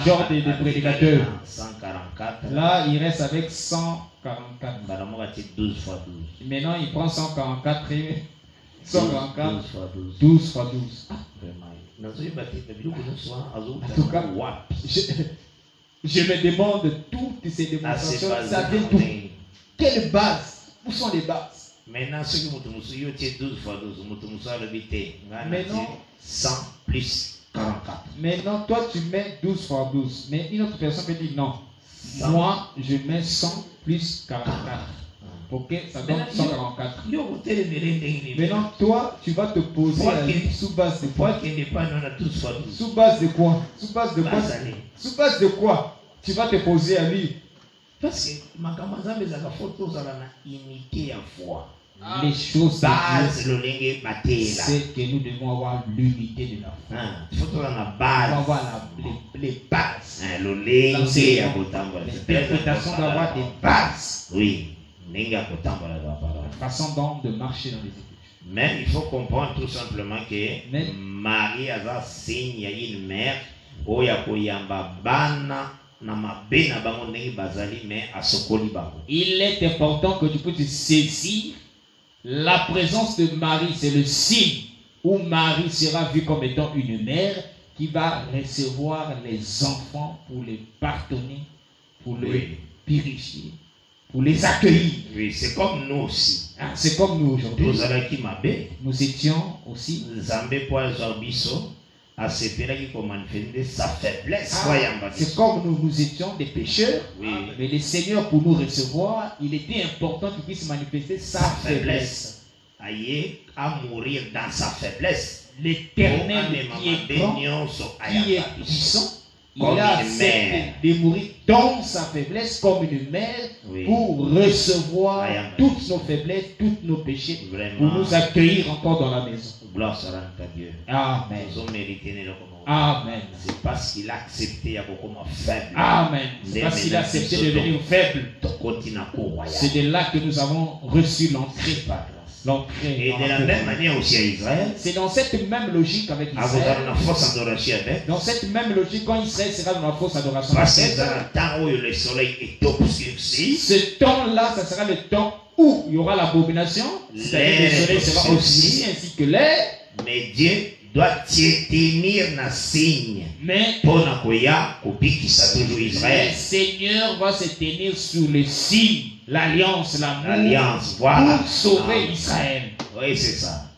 genre de prédicateurs. 144. Là, il reste avec 144. 12 fois 12. Maintenant, il prend 144 et 144. 12 fois 12. 12 fois 12. Vraiment. En tout cas, je me demande toutes ces démonstrations. Ça vient d'où? Quelle base? Où sont les bases? Maintenant, ce que vous avez 12 fois 12, vous avez maintenant 100 plus 44. Maintenant, toi, tu mets 12 fois 12. Mais une autre personne peut dire non. 100. Moi, je mets 100 plus 44. Ok, ça donne 144. Maintenant, toi, tu vas te poser sous base de quoi? Sous base de quoi? Sous base de quoi? Sous base de quoi? Tu vas te poser à lui. Parce que unité à foi. Les choses base c'est que nous devons avoir l'unité de la foi. Il faut avoir les bases. L'interprétation doit avoir des bases. Oui. La façon donc de marcher dans les études. Mais il faut comprendre tout simplement que Marie a un signe, il y a une mère, il est important que tu puisses saisir la présence de Marie, c'est le signe où Marie sera vue comme étant une mère qui va recevoir les enfants pour les pardonner, pour les purifier, pour les accueillir. Oui, c'est comme nous aussi. C'est comme nous aujourd'hui. Nous étions aussi. C'est comme nous étions des pécheurs. Oui. Mais le Seigneur, pour nous recevoir, il était important qu'il puisse manifester sa faiblesse. À mourir dans sa faiblesse. L'Éternel qui est grand, qui est puissant, il a accepté de mourir dans sa faiblesse comme une mère, oui, pour recevoir toutes nos faiblesses, tous nos péchés, vraiment, pour nous accueillir encore dans la maison. Gloire sera à Dieu. Amen. Nous avons mérité le Amen. C'est parce qu'il a accepté à beaucoup faible. Amen. C'est parce qu'il a accepté de devenir faible. C'est de là que nous avons reçu l'entrée. Et de la même manière aussi à Israël. C'est dans cette même logique avec Israël. Dans cette même logique, quand Israël sera dans la fausse adoration. Parce que dans le temps où le soleil est obscurci. Ce temps-là, ça sera le temps où il y aura l'abomination. C'est-à-dire le soleil sera obscurci ainsi que l'air. Mais Dieu doit tenir na signe. Mais le Seigneur va se tenir sur le signe, l'alliance, l'amour, voilà, pour sauver Israël. Oui, c'est ça.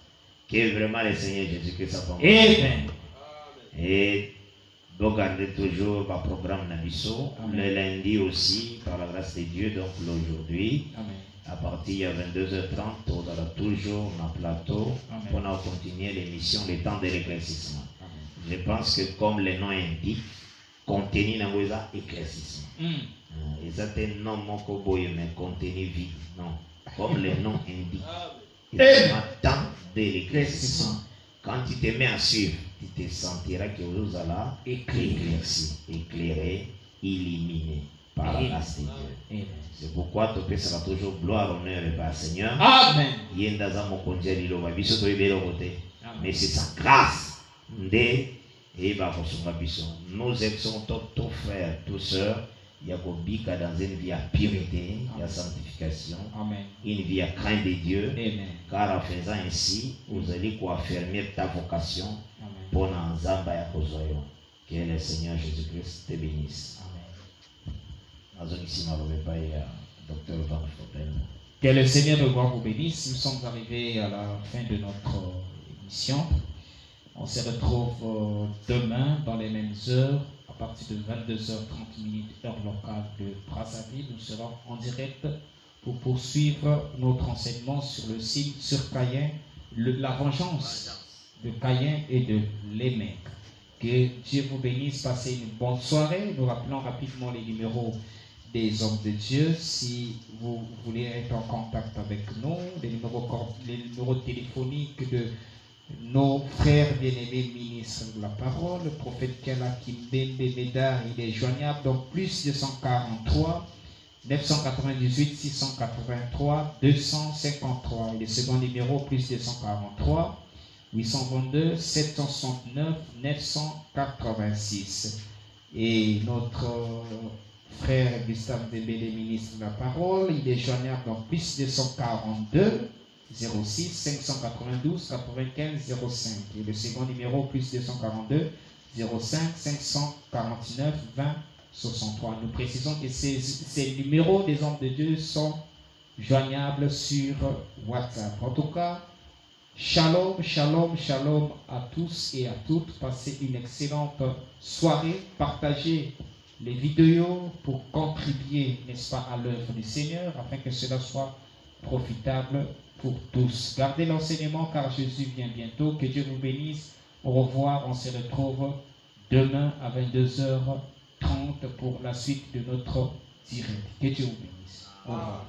Que vraiment le Seigneur Jésus-Christ a fait. Amen. Et donc, gardez toujours le programme Nabiso. Le lundi aussi, par la grâce de Dieu, donc aujourd'hui. Amen. À partir de 22h30, on aura toujours un plateau. Amen. Pour continuer l'émission, le temps de l'éclaircissement. Je pense que comme le nom indique, contenu dans éclaircissement. Et ça c'est non mon coboy, mais contenu vide. Non. Comme le nom indique. Il y a un temps de l'éclaircissement. Quand tu te mets à suivre, tu te sentiras que vous allez éclairci, éclairé, illuminé par la grâce de Dieu. C'est pourquoi tu sera toujours gloire, honneur et par Seigneur. Amen. Mais c'est sa grâce. Nous exhortons tous frères, tous sœurs, il y a dans une vie à pureté, à sanctification, amen, une vie à crainte de Dieu. Amen. Car en faisant ainsi, vous allez affirmer ta vocation pour Nzamba ya Kozoyo. Que le Seigneur Jésus-Christ te bénisse. Que le Seigneur de gloire vous bénisse. Nous sommes arrivés à la fin de notre émission. On se retrouve demain dans les mêmes heures, à partir de 22h30 heure locale de Brazzaville. Nous serons en direct pour poursuivre notre enseignement sur le signe sur Caïn, la vengeance de Caïn et de Lémec. Que Dieu vous bénisse, passez une bonne soirée. Nous rappelons rapidement les numéros des hommes de Dieu. Si vous voulez être en contact avec nous, les numéros téléphoniques de nos frères bien-aimés ministres de la parole, le prophète Kala Kimbembe Médard, il est joignable donc plus 243 998 683 253. Et le second numéro plus 243 822 769 986. Et notre frère Gustave Dembélé, ministre de la parole, il est joignable dans plus 242 06 592 95 05. Et le second numéro plus 242 05 549 20 63. Nous précisons que ces numéros des hommes de Dieu sont joignables sur WhatsApp. En tout cas, shalom, shalom, shalom à tous et à toutes. Passez une excellente soirée. Partagez les vidéos pour contribuer, n'est-ce pas, à l'œuvre du Seigneur, afin que cela soit profitable pour tous. Gardez l'enseignement car Jésus vient bientôt. Que Dieu vous bénisse. Au revoir. On se retrouve demain à 22h30 pour la suite de notre direct. Que Dieu vous bénisse. Au revoir.